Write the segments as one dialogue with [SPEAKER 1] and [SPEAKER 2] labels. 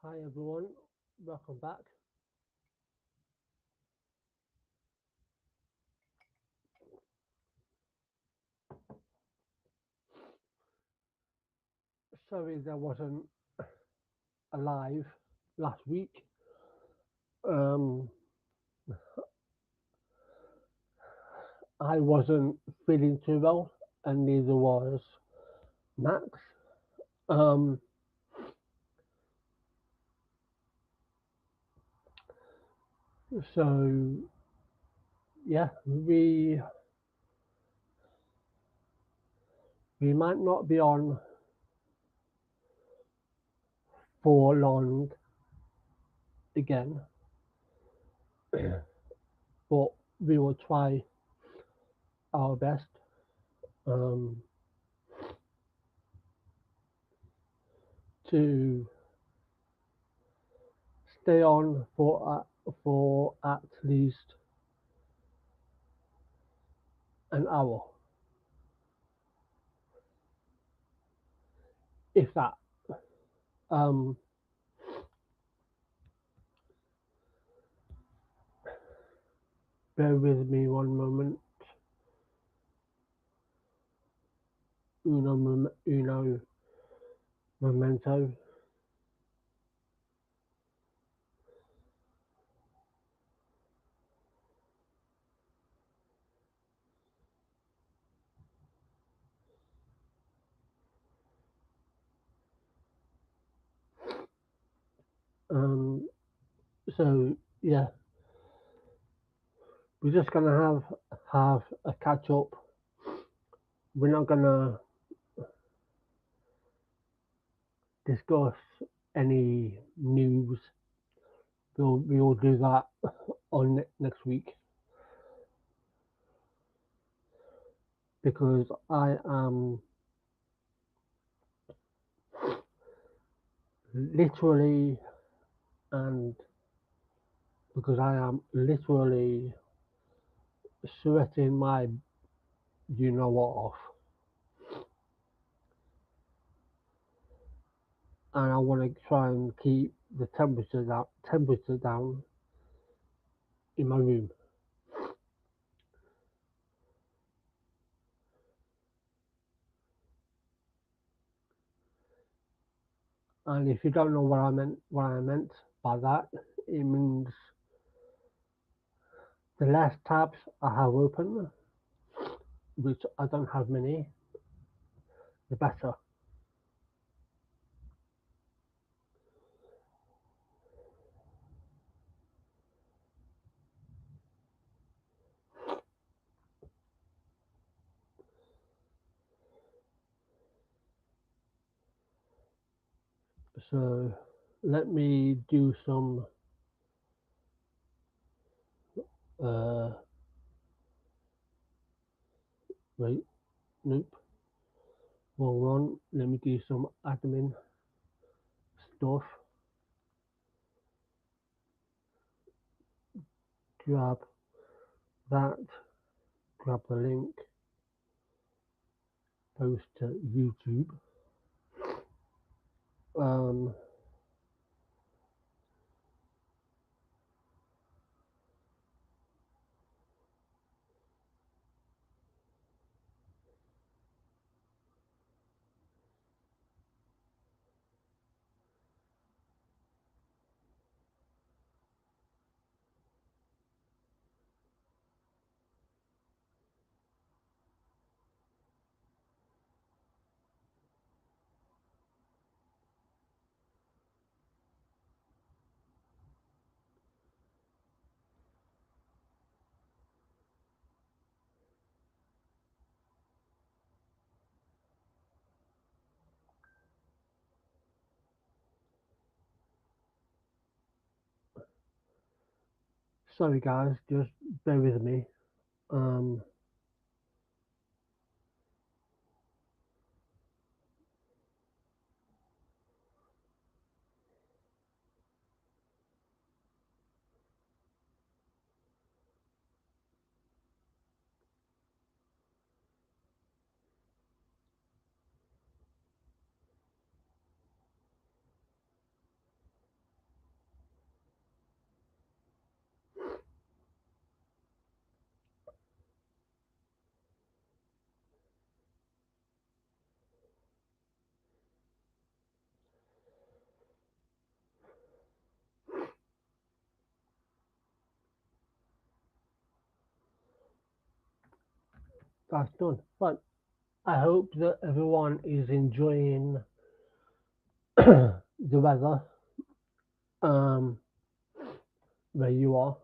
[SPEAKER 1] Hi everyone, welcome back. Sorry that I wasn't alive last week. Um, I wasn't feeling too well, and neither was Max. Um, so yeah, we might not be on for long again, but we will try our best um, to stay on for at least an hour, if that. Um, Bear with me one moment. Uno memento. Um, so yeah, we're just gonna have a catch up. We're not gonna discuss any news. We will do that on next week because I am literally and because I am literally sweating my you know what off, and I want to try and keep the temperature down in my room. And if you don't know what I meant by that, it means the less tabs I have open, which I don't have many, the better. So let me do some uh wait, nope, wrong one. Let me do some admin stuff. Grab that, grab the link, post to YouTube. Um Sorry guys, just bear with me. Um that's done. But I hope that everyone is enjoying the weather um, where you are.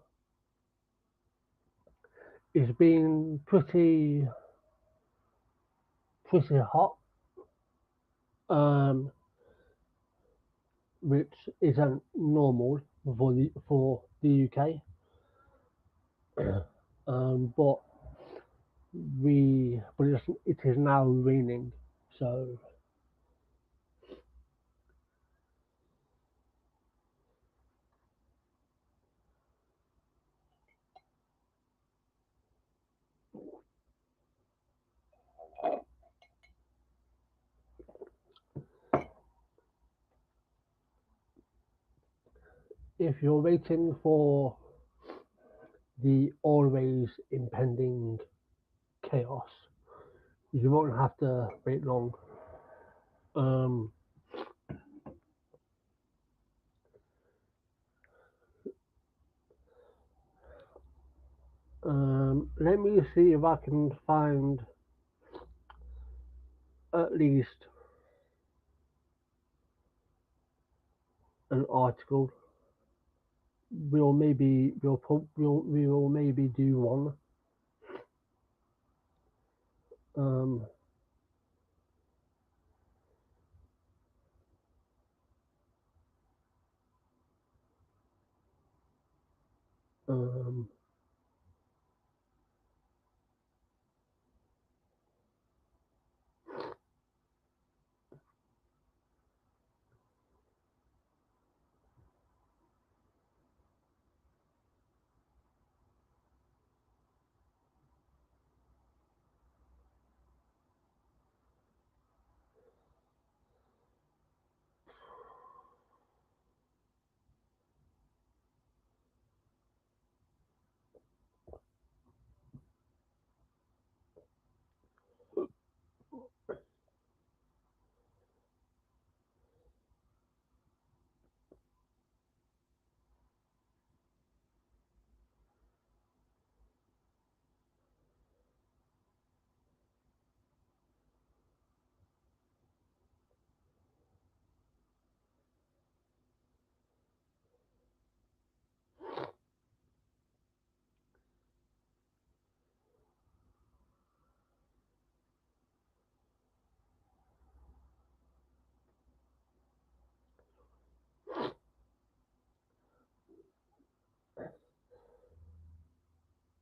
[SPEAKER 1] It's been pretty hot, um, which isn't normal for the UK. But it is now raining, so if you're waiting for the always impending chaos, you won't have to wait long. Um, Let me see if I can find at least an article. We will maybe do one. Um, um,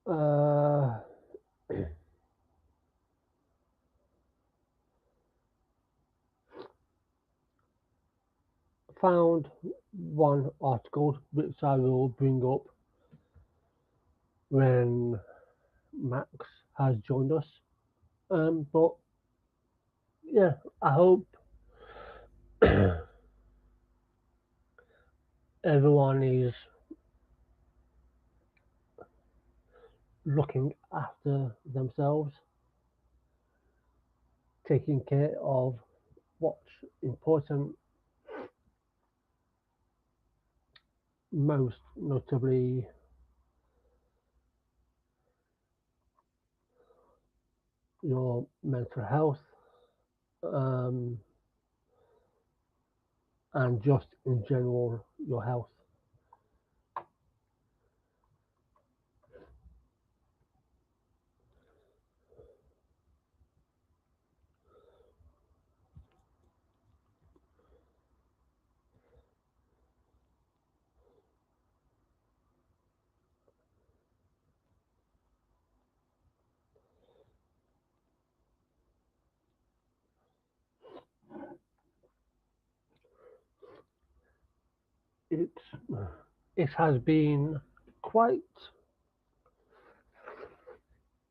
[SPEAKER 1] uh, Found one article which I will bring up when Max has joined us. But yeah, I hope everyone is looking after themselves, taking care of what's important, most notably your mental health, um, and just in general your health. It's it has been quite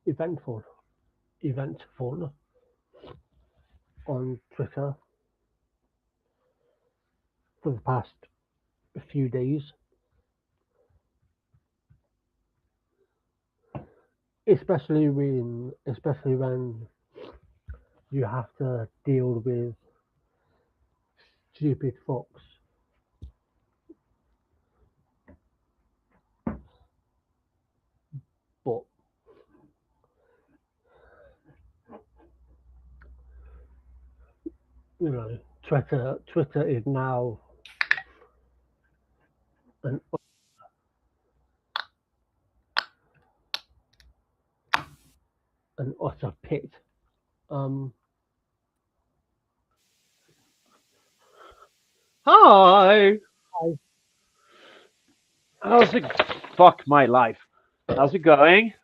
[SPEAKER 1] eventful, eventful on Twitter for the past few days, especially when you have to deal with stupid fucks. But Twitter is now an utter pit. Um,
[SPEAKER 2] Hi.
[SPEAKER 1] I,
[SPEAKER 2] How's it? Fuck my life. How's it going?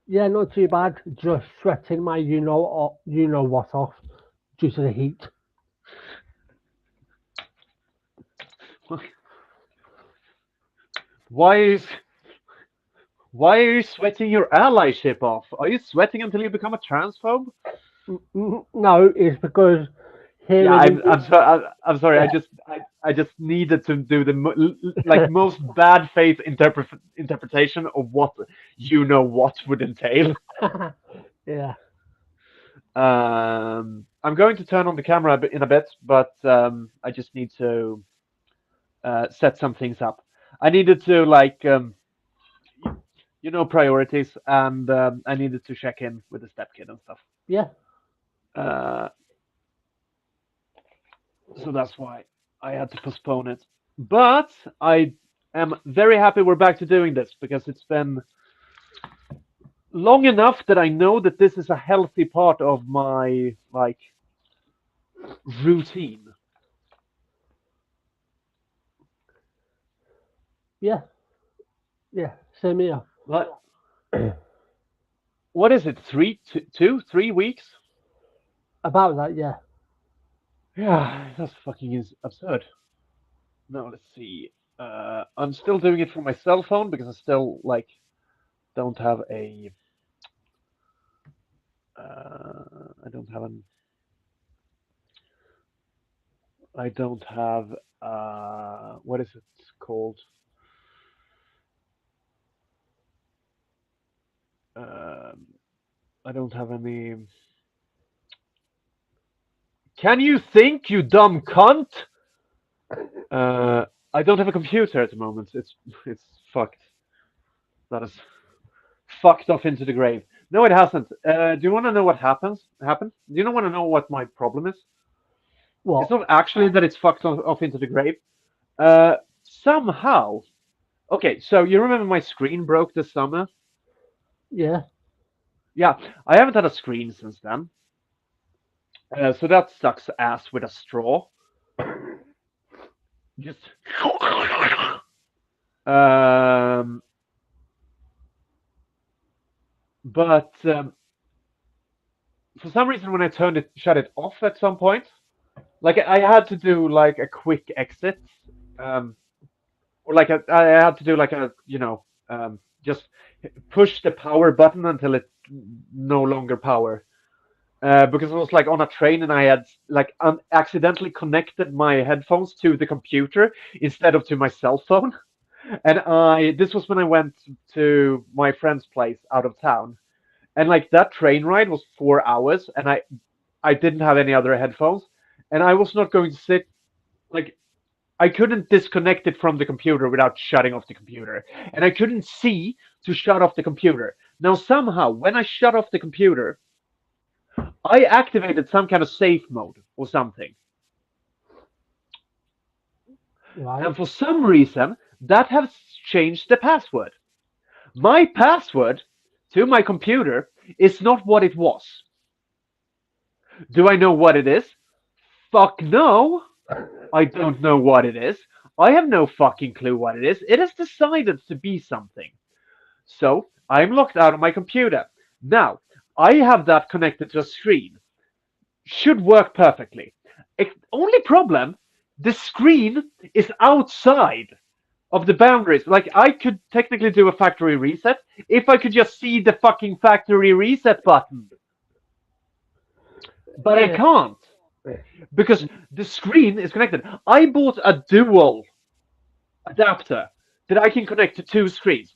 [SPEAKER 1] yeah, not too bad. Just sweating my you know what off due to the heat.
[SPEAKER 2] Why is why are you sweating your allyship off? Are you sweating until you become a transphobe?
[SPEAKER 1] No, it's because here
[SPEAKER 2] Yeah,
[SPEAKER 1] in
[SPEAKER 2] I'm sorry.
[SPEAKER 1] the
[SPEAKER 2] I just needed to do the like most bad faith interpretation of what you know what would entail.
[SPEAKER 1] yeah yeah
[SPEAKER 2] I'm going to turn on the camera in a bit, but I just need to set some things up. I needed to like priorities, and I needed to check in with the stepkid and stuff.
[SPEAKER 1] yeah
[SPEAKER 2] Uh, so that's why I had to postpone it. But I am very happy we're back to doing this because it's been long enough that I know that this is a healthy part of my like routine.
[SPEAKER 1] yeah yeah. Same here.
[SPEAKER 2] Like, what is it? 3 weeks?
[SPEAKER 1] About that, yeah.
[SPEAKER 2] Yeah, that's fucking is absurd. Now let's see. I'm still doing it from my cell phone because I still like don't have a I don't have an I don't have what is it called? Um, I don't have any. Can you think, you dumb cunt? Uh, I don't have a computer at the moment. It's fucked. That is fucked off into the grave. No, it hasn't. Do you want to know what happened? Do you want to know what my problem is? It's
[SPEAKER 1] What?
[SPEAKER 2] not actually that it's fucked off into the grave. Somehow. Okay, so you remember my screen broke this summer?
[SPEAKER 1] Yeah.
[SPEAKER 2] Yeah, I haven't had a screen since then. So that sucks ass with a straw. Just. Um, but for some reason, when I shut it off at some point, like I had to do like a quick exit, um, or like I had to do like just push the power button until it no longer power. Because I was like on a train and I had like accidentally connected my headphones to the computer instead of to my cell phone. And this was when I went to my friend's place out of town. And like that train ride was 4 hours, and I didn't have any other headphones, and I was not going to sit like I couldn't disconnect it from the computer without shutting off the computer, and I couldn't see to shut off the computer. Now somehow, when I shut off the computer, I activated some kind of safe mode or something,
[SPEAKER 1] Right.
[SPEAKER 2] and for some reason that has changed the password. My password to my computer is not what it was. Do I know what it is? Fuck no. I don't know what it is. I have no fucking clue what it is. It has decided to be something. So I'm locked out of my computer. Now, I have that connected to a screen. Should work perfectly. Only problem, the screen is outside of the boundaries. Like, I could technically do a factory reset if I could just see the fucking factory reset button. But I
[SPEAKER 1] Yeah.
[SPEAKER 2] can't because the screen is connected. I bought a dual adapter that I can connect to two screens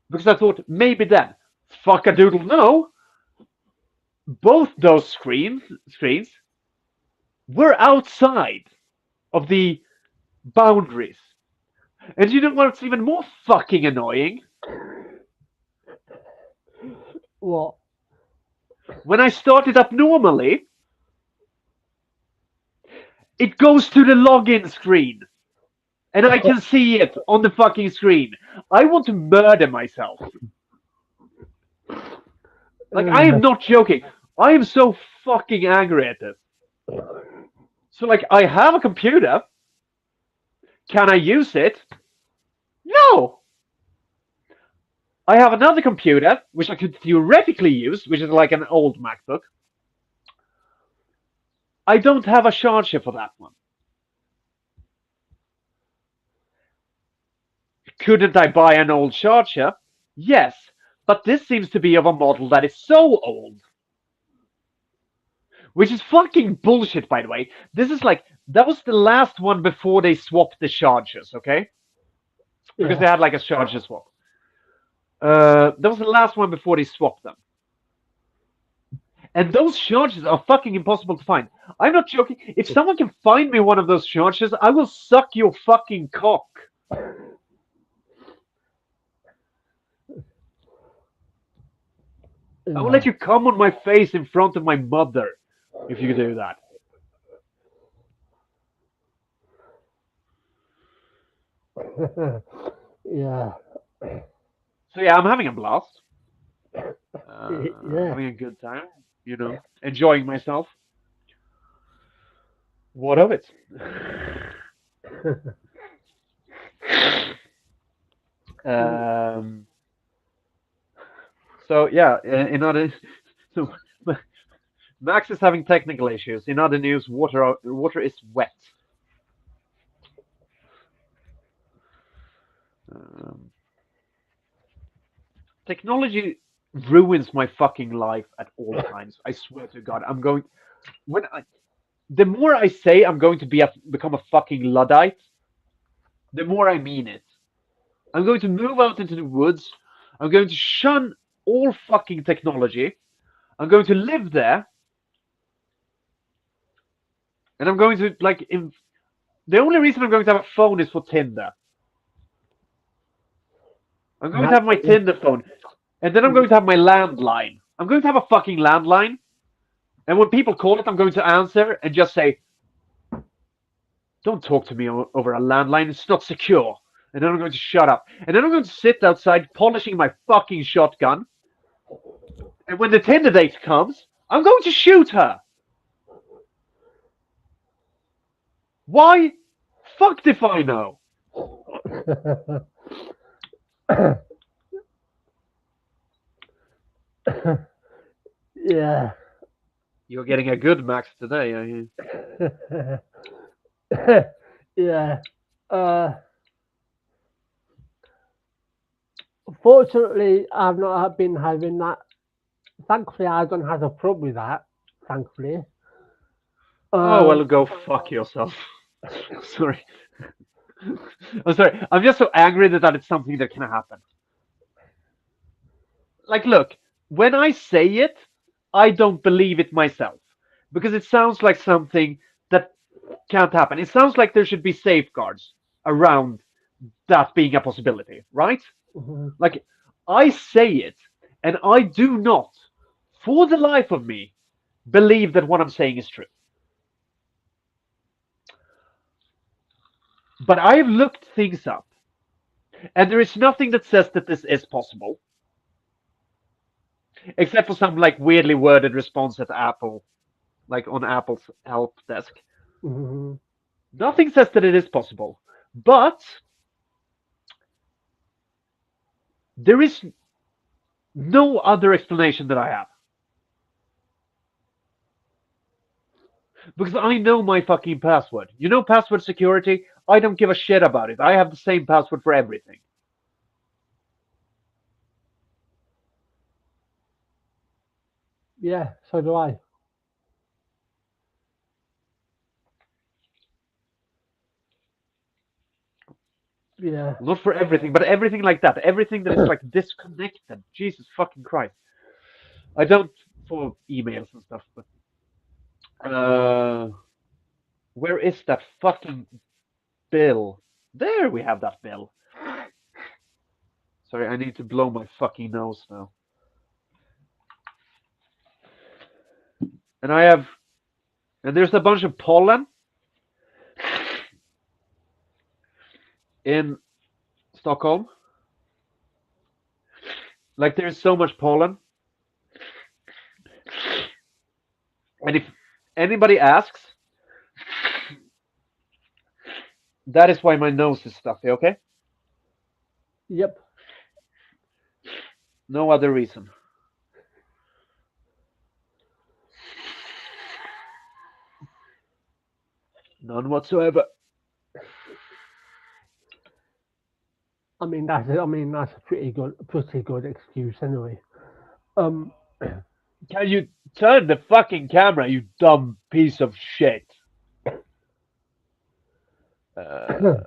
[SPEAKER 2] because I thought maybe then, fuck a doodle no, both those screens were outside of the boundaries. And you know what's even more fucking annoying?
[SPEAKER 1] What?
[SPEAKER 2] When I started up normally, It goes to the login screen. And I can see it on the fucking screen. I want to murder myself. Like, I am not joking. I am so fucking angry at this. So, like, I have a computer. Can I use it? No! I have another computer, which I could theoretically use, which is like an old MacBook. I don't have a charger for that one. Couldn't I buy an old charger? Yes, but this seems to be of a model that is so old. Which is fucking bullshit, by the way. This is like, that was the last one before they swapped the chargers, okay? Because they had like a charger swap. That was the last one before they swapped them. And those chargers are fucking impossible to find. I'm not joking. If someone can find me one of those chargers, I will suck your fucking cock. I will let you come on my face in front of my mother if you do that.
[SPEAKER 1] Yeah.
[SPEAKER 2] So yeah, I'm having a blast. Having a good time, you know, enjoying myself. What of it? So yeah, in other, so Max is having technical issues. In other news, water is wet. Technology ruins my fucking life at all times. I swear to God, the more I say I'm going to become a fucking Luddite, the more I mean it. I'm going to move out into the woods. I'm going to shun all fucking technology. I'm going to live there. And I'm going to, like, the only reason I'm going to have a phone is for Tinder. I'm going to have my Tinder phone. And then I'm going to have my landline. I'm going to have a fucking landline. And when people call it, I'm going to answer and just say, don't talk to me over a landline. It's not secure. And then I'm going to shut up. And then I'm going to sit outside polishing my fucking shotgun. And when the Tinder date comes, I'm going to shoot her. Why? Fucked if I know.
[SPEAKER 1] Yeah.
[SPEAKER 2] You're getting a good Max today, are you?
[SPEAKER 1] Yeah. Fortunately, I've not been having that. Thankfully, I don't have a problem with that. Thankfully.
[SPEAKER 2] Oh, well, go fuck yourself. Sorry. I'm sorry. I'm just so angry that it's something that can happen. Like, look, when I say it, I don't believe it myself because it sounds like something that can't happen. It sounds like there should be safeguards around that being a possibility, right? Like, I say it, and I do not, for the life of me, believe that what I'm saying is true. But I've looked things up, and there is nothing that says that this is possible, except for some like weirdly worded response at Apple, like on Apple's help desk. Nothing says that it is possible, but there is no other explanation that I have. Because I know my fucking password. You know password security? I don't give a shit about it. I have the same password for everything.
[SPEAKER 1] Yeah, so do I. Yeah.
[SPEAKER 2] Not for everything, but everything like that. Everything that is like disconnected. Jesus fucking Christ. I don't for emails and stuff, but where is that fucking bill? There we have that bill. Sorry, I need to blow my fucking nose now. And there's a bunch of pollen. in Stockholm. Like there's so much pollen, and if anybody asks, that is why my nose is stuffy. Okay,
[SPEAKER 1] Yep.
[SPEAKER 2] no other reason. None whatsoever.
[SPEAKER 1] I mean that's a pretty good excuse anyway. Um.
[SPEAKER 2] Can you turn the fucking camera, you dumb piece of shit? Uh,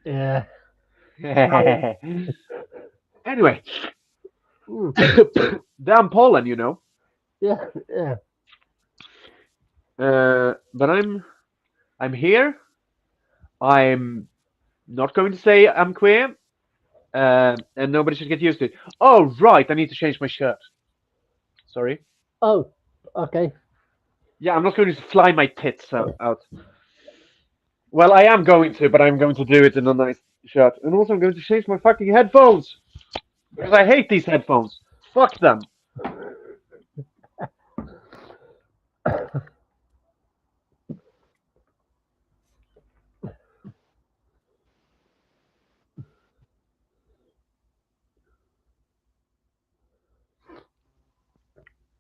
[SPEAKER 1] Yeah.
[SPEAKER 2] anyway,
[SPEAKER 1] Mm,
[SPEAKER 2] damn pollen, you know.
[SPEAKER 1] yeah. Yeah.
[SPEAKER 2] But I'm here. I'm not going to say I'm queer, and nobody should get used to it. Oh right, I need to change my shirt. Sorry.
[SPEAKER 1] Oh. Okay.
[SPEAKER 2] Yeah, I'm not going to fly my tits out. Well, I am going to, but I'm going to do it in a nice shirt. And also, I'm going to change my fucking headphones because I hate these headphones. Fuck them.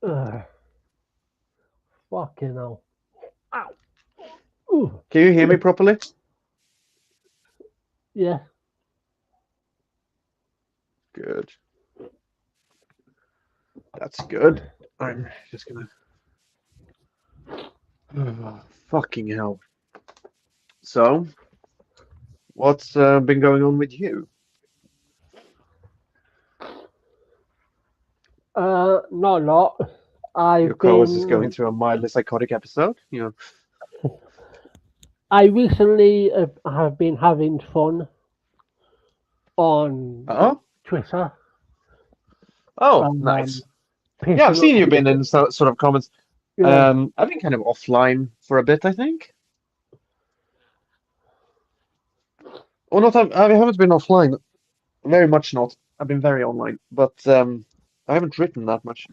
[SPEAKER 1] Ugh. Fucking hell. Ow. Ooh.
[SPEAKER 2] Can you hear me properly?
[SPEAKER 1] Yeah.
[SPEAKER 2] Good. That's good. I'm just gonna. Fucking hell. So, what's been going on with you?
[SPEAKER 1] Not a lot.
[SPEAKER 2] Your
[SPEAKER 1] I've
[SPEAKER 2] co-host is going
[SPEAKER 1] been.
[SPEAKER 2] through a mildly psychotic episode. You know.
[SPEAKER 1] I recently have been having fun on
[SPEAKER 2] Oh.
[SPEAKER 1] Twitter.
[SPEAKER 2] Oh, nice.
[SPEAKER 1] Um,
[SPEAKER 2] Yeah, I've
[SPEAKER 1] pissing
[SPEAKER 2] seen
[SPEAKER 1] up
[SPEAKER 2] you been
[SPEAKER 1] people.
[SPEAKER 2] in sort of comments.
[SPEAKER 1] Yeah.
[SPEAKER 2] I've been kind of offline for a bit, I think. Or not. I haven't been offline. Very much not. I've been very online, but I haven't written that much.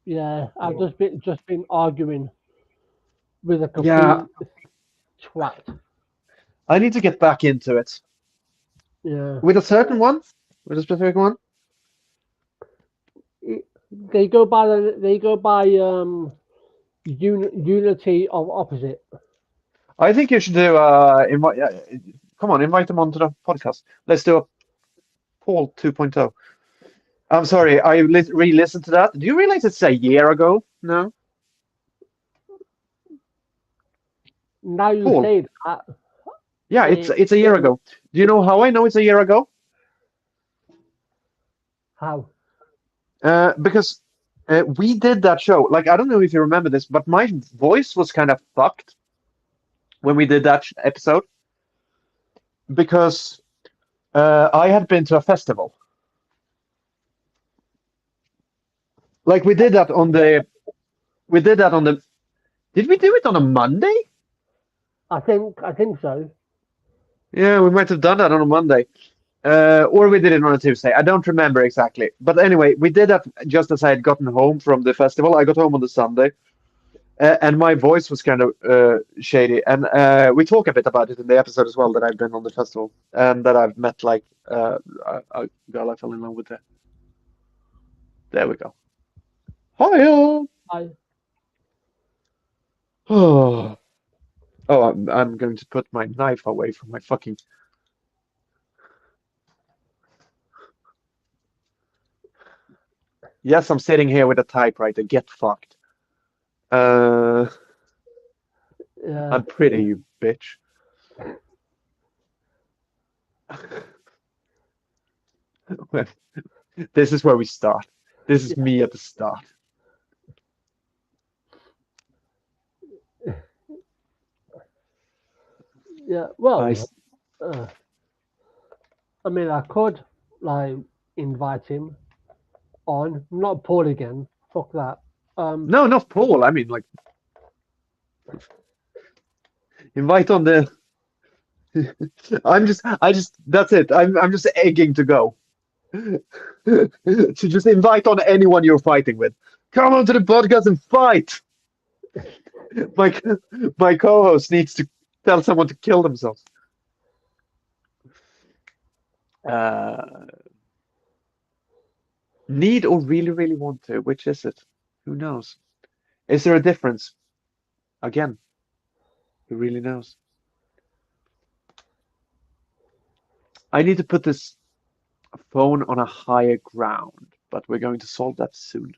[SPEAKER 1] Yeah. I've just been arguing with a
[SPEAKER 2] Yeah,
[SPEAKER 1] complete twat.
[SPEAKER 2] I need to get back into it
[SPEAKER 1] Yeah.
[SPEAKER 2] with a certain one, with a specific one.
[SPEAKER 1] They go by unity of opposite.
[SPEAKER 2] I think you should do invite. Yeah, come on, invite them onto the podcast. Let's do a Paul 2.0. I'm sorry, I re-listened to that. Do you realize it's a year ago now?
[SPEAKER 1] Now you
[SPEAKER 2] Paul.
[SPEAKER 1] say that.
[SPEAKER 2] Yeah, it's a year
[SPEAKER 1] Getting
[SPEAKER 2] ago. Do you know how I know it's a year ago?
[SPEAKER 1] how?
[SPEAKER 2] Because we did that show. Like, I don't know if you remember this, but my voice was kind of fucked when we did that episode because I had been to a festival. Like we did that on the. Did we do it on a Monday?
[SPEAKER 1] I think so.
[SPEAKER 2] Yeah, we might have done that on a Monday. Or we did it on a Tuesday. I don't remember exactly. But anyway, we did that just as I had gotten home from the festival. I got home on the Sunday. And my voice was kind of shady. And we talk a bit about it in the episode as well that I've been on the festival and that I've met like a girl I fell in love with there. There we go. Hiya!
[SPEAKER 1] I
[SPEAKER 2] Oh, I'm going to put my knife away from my fucking. Yes, I'm sitting here with a typewriter. Get fucked. Uh,
[SPEAKER 1] yeah.
[SPEAKER 2] I'm pretty, you bitch. This is where we start. This is me at the start.
[SPEAKER 1] Yeah.
[SPEAKER 2] I
[SPEAKER 1] Well.
[SPEAKER 2] s-
[SPEAKER 1] Uh, I mean, I could like invite him on, not Paul again. Fuck that.
[SPEAKER 2] No, not Paul. I mean, like, invite on the. That's it. I'm just egging to go. To just invite on anyone you're fighting with. Come on to the podcast and fight. My my co-host needs to tell someone to kill themselves. Uh, need or really, really want to? Which is it? Who knows? Is there a difference? Again, who really knows? I need to put this phone on a higher ground, but we're going to solve that soon.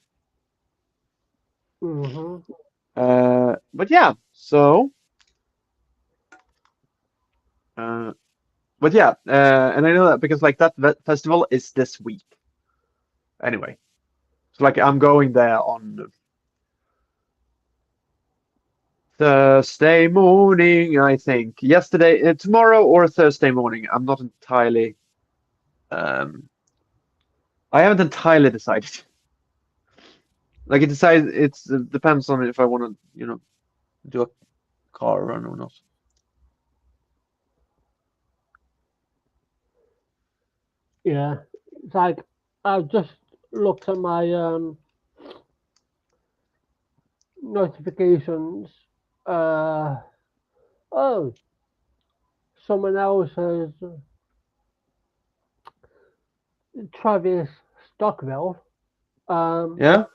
[SPEAKER 1] hmm
[SPEAKER 2] But yeah, so, uh, but yeah, and I know that because like that festival is this week. Anyway, so like I'm going there on Thursday morning, I think. Yesterday, tomorrow or Thursday morning. I'm not entirely. Um, I haven't entirely decided. Like it depends on if I want to, do a car run or not.
[SPEAKER 1] Yeah, it's like I've just looked at my notifications. Uh, oh, someone else has Travis Stockwell
[SPEAKER 2] Yeah?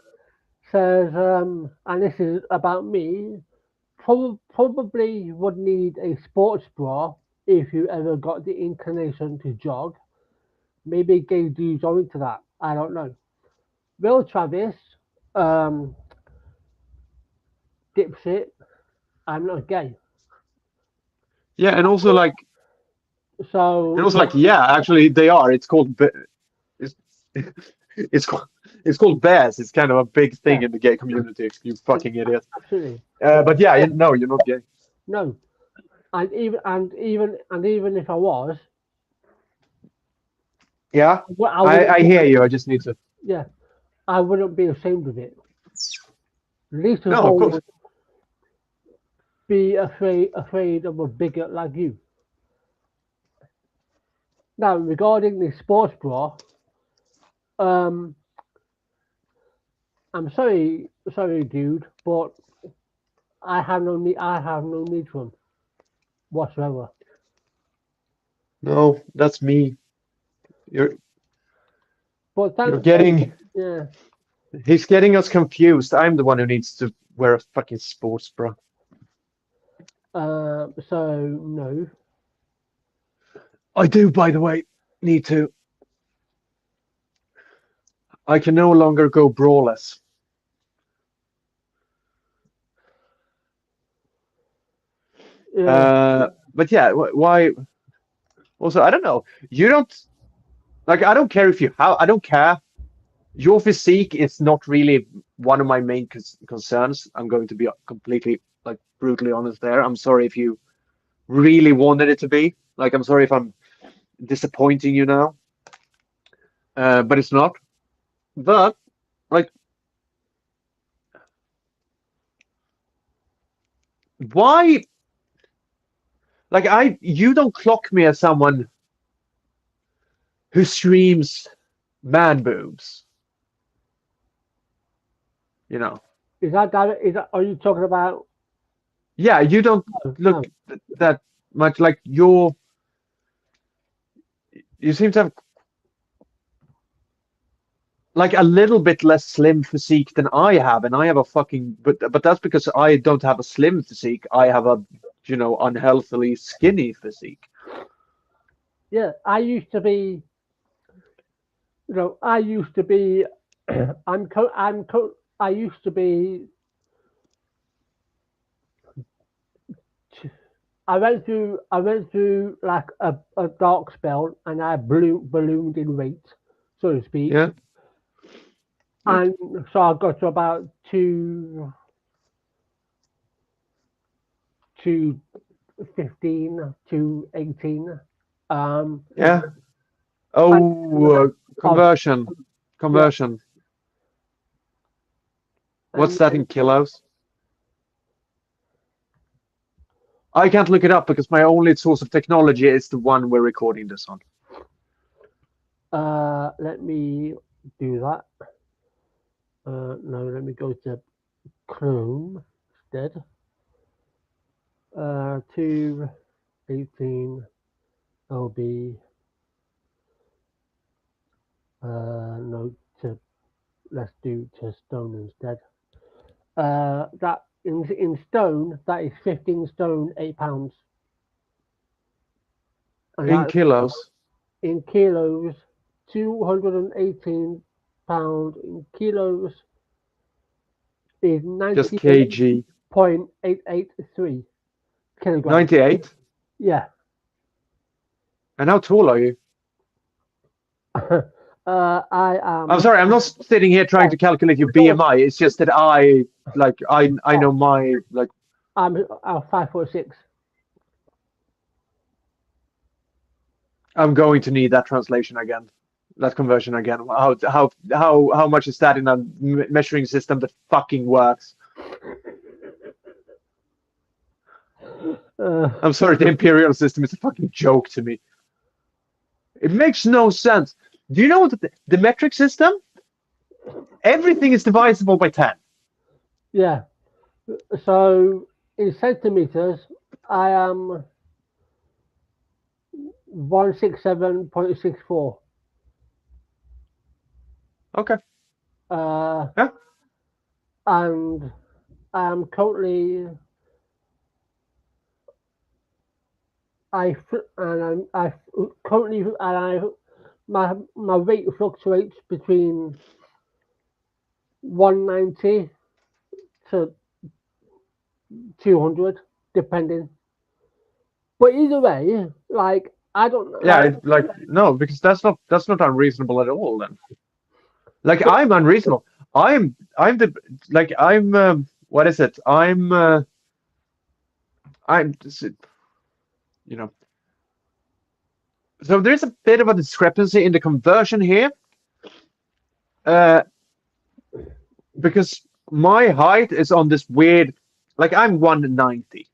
[SPEAKER 1] says, and this is about me. Probably would need a sports bra if you ever got the inclination to jog. Maybe gay dudes are into that. I don't know. Will Travis, um, dipshit, I'm not gay.
[SPEAKER 2] Yeah, and
[SPEAKER 1] So
[SPEAKER 2] also like, yeah, actually they are. It's it's called it's called bears. It's kind of a big thing
[SPEAKER 1] yeah,
[SPEAKER 2] in the gay community. You fucking idiot.
[SPEAKER 1] absolutely.
[SPEAKER 2] But yeah, no, you're not gay.
[SPEAKER 1] No. And even if I was,
[SPEAKER 2] Yeah,
[SPEAKER 1] well, I
[SPEAKER 2] I
[SPEAKER 1] wouldn't
[SPEAKER 2] hear you. I just need to.
[SPEAKER 1] yeah, I wouldn't be ashamed of it. Least of
[SPEAKER 2] No, of course.
[SPEAKER 1] all be afraid of a bigot like you. Now regarding the sports bra, um I'm sorry dude, but I have no need for them whatsoever.
[SPEAKER 2] No, that's me. You're
[SPEAKER 1] But
[SPEAKER 2] you're
[SPEAKER 1] thank
[SPEAKER 2] getting
[SPEAKER 1] yeah.
[SPEAKER 2] he's getting us confused. I'm the one who needs to wear a fucking sports bra.
[SPEAKER 1] So no.
[SPEAKER 2] I do, by the way, need to. I can no longer go braless.
[SPEAKER 1] Yeah.
[SPEAKER 2] But yeah, why? Also, I don't know. You don't like. I don't care if you have. I don't care. Your physique is not really one of my main concerns. I'm going to be completely, like, brutally honest there. I'm sorry if you really wanted it to be. Like, I'm sorry if I'm disappointing you now. But it's not. But like, why? Like, you don't clock me as someone who streams man boobs. You know.
[SPEAKER 1] Is that are you talking about
[SPEAKER 2] Yeah, you don't look
[SPEAKER 1] no.
[SPEAKER 2] that much like you seem to have like a little bit less slim physique than I have, and I have a fucking but that's because I don't have a slim physique. I have a unhealthily skinny physique.
[SPEAKER 1] Yeah, I used to be I used to be I went through like a dark spell and I ballooned in weight, so to speak.
[SPEAKER 2] Yeah, yeah,
[SPEAKER 1] And so I got to about two 15 to 18. Um,
[SPEAKER 2] yeah. Oh, conversion. Conversion. What's that in kilos? I can't look it up because my only source of technology is the one we're recording this on.
[SPEAKER 1] Let me do that. No, let me go to Chrome instead. 218 LB. No, let's do to stone instead. That in stone, that is 15 stone, 8 pounds. And
[SPEAKER 2] In kilos.
[SPEAKER 1] in kilos, 218 pounds in kilos is
[SPEAKER 2] Just kg.
[SPEAKER 1] 90.883 kilograms.
[SPEAKER 2] 98.
[SPEAKER 1] Yeah.
[SPEAKER 2] And how tall are you?
[SPEAKER 1] I am.
[SPEAKER 2] I'm sorry, I'm not sitting here trying to calculate your BMI. It's just that I know my like.
[SPEAKER 1] I'm 5'6".
[SPEAKER 2] I'm going to need that translation again, that conversion again. How much is that in a measuring system that fucking works? I'm sorry, the imperial system is a fucking joke to me. It makes no sense. Do you know the metric system? Everything is divisible by 10.
[SPEAKER 1] Yeah. So in centimeters, I am 167.64.
[SPEAKER 2] Okay.
[SPEAKER 1] Yeah. And I am currently my weight fluctuates between 190 to 200, depending. But either way, like I don't know.
[SPEAKER 2] Yeah, no, because that's not unreasonable at all. Then, like I'm unreasonable. I'm what is it? I'm you know. So there's a bit of a discrepancy in the conversion here, because my height is on this weird, like I'm 190.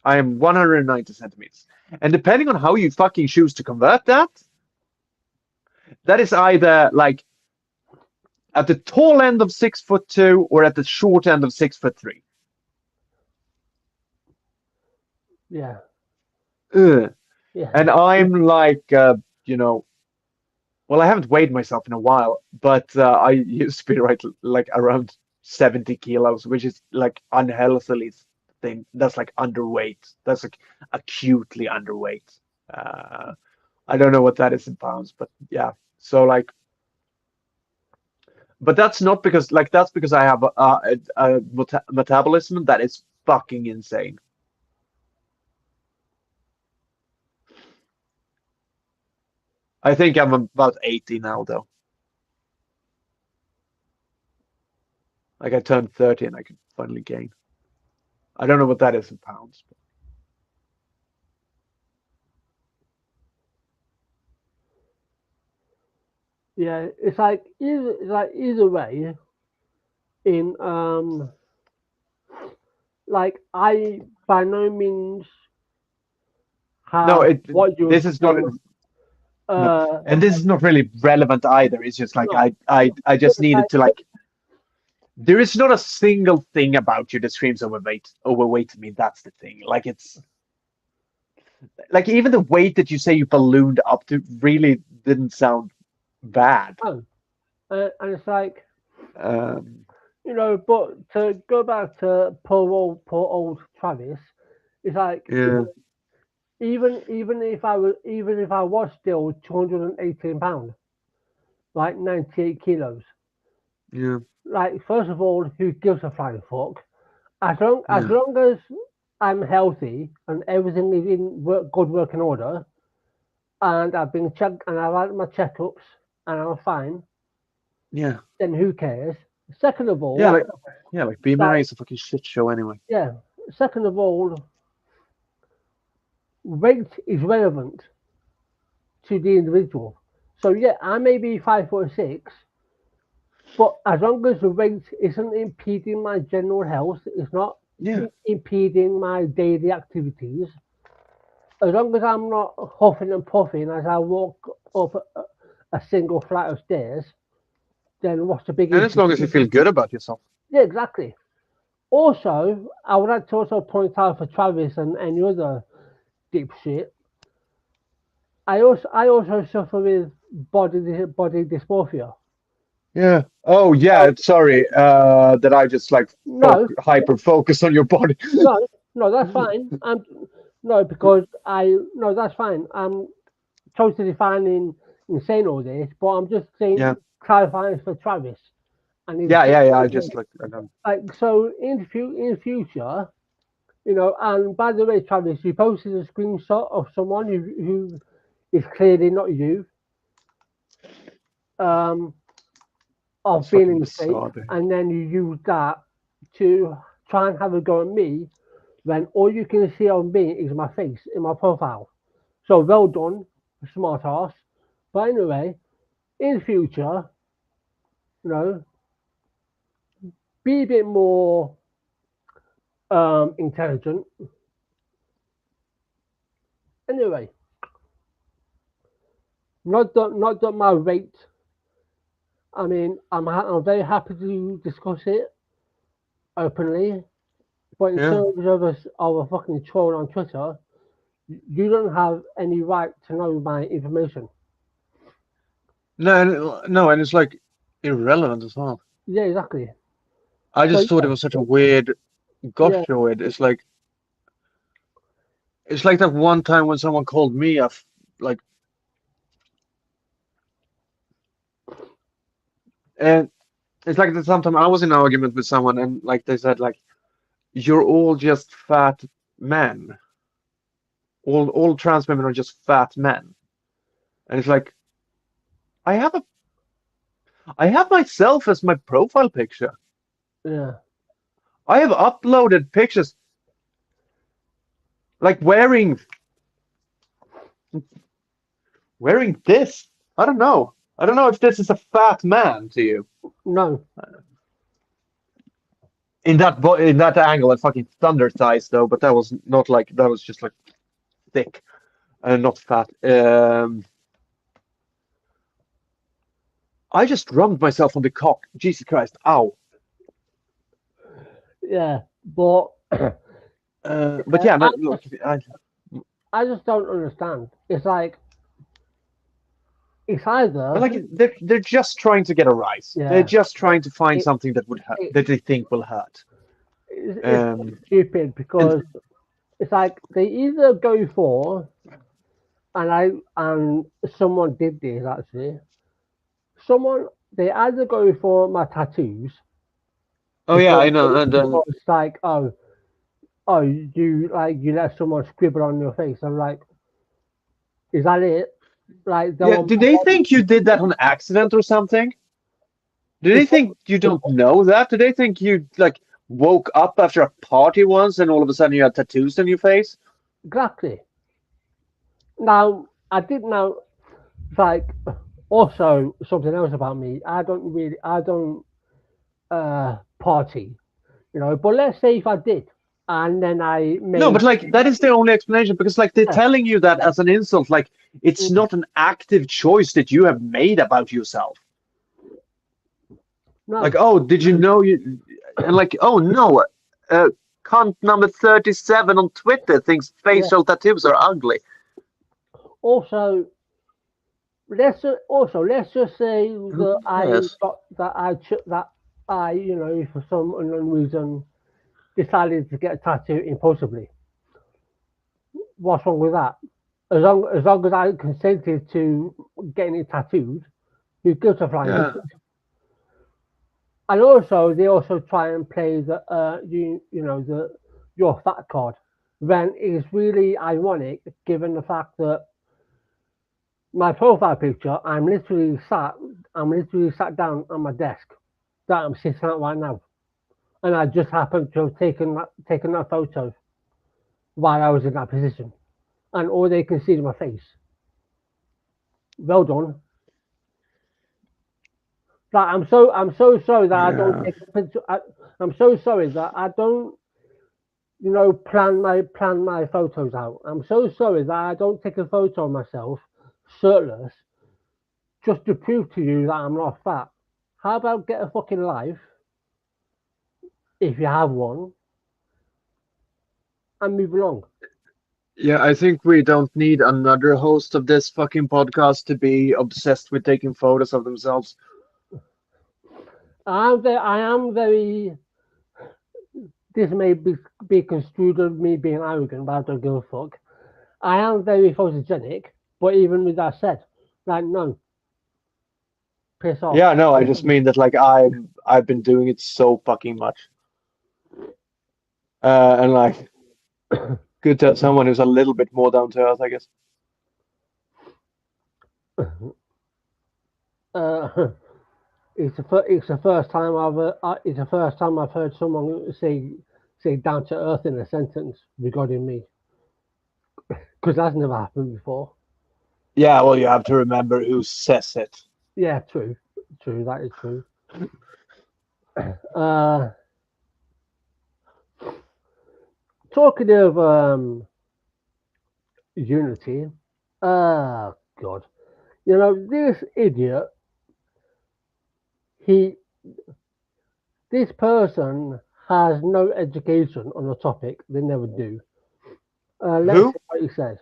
[SPEAKER 2] I am 190 centimeters. And depending on how you fucking choose to convert that, that is either like at the tall end of 6'2" or at the short end of 6'3".
[SPEAKER 1] Yeah.
[SPEAKER 2] Yeah.
[SPEAKER 1] And
[SPEAKER 2] I'm like, well, I haven't weighed myself in a while, but I used to be like around 70 kilos, which is like unhealthily thing. That's like underweight. That's like acutely underweight. I don't know what that is in pounds, but yeah. So like, but that's not because that's because I have a metabolism that is fucking insane. I think I'm about 80 now, though. Like I turned 30 and I could finally gain. I don't know what that is in pounds. But...
[SPEAKER 1] yeah, it's like either way. In like I by no means have
[SPEAKER 2] No,
[SPEAKER 1] what you.
[SPEAKER 2] this is not. No. And this is not really relevant either. It's just like
[SPEAKER 1] No.
[SPEAKER 2] I just needed to like. There is not a single thing about you that screams overweight to me. That's the thing. Like it's like even the weight that you say you ballooned up to really didn't sound bad.
[SPEAKER 1] Oh. And it's like
[SPEAKER 2] Um,
[SPEAKER 1] but to go back to poor old Travis, it's like
[SPEAKER 2] yeah.
[SPEAKER 1] even if I was still 218 pounds, like 98 kilos.
[SPEAKER 2] Yeah.
[SPEAKER 1] Like first of all, who gives a flying fuck? As long as I'm healthy and everything is in good working order, and I've been checked and I've had my checkups and I'm fine,
[SPEAKER 2] Yeah.
[SPEAKER 1] then who cares? Second of all,
[SPEAKER 2] like BMI is a fucking shit show anyway.
[SPEAKER 1] Yeah. Second of all, weight is relevant to the individual. So yeah, I may be 5'6", but as long as the weight isn't impeding my general health, it's not
[SPEAKER 3] Yeah.
[SPEAKER 1] impeding my daily activities. As long as I'm not huffing and puffing as I walk up a single flight of stairs, then what's the big
[SPEAKER 3] And as
[SPEAKER 1] issue?
[SPEAKER 3] long as you feel good about yourself.
[SPEAKER 1] Yeah, exactly. Also, I would like to also point out for Travis and any other dipshit, I also suffer with body dysmorphia.
[SPEAKER 3] Yeah. Oh, yeah. Sorry. That I just like
[SPEAKER 1] No,
[SPEAKER 3] hyper focus on your body.
[SPEAKER 1] no, that's fine. No, because no, that's fine. I'm totally fine in saying all this, but I'm just saying
[SPEAKER 3] Yeah.
[SPEAKER 1] clarifying for Travis. And
[SPEAKER 3] Yeah. I just like.
[SPEAKER 1] like so in future, And by the way, Travis, you posted a screenshot of someone who is clearly not you, um, of
[SPEAKER 3] It's
[SPEAKER 1] being
[SPEAKER 3] fucking
[SPEAKER 1] in shape,
[SPEAKER 3] bizarre, dude.
[SPEAKER 1] and then you use that to try and have a go at me when all you can see on me is my face in my profile. So well done, smart ass. But anyway, in future, you know, be a bit more intelligent. Anyway, not that my weight. I mean, I'm very happy to discuss it openly, but in
[SPEAKER 3] Yeah.
[SPEAKER 1] terms of a fucking troll on Twitter, you don't have any right to know my information.
[SPEAKER 3] No, and it's like irrelevant as well.
[SPEAKER 1] Yeah, exactly.
[SPEAKER 3] I
[SPEAKER 1] So
[SPEAKER 3] just thought it was such a weird,
[SPEAKER 1] yeah,
[SPEAKER 3] gosh, weird. It's like that one time when someone called me like, and it's like that sometime I was in an argument with someone and like they said like, you're all just fat men. All trans women are just fat men. And it's like, I have a, I have myself as my profile picture.
[SPEAKER 1] yeah,
[SPEAKER 3] I have uploaded pictures like wearing this. I don't know. I don't know if this is a fat man to you.
[SPEAKER 1] no,
[SPEAKER 3] In that angle, a fucking thunder thighs though, but that was not like that was just like thick and not fat. I just drummed myself on the cock. Jesus Christ! Ow.
[SPEAKER 1] yeah, but
[SPEAKER 3] But yeah, no, look,
[SPEAKER 1] I just don't understand. It's like it's either
[SPEAKER 3] like they're just trying to get a rise. They're
[SPEAKER 1] yeah,
[SPEAKER 3] just trying to find
[SPEAKER 1] it,
[SPEAKER 3] something that would hurt,
[SPEAKER 1] it,
[SPEAKER 3] that they think will hurt.
[SPEAKER 1] it's
[SPEAKER 3] Um,
[SPEAKER 1] stupid
[SPEAKER 3] and
[SPEAKER 1] because it's like they either go for and someone did this actually. Someone they either go for my tattoos
[SPEAKER 3] oh yeah,
[SPEAKER 1] because
[SPEAKER 3] I know, and
[SPEAKER 1] it's like you let someone scribble on your face. I'm like, is that it? Like they
[SPEAKER 3] yeah.
[SPEAKER 1] want
[SPEAKER 3] Did they think you did that on accident or something? Do they
[SPEAKER 1] because,
[SPEAKER 3] think you don't know that? Do they think you like woke up after a party once and all of a sudden you had tattoos on your face?
[SPEAKER 1] exactly. Now I did know like also something else about me. I don't party, But let's say if I did, and then I
[SPEAKER 3] No,
[SPEAKER 1] made
[SPEAKER 3] but like that is the only explanation because like they're
[SPEAKER 1] yeah,
[SPEAKER 3] telling you that as an insult, like it's
[SPEAKER 1] mm,
[SPEAKER 3] not an active choice that you have made about yourself. Like,
[SPEAKER 1] no.
[SPEAKER 3] oh, did you know you and like, oh no, cunt number 37 on Twitter thinks
[SPEAKER 1] Yeah.
[SPEAKER 3] facial tattoos are ugly.
[SPEAKER 1] Also, let's just say
[SPEAKER 3] Who
[SPEAKER 1] that
[SPEAKER 3] cares?
[SPEAKER 1] that I for some unknown reason decided to get a tattoo impulsively. What's wrong with that? As long as I consented to getting it tattooed, who gives a flying
[SPEAKER 3] Yeah.
[SPEAKER 1] shit? And also, they also try and play the the your fat card. Then it's really ironic, given the fact that my profile picture, I'm literally sat down on my desk that I'm sitting at right now, and I just happened to have taken that photo while I was in that position, and all they can see is my face. Well done. That I'm so sorry that I don't
[SPEAKER 3] Yeah.
[SPEAKER 1] take a picture. I'm so sorry that I don't, you know, plan my photos out. I'm so sorry that I don't take a photo of myself shirtless just to prove to you that I'm not fat. How about get a fucking life if you have one and move along?
[SPEAKER 3] Yeah, I think we don't need another host of this fucking podcast to be obsessed with taking photos of themselves.
[SPEAKER 1] I am very. This may be construed as me being arrogant, but I don't give a fuck. I am very photogenic, but even with that said, like no, piss off.
[SPEAKER 3] Yeah, no, I just mean that like I've been doing it so fucking much. And like good to have someone who's a little bit more down to earth, I guess.
[SPEAKER 1] Uh, it's the first time I've heard someone say down to earth in a sentence regarding me, because that's never happened before.
[SPEAKER 3] Yeah, well, you have to remember who says it.
[SPEAKER 1] Yeah, true, that is true. Uh, Talking of unity, God, you know this idiot. He This person has no education on the topic. They never do. Let's
[SPEAKER 3] Who?
[SPEAKER 1] see what he said.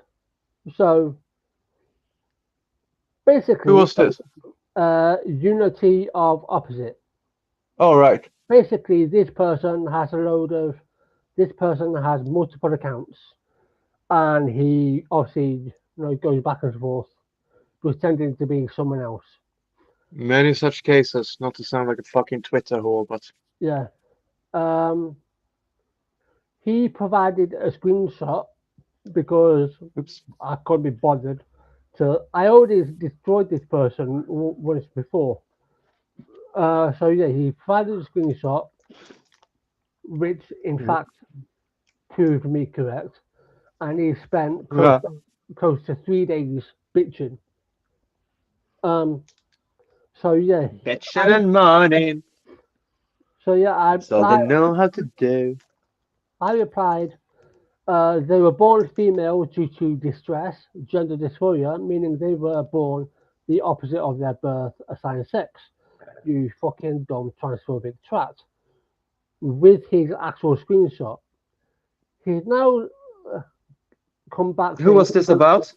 [SPEAKER 1] So
[SPEAKER 3] Who
[SPEAKER 1] basically,
[SPEAKER 3] was this?
[SPEAKER 1] unity of opposite.
[SPEAKER 3] Oh, right.
[SPEAKER 1] Basically, this person has multiple accounts, and he obviously, you know, goes back and forth, pretending to be someone else.
[SPEAKER 3] Many such cases, not to sound like a fucking Twitter whore, but
[SPEAKER 1] Yeah. Um, he provided a screenshot because
[SPEAKER 3] oops.
[SPEAKER 1] I couldn't be bothered. So I already destroyed this person once before. So yeah, he provided a screenshot, which in
[SPEAKER 3] Mhm.
[SPEAKER 1] fact proved me correct, and he spent
[SPEAKER 3] Yeah.
[SPEAKER 1] close to 3 days bitching. Um, so yeah,
[SPEAKER 3] Bitching and moaning.
[SPEAKER 1] so yeah,
[SPEAKER 3] That's all they know how to do.
[SPEAKER 1] I replied. They were born female due to distress, gender dysphoria, meaning they were born the opposite of their birth assigned sex. You fucking dumb transphobic twat. With his actual screenshot, he's now uh, come back
[SPEAKER 3] Who
[SPEAKER 1] saying
[SPEAKER 3] was this about?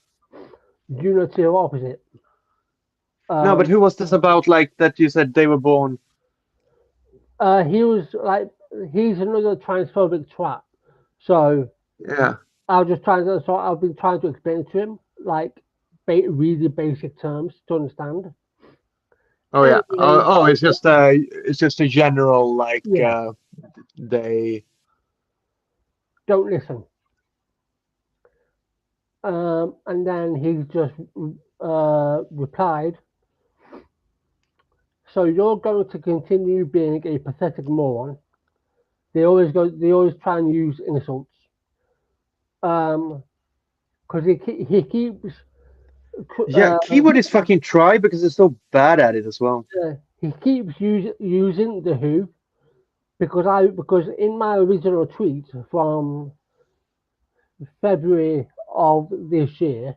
[SPEAKER 1] unity or opposite.
[SPEAKER 3] No, but
[SPEAKER 1] Um,
[SPEAKER 3] who was this about? Like that you said they were born.
[SPEAKER 1] he was like, he's another transphobic twat. So
[SPEAKER 3] Yeah.
[SPEAKER 1] I've been trying to explain to him like really basic terms to understand.
[SPEAKER 3] Oh yeah.
[SPEAKER 1] Anyway,
[SPEAKER 3] It's just a general like
[SPEAKER 1] yeah,
[SPEAKER 3] they.
[SPEAKER 1] don't listen. And then he just replied, "So you're going to continue being a pathetic moron." They always try and use insults. Because he keeps
[SPEAKER 3] Yeah, keyword is fucking try because it's so bad at it as well.
[SPEAKER 1] using the Who because in my original tweet from February of this year,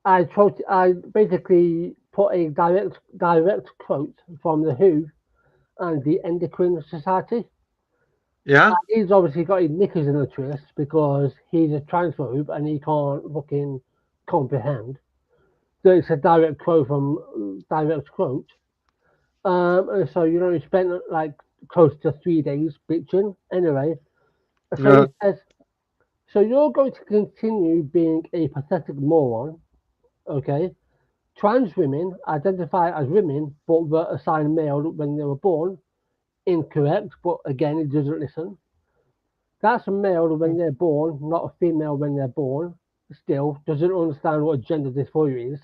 [SPEAKER 1] I basically put a direct quote from the Who and the Endocrine Society.
[SPEAKER 3] Yeah.
[SPEAKER 1] He's obviously got his knickers in a twist because he's a transphobe and he can't fucking comprehend. So it's a direct quote. And so you know he spent like close to 3 days bitching. Anyway, so
[SPEAKER 3] Yeah.
[SPEAKER 1] he says, "So you're going to continue being a pathetic moron, okay? Trans women identify as women but were assigned male when they were born. Incorrect, but again, it doesn't listen. That's a male when they're born, not a female when they're born. Still, doesn't understand what gender dysphoria is,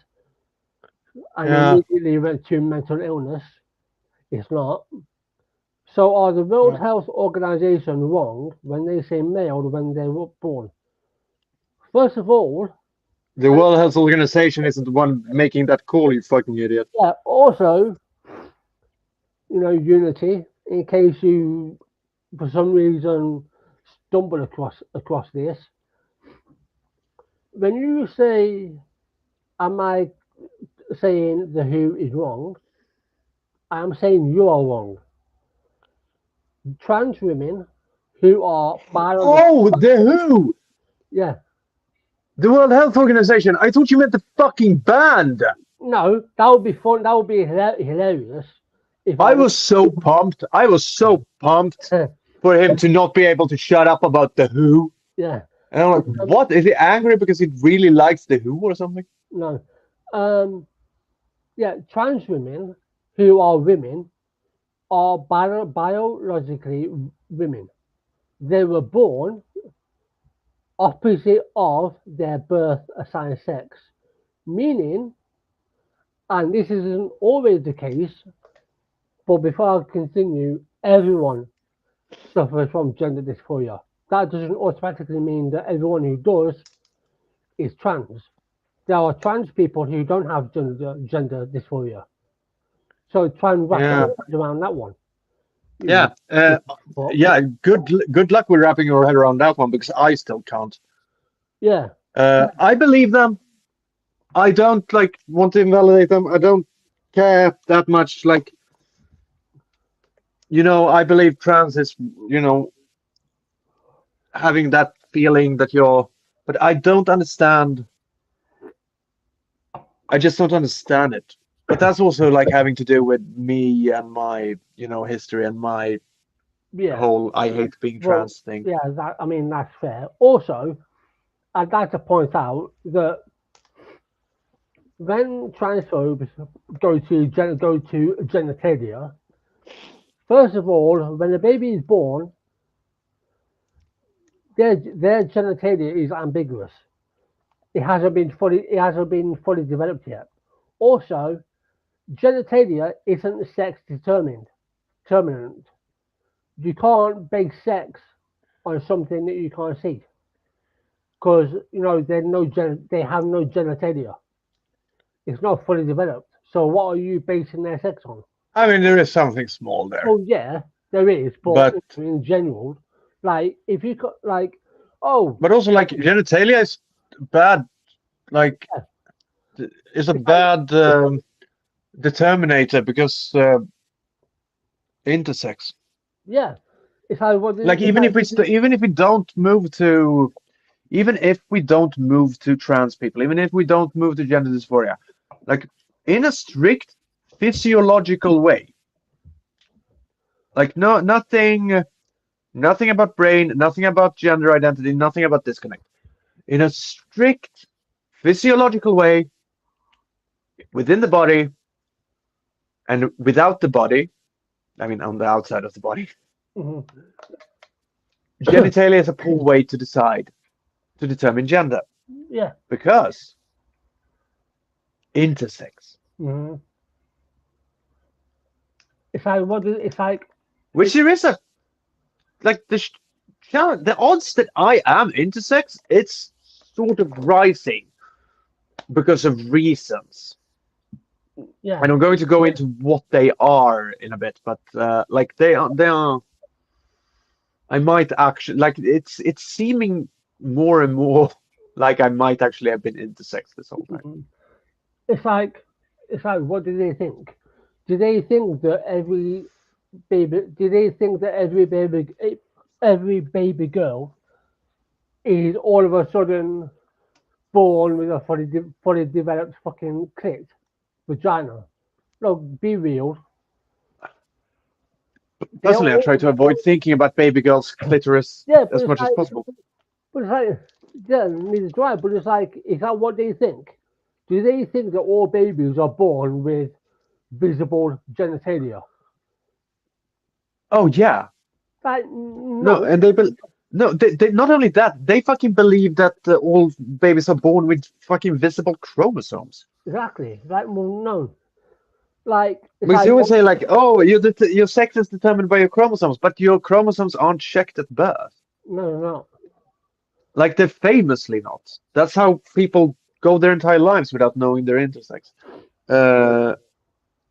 [SPEAKER 1] and
[SPEAKER 3] Yeah.
[SPEAKER 1] immediately went to mental illness. It's not. So are the World
[SPEAKER 3] Yeah.
[SPEAKER 1] Health Organization wrong when they say male when they were born? First of all,
[SPEAKER 3] The World Health Organization isn't the one making that call, you fucking idiot.
[SPEAKER 1] yeah, also, unity, in case you, for some reason, stumble across this. When you say, "Am I saying the Who is wrong?" I'm saying you are wrong. Trans women who are
[SPEAKER 3] Oh, the Who,
[SPEAKER 1] yeah,
[SPEAKER 3] the World Health Organization. I thought you meant the fucking band.
[SPEAKER 1] no, that would be fun. That would be hilarious. If
[SPEAKER 3] I was so pumped. I was so pumped for him to not be able to shut up about the Who.
[SPEAKER 1] yeah,
[SPEAKER 3] And I'm like, what? Is he angry because he really likes the Who or something?
[SPEAKER 1] no, yeah, trans women who are women are biologically women. They were born opposite of their birth assigned sex, meaning, and this isn't always the case, but before I continue, everyone suffers from gender dysphoria. That doesn't automatically mean that everyone who does is trans. There are trans people who don't have gender dysphoria. So try and wrap
[SPEAKER 3] Yeah.
[SPEAKER 1] your head around that one.
[SPEAKER 3] Yeah. Yeah. Good luck with wrapping your head around that one because I still can't.
[SPEAKER 1] Yeah.
[SPEAKER 3] I believe them. I don't like want to invalidate them. I don't care that much. Like, I believe trans is, having that feeling that but I don't understand. I just don't understand it. But that's also like having to do with me and my, history and my
[SPEAKER 1] Yeah.
[SPEAKER 3] whole I hate being
[SPEAKER 1] Well,
[SPEAKER 3] trans thing.
[SPEAKER 1] Yeah, that's fair. Also, I'd like to point out that when transphobes go to genitalia, first of all, when the baby is born, their genitalia is ambiguous. It hasn't been fully developed yet. Also, genitalia isn't sex determinant. You can't base sex on something that you can't see because they have no genitalia. It's not fully developed. So what are you basing their sex on?
[SPEAKER 3] I mean, there is something small there.
[SPEAKER 1] Well, yeah, there is, but in general, like if you got like,
[SPEAKER 3] but also like genitalia is bad. Like, it's a bad determinator because intersex.
[SPEAKER 1] Yeah, it's like
[SPEAKER 3] even if we don't move to. Even if we don't move to trans people, even if we don't move to gender dysphoria, like in a strict physiological way, like nothing about brain, nothing about gender identity, nothing about disconnect. In a strict physiological way, within the body and without the body, I mean on the outside of the body, genitalia is a poor way to determine gender.
[SPEAKER 1] Yeah.
[SPEAKER 3] Because intersex.
[SPEAKER 1] It's like
[SPEAKER 3] which there is a like the odds that I am intersex, it's sort of rising because of reasons.
[SPEAKER 1] Yeah.
[SPEAKER 3] And I'm going to go into what they are in a bit, but like they are. I might actually like it's seeming more and more like I might actually have been intersex this whole time.
[SPEAKER 1] It's like what do they think? Do they think that every baby girl is all of a sudden born with a fully developed fucking clit, vagina? Look, be real.
[SPEAKER 3] Personally, I try to avoid thinking about baby girls' clitoris as much as possible.
[SPEAKER 1] But it's like, yeah, neither do I. But it's like, is that what they think? Do they think that all babies are born with visible genitalia?
[SPEAKER 3] Oh yeah.
[SPEAKER 1] Like,
[SPEAKER 3] no, and they not only that, they fucking believe that all babies are born with fucking visible chromosomes.
[SPEAKER 1] Exactly. Like, well, no. Like,
[SPEAKER 3] because you always say like, oh, your sex is determined by your chromosomes, but your chromosomes aren't checked at birth.
[SPEAKER 1] No, no.
[SPEAKER 3] Like they're famously not. That's how people go their entire lives without knowing they're intersex.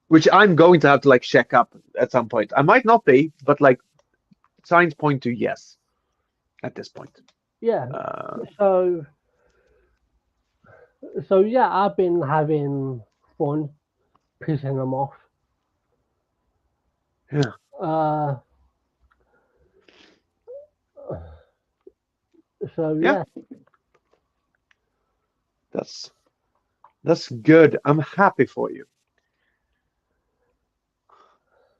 [SPEAKER 3] which I'm going to have to like check up at some point. I might not be, but like signs point to yes at this point.
[SPEAKER 1] Yeah.
[SPEAKER 3] Uh,
[SPEAKER 1] So yeah, I've been having fun pissing them off.
[SPEAKER 3] yeah,
[SPEAKER 1] Uh, so
[SPEAKER 3] yeah,
[SPEAKER 1] yeah,
[SPEAKER 3] that's good. I'm happy for you.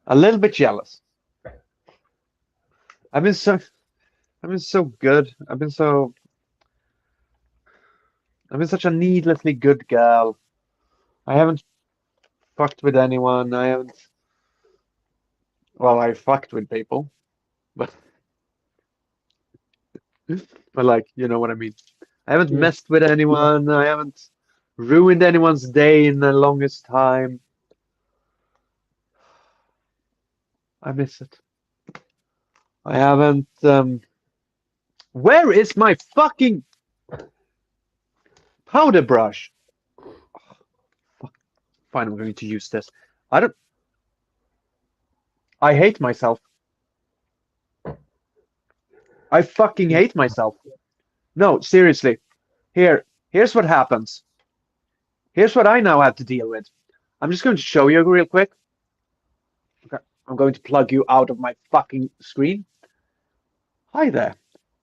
[SPEAKER 3] A little bit jealous. I've been so good. I've been such a needlessly good girl. I haven't fucked with anyone. I haven't. Well, I fucked with people, but but like you know what I mean. I haven't
[SPEAKER 1] yeah,
[SPEAKER 3] messed with anyone. I haven't ruined anyone's day in the longest time. I miss it. I haven't. Where is my fucking powder brush? Fine, I'm going to use this. I don't. I hate myself. I fucking hate myself. No, seriously. Here's what happens. Here's what I now have to deal with. I'm just going to show you real quick. Okay, I'm going to plug you out of my fucking screen. Hi there.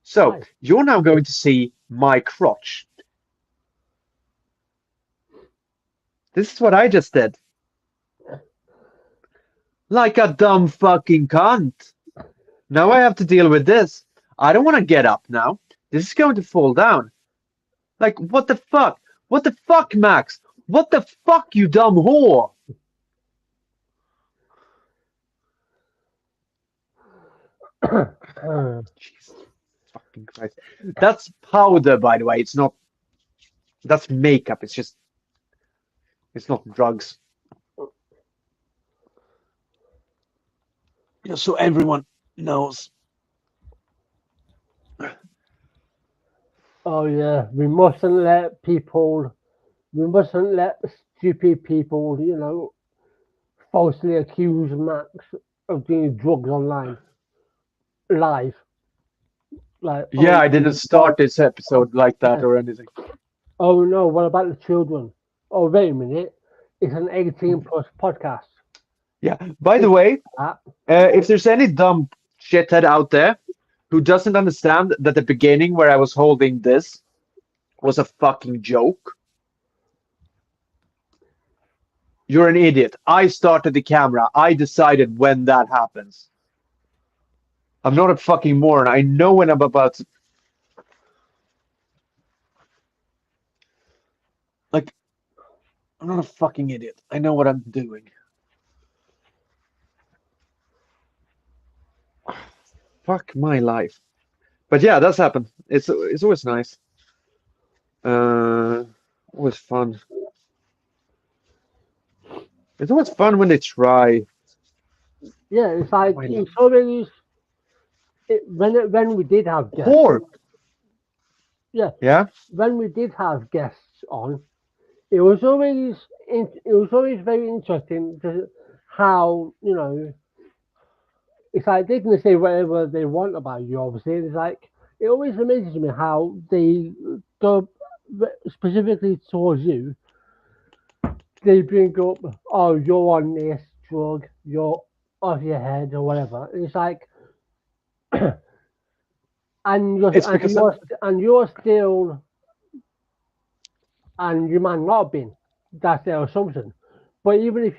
[SPEAKER 3] So,
[SPEAKER 1] Hi.
[SPEAKER 3] you're now going to see my crotch. This is what I just did. Like a dumb fucking cunt. Now I have to deal with this. I don't want to get up now. This is going to fall down. Like, what the fuck? What the fuck, Max? What the fuck, you dumb whore? Jesus fucking Christ. That's powder, by the way. It's not. That's makeup. It's just. It's not drugs. Just so everyone knows.
[SPEAKER 1] oh yeah, we mustn't let stupid people, falsely accuse Max of doing drugs online, live. Like,
[SPEAKER 3] Yeah,
[SPEAKER 1] oh,
[SPEAKER 3] I didn't start this episode like that or anything.
[SPEAKER 1] oh no, what about the children? Oh, wait a minute, it's an 18 plus podcast.
[SPEAKER 3] Yeah. By the way,
[SPEAKER 1] That
[SPEAKER 3] if there's any dumb shithead out there who doesn't understand that the beginning where I was holding this was a fucking joke, you're an idiot. I started the camera. I decided when that happens. I'm not a fucking moron. I know when I'm about to. Like, I'm not a fucking idiot. I know what I'm doing. Fuck my life. But yeah, that's happened. It's always nice. Always fun. It's always fun when they try.
[SPEAKER 1] yeah, it's like
[SPEAKER 3] Why
[SPEAKER 1] it's always when we did have guests.
[SPEAKER 3] Whore.
[SPEAKER 1] Yeah.
[SPEAKER 3] Yeah.
[SPEAKER 1] When we did have guests on, it was always very interesting to how it's like they can say whatever they want about you. Obviously, it's like it always amazes me how they go specifically towards you. They bring up, oh, you're on this drug, you're off your head or whatever. It's like,
[SPEAKER 3] It's because
[SPEAKER 1] you're still, and you might not have been. That's their assumption. But even if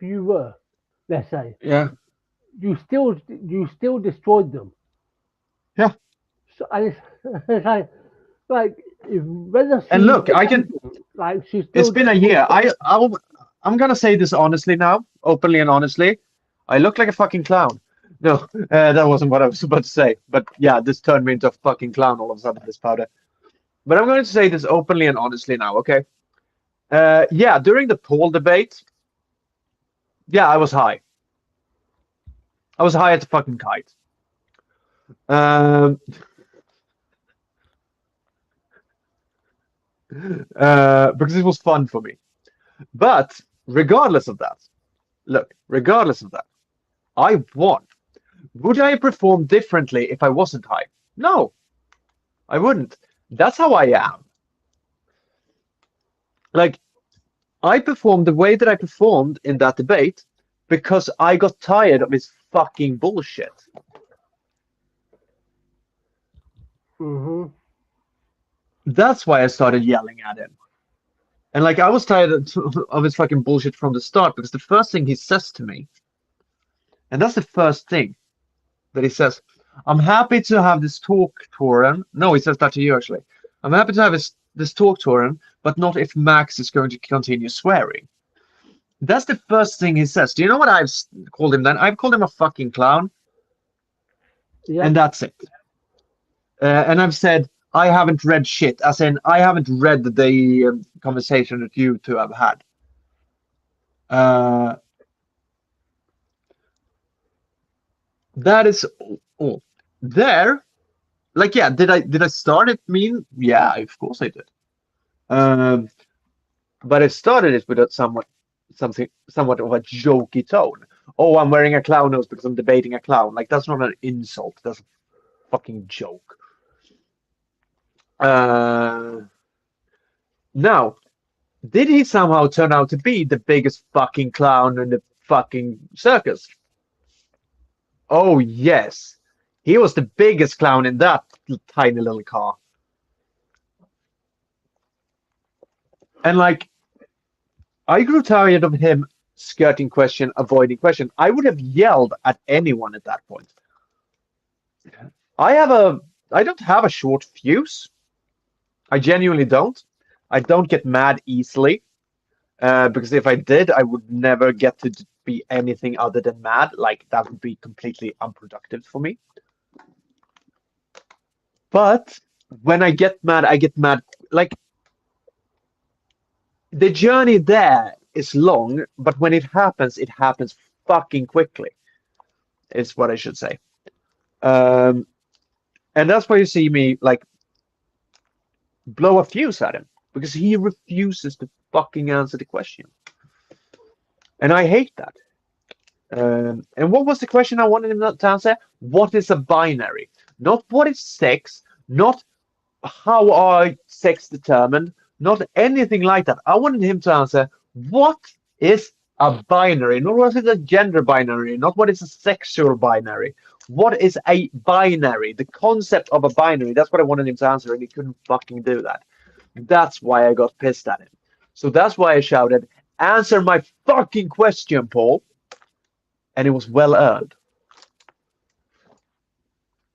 [SPEAKER 1] you were, let's say,
[SPEAKER 3] yeah.
[SPEAKER 1] you still destroyed them.
[SPEAKER 3] Yeah.
[SPEAKER 1] So, and it's like if whether
[SPEAKER 3] And look, I can.
[SPEAKER 1] like she's still.
[SPEAKER 3] It's been a year. I'm gonna say this honestly now, openly and honestly. I look like a fucking clown. No, that wasn't what I was about to say. But yeah, this turned me into a fucking clown all of a sudden. This powder. But I'm going to say this openly and honestly now. Okay. Yeah, during the poll debate. Yeah, I was high. I was high at the fucking kite. Because it was fun for me. But regardless of that, look, regardless of that, I won. Would I perform differently if I wasn't high? No, I wouldn't. That's how I am. Like, I performed the way that I performed in that debate because I got tired of his fucking bullshit.
[SPEAKER 1] Mm-hmm.
[SPEAKER 3] That's why I started yelling at him. And like, I was tired of his fucking bullshit from the start because the first thing he says to me, and that's the first thing that he says, I'm happy to have this talk, Toren. No, he says that to you actually. I'm happy to have this talk, Toren, but not if Max is going to continue swearing. That's the first thing he says. Do you know what I've called him then? I've called him a fucking clown.
[SPEAKER 1] Yeah.
[SPEAKER 3] And that's it. And I've said, I haven't read shit. As in, I haven't read the conversation that you two have had. That is all. There, like, yeah, did I start it mean? Yeah, of course I did. But I started it with somewhat of a jokey tone. Oh, I'm wearing a clown nose because I'm debating a clown. Like, that's not an insult. That's a fucking joke. Now, did he somehow turn out to be the biggest fucking clown in the fucking circus? Oh, yes. He was the biggest clown in that tiny little car. And like, I grew tired of him skirting question, avoiding question. I would have yelled at anyone at that point. I don't have a short fuse. I genuinely don't. I don't get mad easily. Because if I did, I would never get to be anything other than mad. Like, that would be completely unproductive for me. But when I get mad, like, the journey there is long, but when it happens fucking quickly, is what I should say. And that's why you see me, like, blow a fuse at him, because he refuses to fucking answer the question. And I hate that. And what was the question I wanted him to answer? What is a binary? Not what is sex, not how are sex determined, not anything like that. I wanted him to answer, what is a binary? Not what is a gender binary, not what is a sexual binary. What is a binary? The concept of a binary. That's what I wanted him to answer, and he couldn't fucking do that. That's why I got pissed at him. So that's why I shouted, answer my fucking question, Paul. And it was well earned.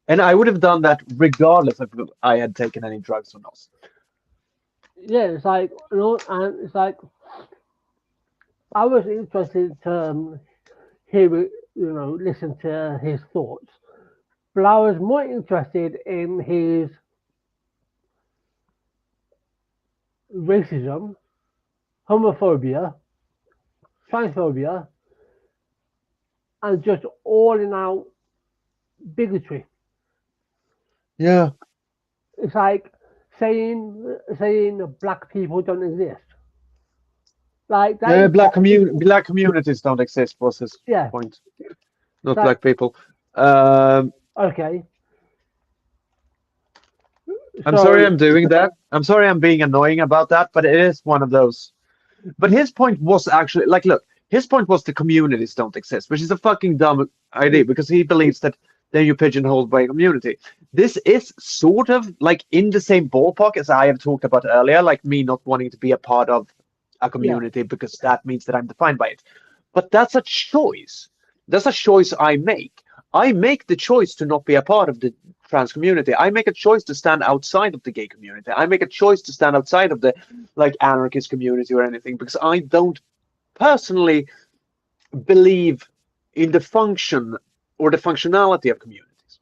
[SPEAKER 3] And I would have done that regardless if I had taken any drugs or not.
[SPEAKER 1] Yeah, it's like, you know, and it's like, I was interested to hear it, you know, listen to his thoughts, but I was more interested in his racism, homophobia, transphobia, and just all in out bigotry.
[SPEAKER 3] Yeah.
[SPEAKER 1] It's like saying black people don't exist. Like that.
[SPEAKER 3] Yeah, black communities don't exist was his
[SPEAKER 1] Yeah.
[SPEAKER 3] point. Not
[SPEAKER 1] That-
[SPEAKER 3] black people.
[SPEAKER 1] Okay.
[SPEAKER 3] I'm
[SPEAKER 1] So-
[SPEAKER 3] sorry I'm doing that. I'm sorry I'm being annoying about that, but it is one of those. But his point was actually, like, look, his point was the communities don't exist, which is a fucking dumb idea because he believes that then you pigeonholed by a community. This is sort of like in the same ballpark as I have talked about earlier, like me not wanting to be a part of a community because that means that I'm defined by it. But that's a choice. That's a choice I make. I make the choice to not be a part of the trans community. I make a choice to stand outside of the gay community. I make a choice to stand outside of the like anarchist community or anything because I don't personally believe in the function or the functionality of communities.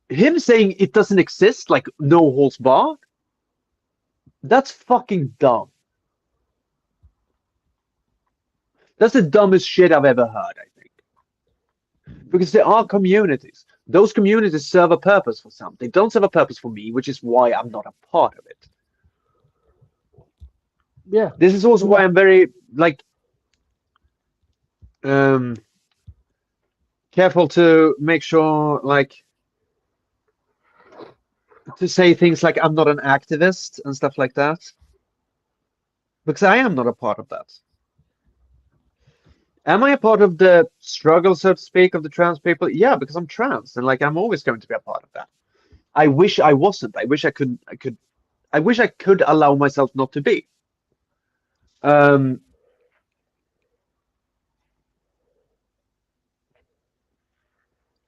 [SPEAKER 3] Him saying it doesn't exist, like no holds barred, that's fucking dumb. That's the dumbest shit I've ever heard, I think. Because there are communities. Those communities serve a purpose for some. They don't serve a purpose for me, which is why I'm not a part of it.
[SPEAKER 1] Yeah.
[SPEAKER 3] This is also why I'm very, like, careful to make sure, like, to say things like I'm not an activist and stuff like that, because I am not a part of that. Am I a part of the struggle, so to speak, of the trans people? Yeah, because I'm trans, and like I'm always going to be a part of that. I wish I wasn't. I wish I could. I wish I could allow myself not to be. Um,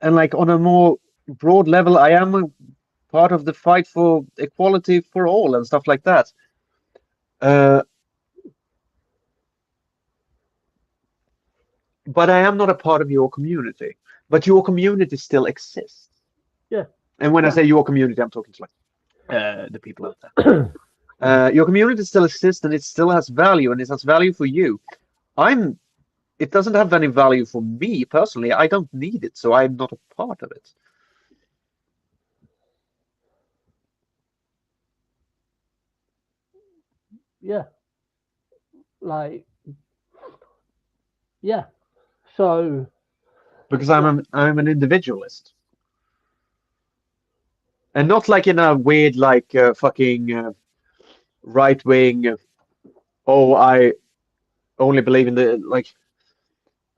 [SPEAKER 3] and like on a more broad level, I am a part of the fight for equality for all and stuff like that. But I am not a part of your community. But your community still exists.
[SPEAKER 1] Yeah.
[SPEAKER 3] And when I say your community, I'm talking to like the people out there. Your community still exists and it still has value, and it has value for you. It doesn't have any value for me personally. I don't need it, so I'm not a part of it.
[SPEAKER 1] Yeah. Like, yeah. So,
[SPEAKER 3] Because I'm an individualist. And not like in a weird like fucking right wing oh, I only believe in the like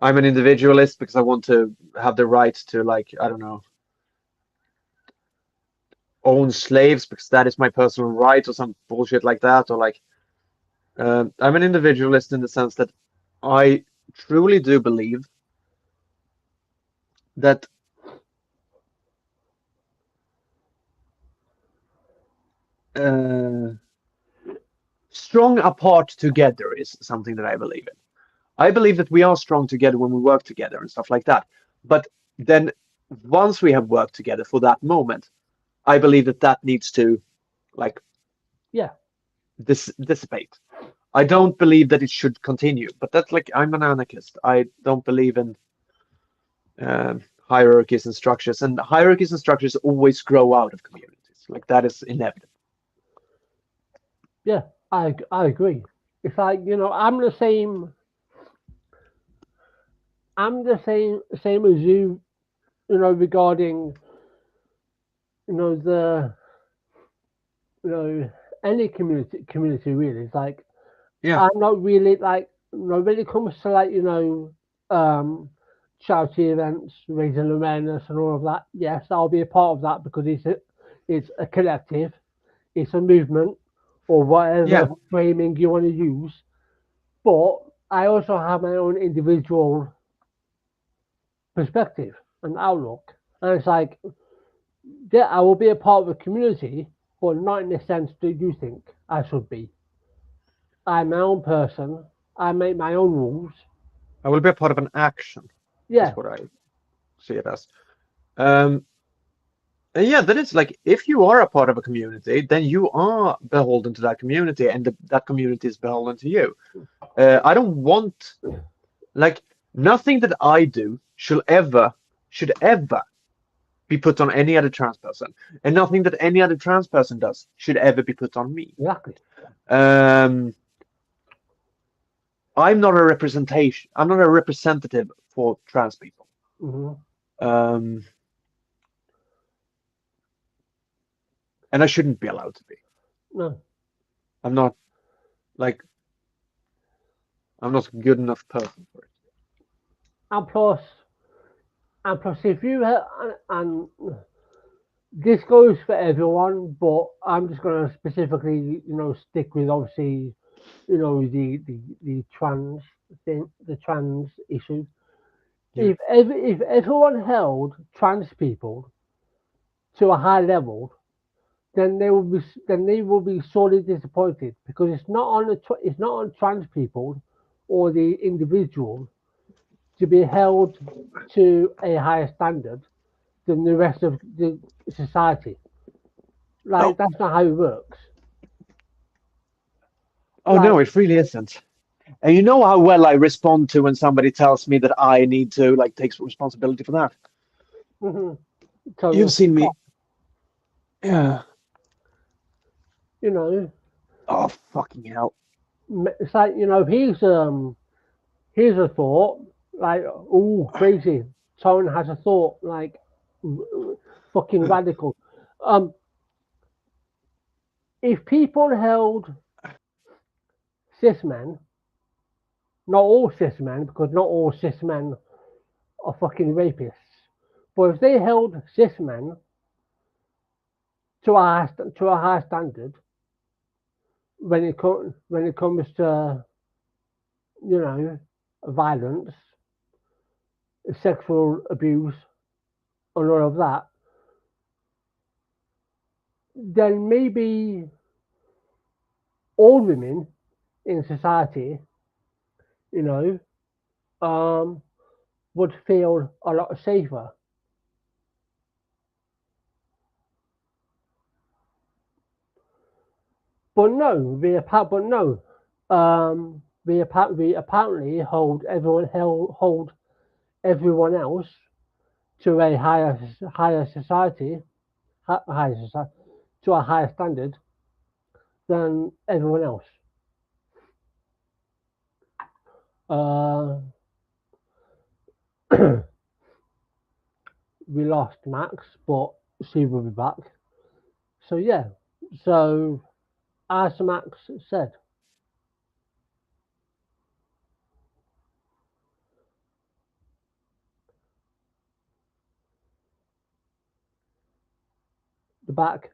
[SPEAKER 3] I'm an individualist because I want to have the right to, like, I don't know, own slaves because that is my personal right or some bullshit like that. Or like I'm an individualist in the sense that I truly do believe that strong apart together is something that I believe in. I believe that we are strong together when we work together and stuff like that. But then once we have worked together for that moment, I believe that that needs to, like,
[SPEAKER 1] yeah.
[SPEAKER 3] dissipate. I don't believe that it should continue, but that's like I'm an anarchist. I don't believe in hierarchies and structures, and hierarchies and structures always grow out of communities. Like that is inevitable.
[SPEAKER 1] Yeah, I agree. It's like, I'm the same. I'm the same as you. Regarding the any community really. It's like
[SPEAKER 3] Yeah,
[SPEAKER 1] I'm not really like when it comes to like um charity events, raising awareness and all of that. Yes, I'll be a part of that because it's a collective, it's a movement, or
[SPEAKER 3] yeah.
[SPEAKER 1] whatever framing you want to use. But I also have my own individual perspective and outlook, and it's like, yeah, I will be a part of a community, but not in the sense that you think I should be. I'm my own person. I make my own rules.
[SPEAKER 3] I will be a part of an action. Is
[SPEAKER 1] Yeah,
[SPEAKER 3] what I see it as. Um, and yeah, that is like if you are a part of a community, then you are beholden to that community, and that community is beholden to you. I don't want like nothing that I do should ever be put on any other trans person, and nothing that any other trans person does should ever be put on me.
[SPEAKER 1] exactly.
[SPEAKER 3] Um, I'm not a representative for trans people.
[SPEAKER 1] Hmm.
[SPEAKER 3] Um, and I shouldn't be allowed to be.
[SPEAKER 1] No,
[SPEAKER 3] I'm not like I'm not a good enough person for it.
[SPEAKER 1] and plus, if you and this goes for everyone, but I'm just going to specifically, stick with obviously, the trans thing, the trans issue.
[SPEAKER 3] Yeah.
[SPEAKER 1] If everyone held trans people to a high level, then they will be sorely disappointed because it's not on trans people or the individual to be held to a higher standard than the rest of the society.
[SPEAKER 3] No.
[SPEAKER 1] Like that's not how it works.
[SPEAKER 3] Oh
[SPEAKER 1] Like,
[SPEAKER 3] no, it really isn't. And you know how well I respond to when somebody tells me that I need to like take responsibility for that.
[SPEAKER 1] mhm. So
[SPEAKER 3] You've seen me. Yeah.
[SPEAKER 1] you know,
[SPEAKER 3] Oh fucking hell.
[SPEAKER 1] it's like here's a thought. like, oh, crazy. Someone has a thought, like, fucking radical. If people held cis men, not all cis men, because not all cis men are fucking rapists, but if they held cis men to a high standard when it comes to, you know, violence, sexual abuse, and all of that, then maybe all women in society, you know, would feel a lot safer. But no, we apparently hold everyone else to a higher society, higher society, to a higher standard than everyone else. We lost Max, but she will be back. So yeah, so as Max said, the back.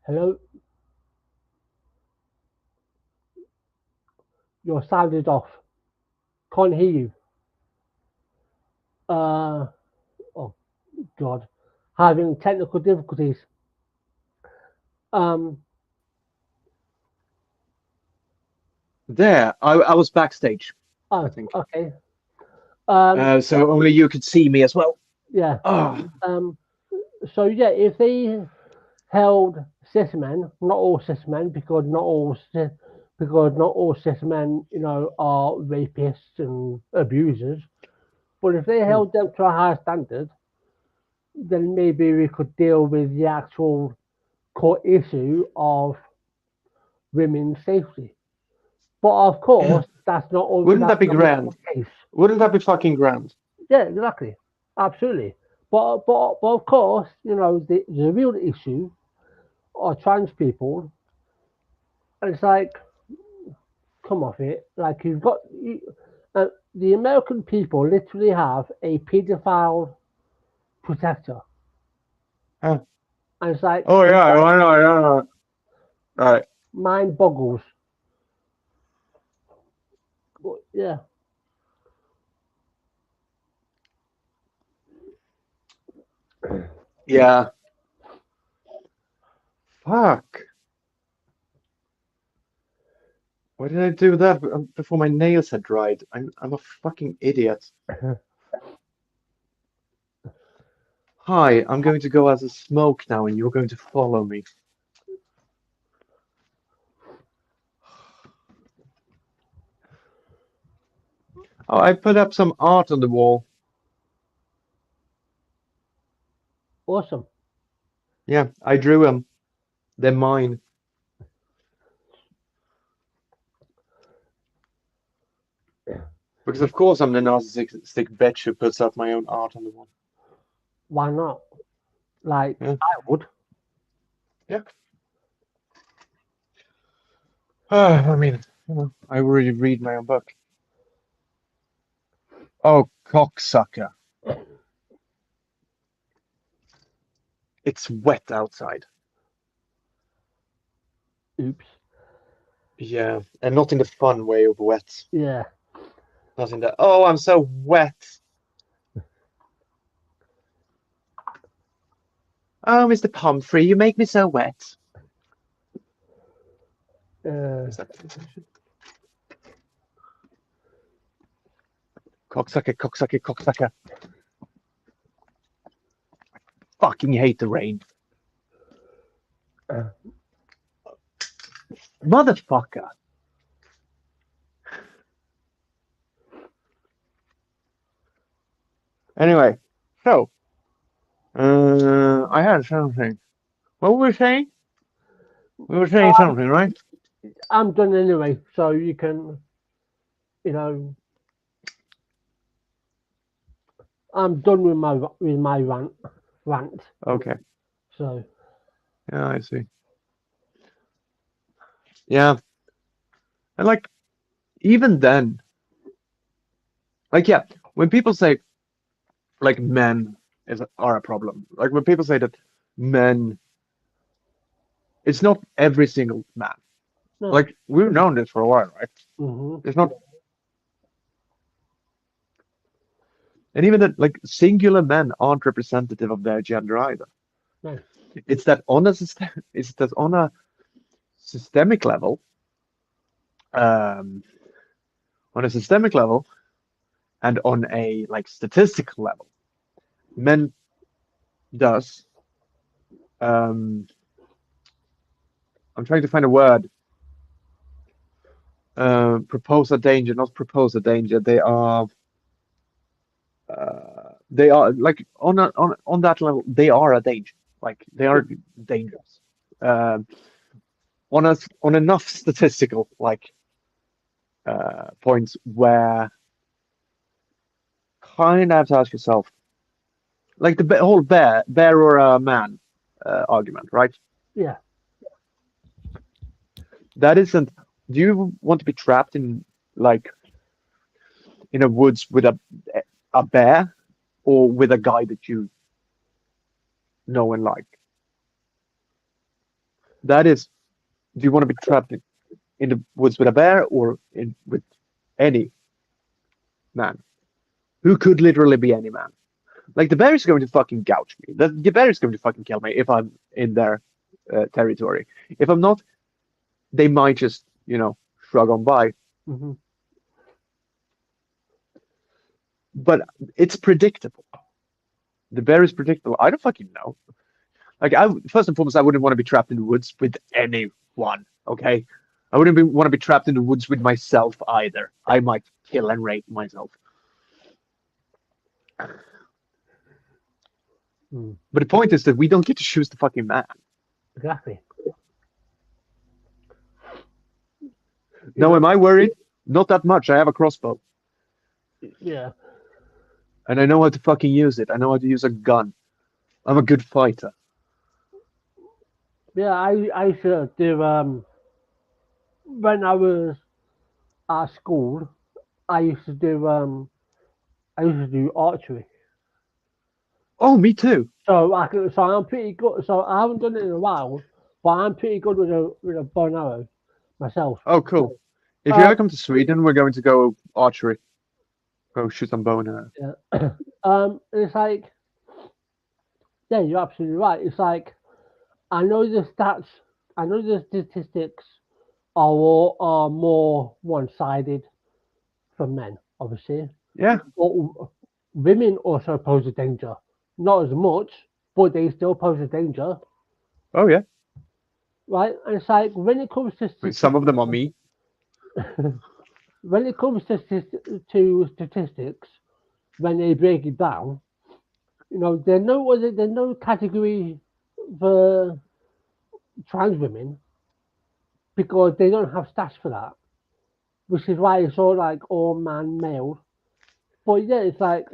[SPEAKER 1] Hello, your sound is off. Can't hear you. Oh God, having technical difficulties. Um,
[SPEAKER 3] There, I was backstage.
[SPEAKER 1] oh,
[SPEAKER 3] I think.
[SPEAKER 1] okay.
[SPEAKER 3] So only you could see me as well.
[SPEAKER 1] Yeah.
[SPEAKER 3] Oh,
[SPEAKER 1] So yeah, if they held cis men, not all cis men, because not all cis men, you know, are rapists and abusers. But if they held them to a higher standard, then maybe we could deal with the actual core issue of women's safety. But of course, that's not all.
[SPEAKER 3] wouldn't that be
[SPEAKER 1] Not
[SPEAKER 3] grand?
[SPEAKER 1] the case.
[SPEAKER 3] Wouldn't that be fucking grand?
[SPEAKER 1] Yeah, exactly, absolutely. But of course, you know, the real issue are trans people, and it's like, come off it. Like the American people literally have a paedophile protector,
[SPEAKER 3] Huh.
[SPEAKER 1] and it's like,
[SPEAKER 3] Oh yeah, I know. Right.
[SPEAKER 1] mind boggles. But, yeah.
[SPEAKER 3] Yeah. Fuck. Why did I do that before my nails had dried? I'm a fucking idiot. Hi, I'm going to go as a smoke now, and you're going to follow me. Oh, I put up some art on the wall.
[SPEAKER 1] Awesome.
[SPEAKER 3] Yeah, I drew them. They're mine. Because of course I'm the narcissistic bitch who puts up my own art on the wall.
[SPEAKER 1] Why not? Like,
[SPEAKER 3] Yeah.
[SPEAKER 1] I would.
[SPEAKER 3] Yeah. I mean, you know, I already read my own book. Oh, cocksucker. It's wet outside.
[SPEAKER 1] Oops.
[SPEAKER 3] Yeah, and not in the fun way of wet.
[SPEAKER 1] Yeah.
[SPEAKER 3] Not in the, oh, I'm so wet. Oh, Mr. Pomfrey, you make me so wet. Is that cocksucker, cocksucker, cocksucker. I fucking hate the rain. Motherfucker. Anyway, so I had something. What were we saying? We were saying something, right?
[SPEAKER 1] I'm done anyway, so you can, you know, I'm done with my rant.
[SPEAKER 3] Okay.
[SPEAKER 1] So
[SPEAKER 3] Yeah, I see. Yeah, and like even then, like yeah, when people say like men are a problem, like when people say that men, it's not every single man.
[SPEAKER 1] no.
[SPEAKER 3] Like we've known this for a while, right?
[SPEAKER 1] Hmm.
[SPEAKER 3] It's not, and even that like singular men aren't representative of their gender either.
[SPEAKER 1] No.
[SPEAKER 3] It's that on a it's that on a systemic level, um, on a systemic level, and on a like statistical level, men does. Um, I'm trying to find a word. Propose a danger, not propose a danger. They are like on that level. They are a danger. Like they are dangerous. Um, on enough statistical like points where kind of have to ask yourself, like the whole bear or a man argument, right?
[SPEAKER 1] Yeah.
[SPEAKER 3] That isn't. Do you want to be trapped in like in a woods with a bear or with a guy that you know and like? That is, do you want to be trapped in the woods with a bear or in with any man who could literally be any man? Like the bear is going to fucking gouge me. The bear is going to fucking kill me if I'm in their territory. If I'm not, they might just shrug on by.
[SPEAKER 1] Hmm.
[SPEAKER 3] But it's predictable. The bear is predictable. I don't fucking know. Like I first and foremost, I wouldn't want to be trapped in the woods with anyone. Okay, I wouldn't want to be trapped in the woods with myself either. I might kill and rape myself.
[SPEAKER 1] Mm.
[SPEAKER 3] But the point is that we don't get to choose the fucking man.
[SPEAKER 1] Exactly.
[SPEAKER 3] Now, am I worried? Not that much. I have a crossbow.
[SPEAKER 1] Yeah.
[SPEAKER 3] And I know how to fucking use it. I know how to use a gun. I'm a good fighter.
[SPEAKER 1] Yeah. I used to do when I was at school. I used to do archery.
[SPEAKER 3] Oh, me too.
[SPEAKER 1] So I'm pretty good. So I haven't done it in a while, but I'm pretty good with a bow and arrow myself.
[SPEAKER 3] Oh, cool. If you
[SPEAKER 1] Uh,
[SPEAKER 3] ever come to Sweden, we're going to go archery. Go shoot some bow and arrow.
[SPEAKER 1] yeah. It's like, yeah, you're absolutely right. It's like I know the stats, I know the statistics are more one-sided for men, obviously.
[SPEAKER 3] Yeah.
[SPEAKER 1] But women also pose a danger, not as much, but they still pose a danger,
[SPEAKER 3] Oh, yeah.
[SPEAKER 1] right? And it's like when it comes to
[SPEAKER 3] I mean, some of them are me.
[SPEAKER 1] when it comes to statistics, when they break it down, there's no category for trans women because they don't have stats for that, which is why it's all like all man male. But yeah, it's like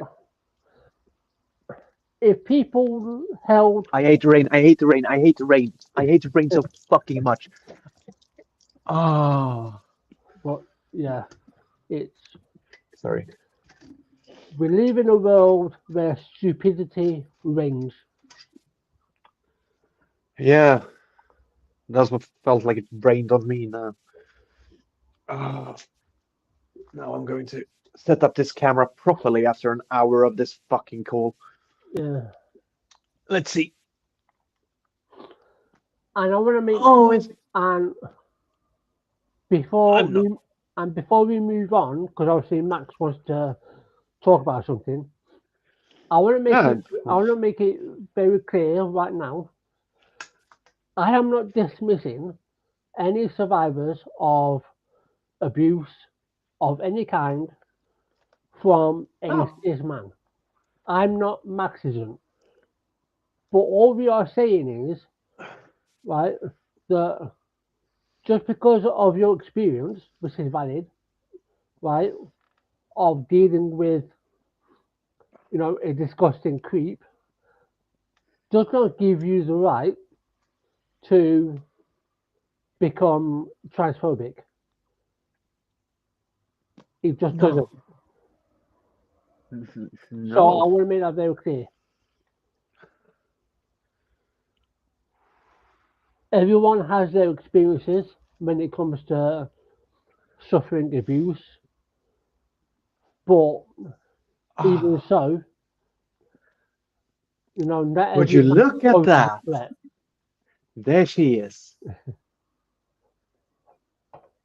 [SPEAKER 1] if people held,
[SPEAKER 3] I hate rain. I hate the rain. I hate the rain. I hate the rain so fucking much. Oh,
[SPEAKER 1] but yeah, it's
[SPEAKER 3] sorry.
[SPEAKER 1] we live in a world where stupidity reigns.
[SPEAKER 3] Yeah, that's what felt like it rained on me now. Oh, now I'm going to set up this camera properly after an hour of this fucking call.
[SPEAKER 1] Yeah,
[SPEAKER 3] Let's see.
[SPEAKER 1] and I want to make
[SPEAKER 3] Oh, it's
[SPEAKER 1] and before
[SPEAKER 3] I'm not.
[SPEAKER 1] we before we move on, because obviously Max wants to talk about something. I want to make it.
[SPEAKER 3] No,
[SPEAKER 1] I want to make it very clear right now. I am not dismissing any survivors of abuse of any kind from a
[SPEAKER 3] no.
[SPEAKER 1] cis man. I'm not Max isn't. But all we are saying is, right, that just because of your experience, which is valid, right, of dealing with, a disgusting creep, does not give you the right to become transphobic. It just doesn't.
[SPEAKER 3] No.
[SPEAKER 1] So I want to make that very clear. Everyone has their experiences when it comes to suffering abuse, but even so, not
[SPEAKER 3] Would you
[SPEAKER 1] everyone
[SPEAKER 3] look at
[SPEAKER 1] poses a
[SPEAKER 3] that?
[SPEAKER 1] threat.
[SPEAKER 3] There she is.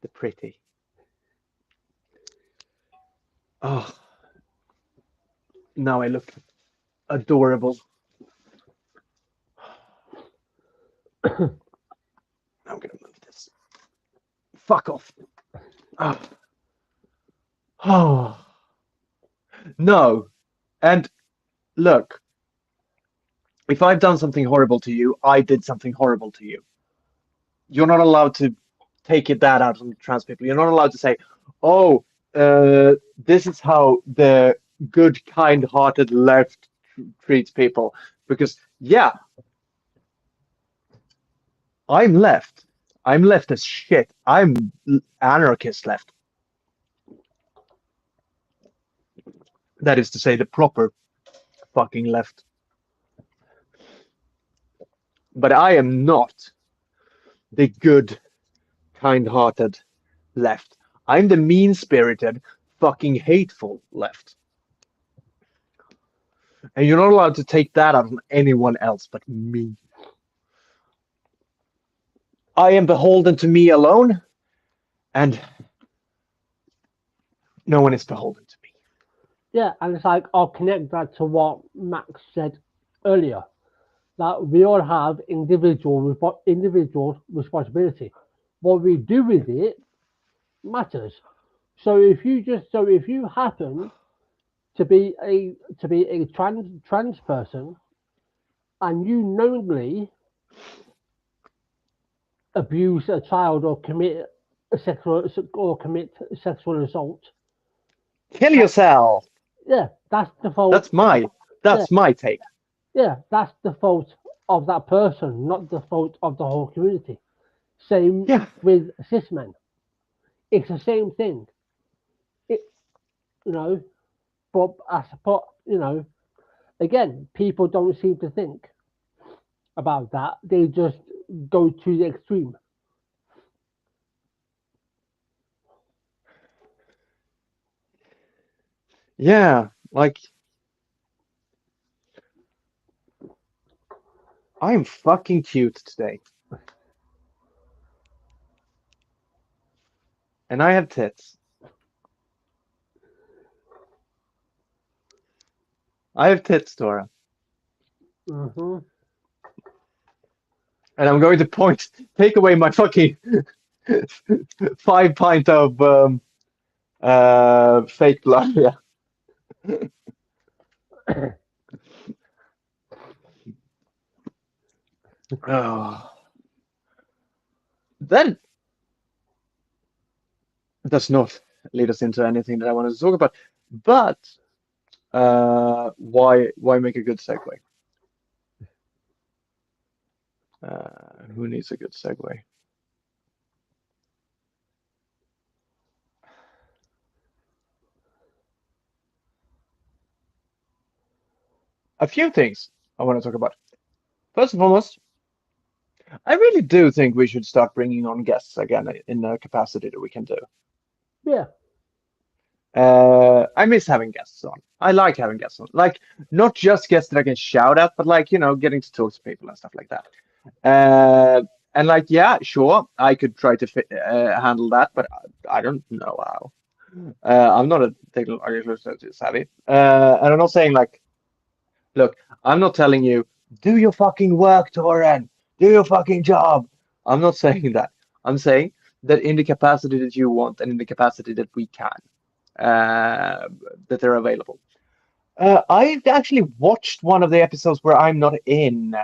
[SPEAKER 3] The pretty. Oh. Now I look adorable. I'm gonna move this. Fuck off. Oh. Oh. No. And look, if I've done something horrible to you, I did something horrible to you. You're not allowed to take that out on trans people. You're not allowed to say, oh, this is how the good, kind-hearted left treats people. Because, yeah, I'm left. I'm left as shit. I'm anarchist left. That is to say, the proper fucking left. But I am not the good, kind-hearted left. I'm the mean-spirited, fucking hateful left. And you're not allowed to take that out on anyone else but me. I am beholden to me alone, and no one is beholden to me.
[SPEAKER 1] Yeah, and it's like I'll connect that to what Max said earlier, that we all have individual responsibility. What we do with it matters. So if you happen to be a trans person and you knowingly abuse a child or commit sexual assault,
[SPEAKER 3] Kill yourself.
[SPEAKER 1] yeah, that's the fault.
[SPEAKER 3] That's my take.
[SPEAKER 1] Yeah, that's the fault of that person, not the fault of the whole community. Same with cis men. It's the same thing. But I suppose, again, people don't seem to think about that. They just go to the extreme.
[SPEAKER 3] Yeah, like I'm fucking cute today. And I have tits. I have tits, Dora.
[SPEAKER 1] Mm-hmm.
[SPEAKER 3] And I'm going to take away my fucking 5 pint of fake blood. Yeah. Oh. Then does not lead us into anything that I wanted to talk about. But why make a good segue? Who needs a good segue? A few things I want to talk about. First and foremost, I really do think we should start bringing on guests again in a capacity that we can do.
[SPEAKER 1] Yeah.
[SPEAKER 3] I miss having guests on. I like having guests on. Like, not just guests that I can shout at, but like, getting to talk to people and stuff like that. And like, yeah, sure, I could try to handle that, but I don't know how. I'm not a technologically savvy. And I'm not saying like, look, I'm not telling you, do your fucking work, Toren. Do your fucking job. I'm not saying that. I'm saying that in the capacity that you want and in the capacity that we can, that they're available. I actually watched one of the episodes where I'm not in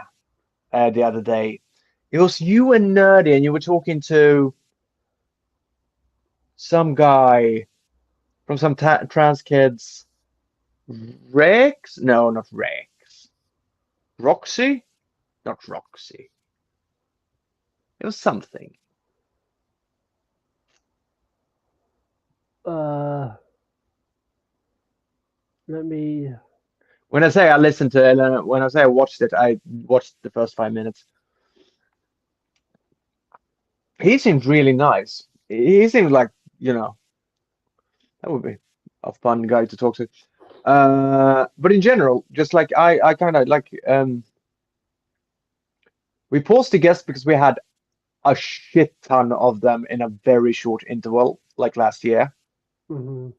[SPEAKER 3] the other day. It was you and Nerdy, and you were talking to some guy from some trans kids. Rex? No, not Rex. Roxy? Not Roxy. It was something.
[SPEAKER 1] Let me.
[SPEAKER 3] When I say I listened to it, when I say I watched it, I watched the first 5 minutes. He seemed really nice. He seemed like, that would be a fun guy to talk to. But in general, just like I kind of like we paused the guests because we had a shit ton of them in a very short interval, like last year.
[SPEAKER 1] Mhm.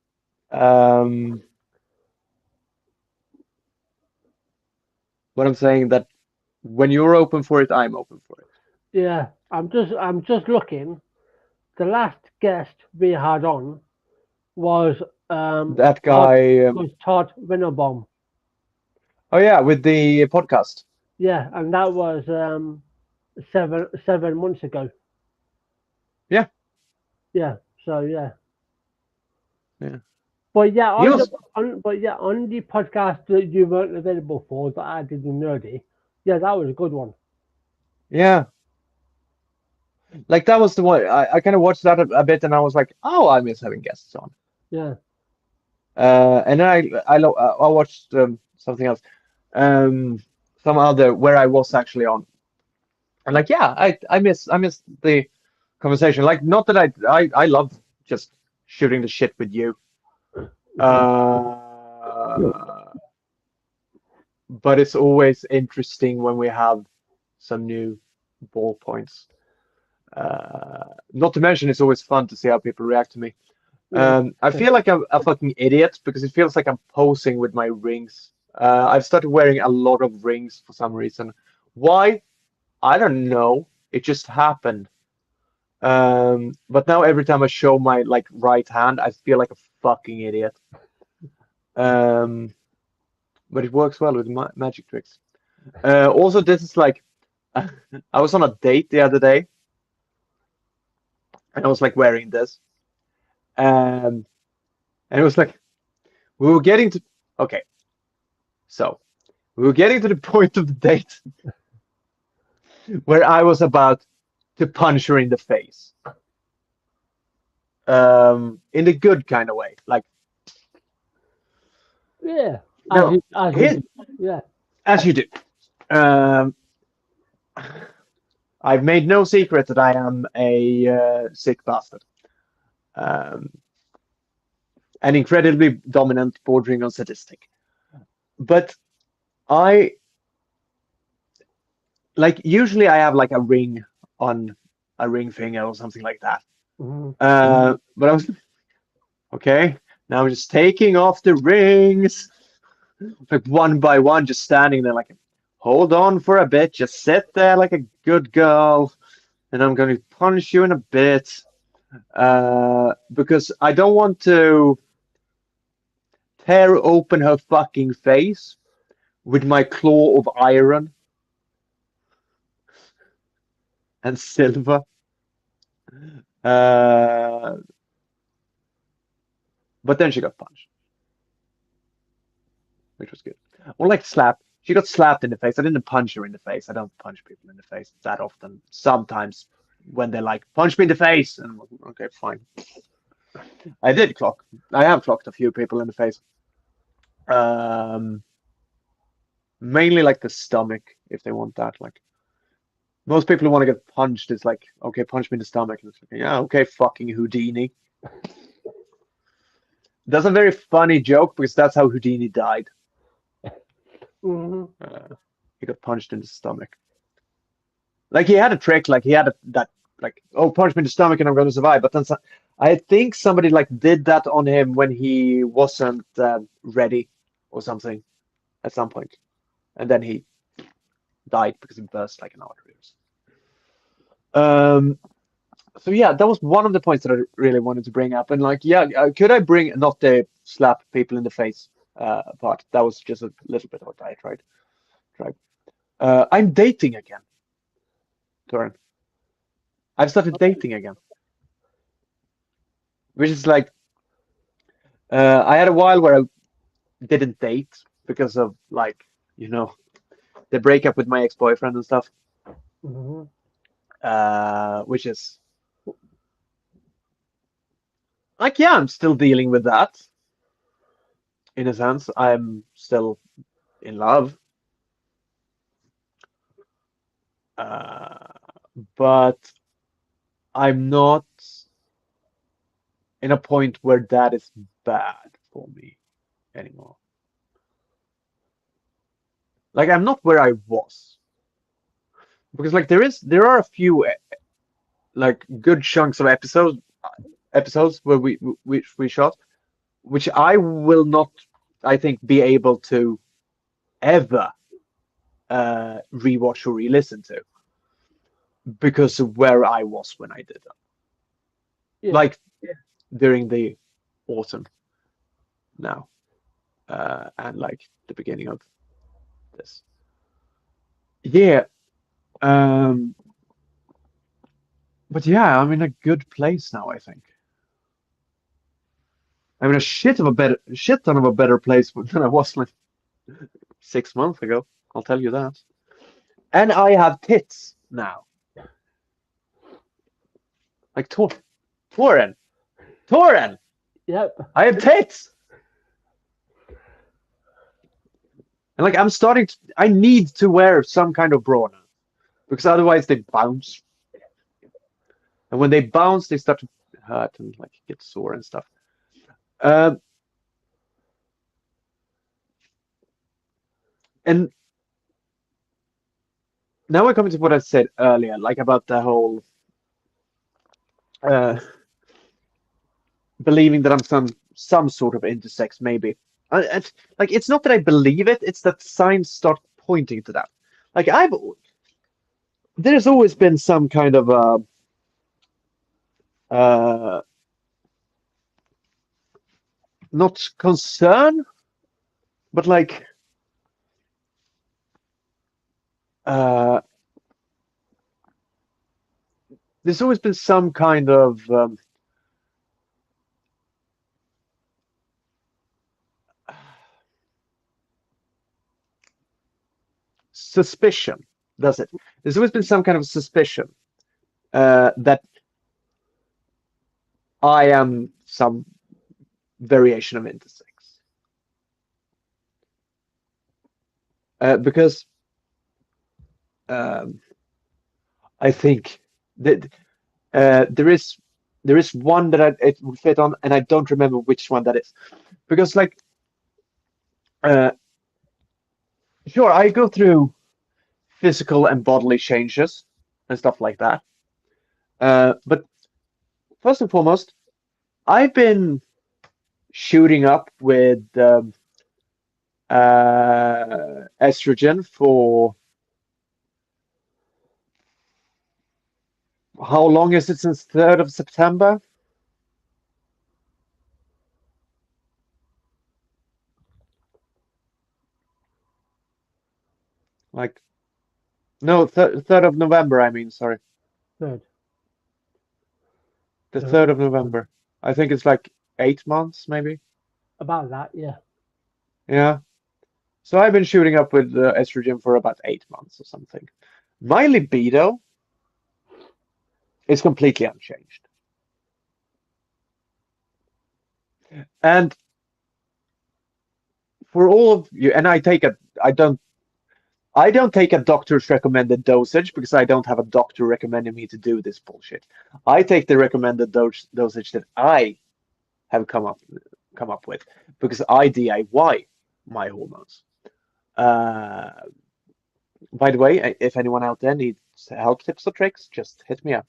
[SPEAKER 3] But I'm saying that when you're open for it, I'm open for it.
[SPEAKER 1] Yeah, I'm just looking. The last guest we had on was
[SPEAKER 3] That guy,
[SPEAKER 1] Todd Winterbaum.
[SPEAKER 3] oh yeah, with the podcast.
[SPEAKER 1] Yeah, and that was 7 months ago.
[SPEAKER 3] Yeah.
[SPEAKER 1] Yeah. So yeah.
[SPEAKER 3] Yeah.
[SPEAKER 1] But yeah,
[SPEAKER 3] He was,
[SPEAKER 1] on the podcast that you weren't available for that I did in Nerdy, yeah, that was a good one.
[SPEAKER 3] yeah. Like that was the one I kind of watched that a bit and I was like, oh, I miss having guests on.
[SPEAKER 1] Yeah.
[SPEAKER 3] And then I watched something else, some other where I was actually on. And like, yeah, I miss the conversation. Like, not that I love just shooting the shit with you. But it's always interesting when we have some new ball points. Not to mention, it's always fun to see how people react to me. I feel like I'm a fucking idiot because it feels like I'm posing with my rings. I've started wearing a lot of rings for some reason. Why? I don't know. It just happened. But now every time I show my like right hand, I feel like a fucking idiot. But it works well with magic tricks. Also, this is like I was on a date the other day, and I was like wearing this, and it was like we were getting to okay, so we were getting to the point of the date where I was about to punch her in the face, in the good kind of way, like
[SPEAKER 1] Yeah.
[SPEAKER 3] no,
[SPEAKER 1] Yeah.
[SPEAKER 3] as you do. I've made no secret that I am a sick bastard. An incredibly dominant, bordering on sadistic. But I like usually I have like a ring on a ring finger or something like that.
[SPEAKER 1] Mhm.
[SPEAKER 3] But I was okay. Now I'm just taking off the rings, like one by one, just standing there, like hold on for a bit, just sit there like a good girl, and I'm going to punch you in a bit. Because I don't want to tear open her fucking face with my claw of iron and silver. But then she got punched, which was good. Or like slapped. She got slapped in the face. I didn't punch her in the face. I don't punch people in the face that often. Sometimes when they're like, punch me in the face. And I'm like, okay, fine. I have clocked a few people in the face. Mainly like the stomach, if they want that. Like most people who want to get punched is like, okay, punch me in the stomach. And it's like, yeah, okay, fucking Houdini. That's a very funny joke because that's how Houdini died.
[SPEAKER 1] Mhm.
[SPEAKER 3] He got punched in the stomach. Like he had a trick, like he had that, like, oh, punch me in the stomach and I'm going to survive. But then I think somebody like did that on him when he wasn't ready or something at some point, and then he died because he burst like an artery. So yeah, that was one of the points that I really wanted to bring up. And like, yeah, could I bring not the slap people in the face part. That was just a little bit of what I tried. I'm dating again, Torin. I've started dating again, which is like I had a while where I didn't date because of like the breakup with my ex-boyfriend and stuff,
[SPEAKER 1] Mhm.
[SPEAKER 3] which is like I'm still dealing with that in a sense. I'm still in love, but I'm not in a point where that is bad for me anymore. Like I'm not where I was because like there are a few like good chunks of episodes where we shot, which I will not, I think, be able to ever rewatch or re-listen to because of where I was when I did that.
[SPEAKER 1] Yeah.
[SPEAKER 3] Like during the autumn now, and like the beginning of this. Yeah. But yeah, I'm in a good place now, I think. I'm in a shit ton of a better place than I was like 6 months ago. I'll tell you that. And I have tits now. Like Torin,
[SPEAKER 1] Yep.
[SPEAKER 3] I have tits. And like I need to wear some kind of bra now because otherwise they bounce. And when they bounce, they start to hurt and like get sore and stuff. And now we're coming to what I said earlier, like about the whole uh, believing that I'm some sort of intersex, maybe. Like it's not that I believe it; it's that signs start pointing to that. Like there's always been some kind of uh, not concern, but like there's always been some kind of suspicion. Does it? There's always been some kind of suspicion that I am some variation of intersex. Because I think that there is one that it would fit on, and I don't remember which one that is. Because like, sure, I go through physical and bodily changes and stuff like that. But first and foremost, I've been shooting up with estrogen for how long is it since 3rd of September? Like, no, 3rd of November, I mean, sorry.
[SPEAKER 1] Good.
[SPEAKER 3] The 3rd of November. I think it's like 8 months, maybe.
[SPEAKER 1] About that, yeah.
[SPEAKER 3] Yeah. So I've been shooting up with estrogen for about 8 months or something. My libido is completely unchanged. And for all of you, and I don't take a doctor's recommended dosage because I don't have a doctor recommending me to do this bullshit. I take the recommended dosage that I have come up with because I DIY my hormones. By the way, if anyone out there needs help, tips, or tricks, just hit me up.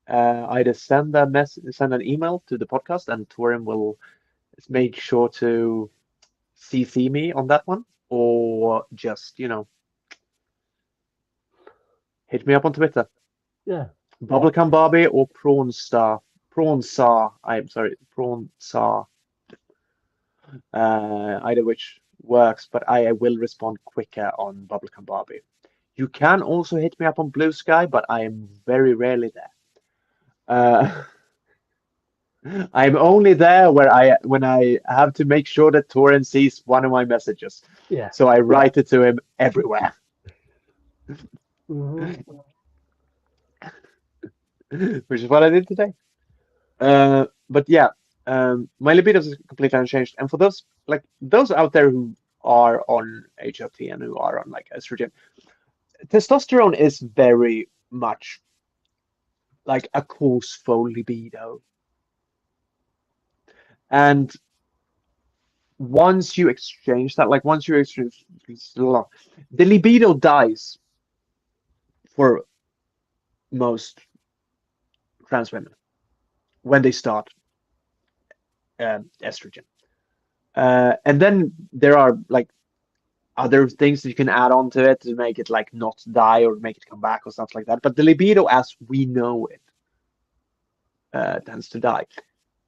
[SPEAKER 3] Either send an email to the podcast, and Torin will make sure to CC me on that one, or just hit me up on Twitter.
[SPEAKER 1] Yeah.
[SPEAKER 3] Bubblegum Barbie or Prawn Star. I'm sorry, Prawn Star. either which works, but I will respond quicker on Bubblegum Barbie. You can also hit me up on Blue Sky, but I am very rarely there. I'm only there when I have to make sure that Torin sees one of my messages.
[SPEAKER 1] Yeah.
[SPEAKER 3] So I write it to him everywhere.
[SPEAKER 1] Mhm.
[SPEAKER 3] Which is what I did today. But yeah, my libido is completely unchanged. And for those out there who are on HRT and who are on like estrogen, testosterone is very much like a cause for libido. And once you exchange that, like once you exchange, the libido dies for most trans women when they start estrogen. And then there are like other things that you can add on to it to make it like not die or make it come back or stuff like that. But the libido as we know it tends to die.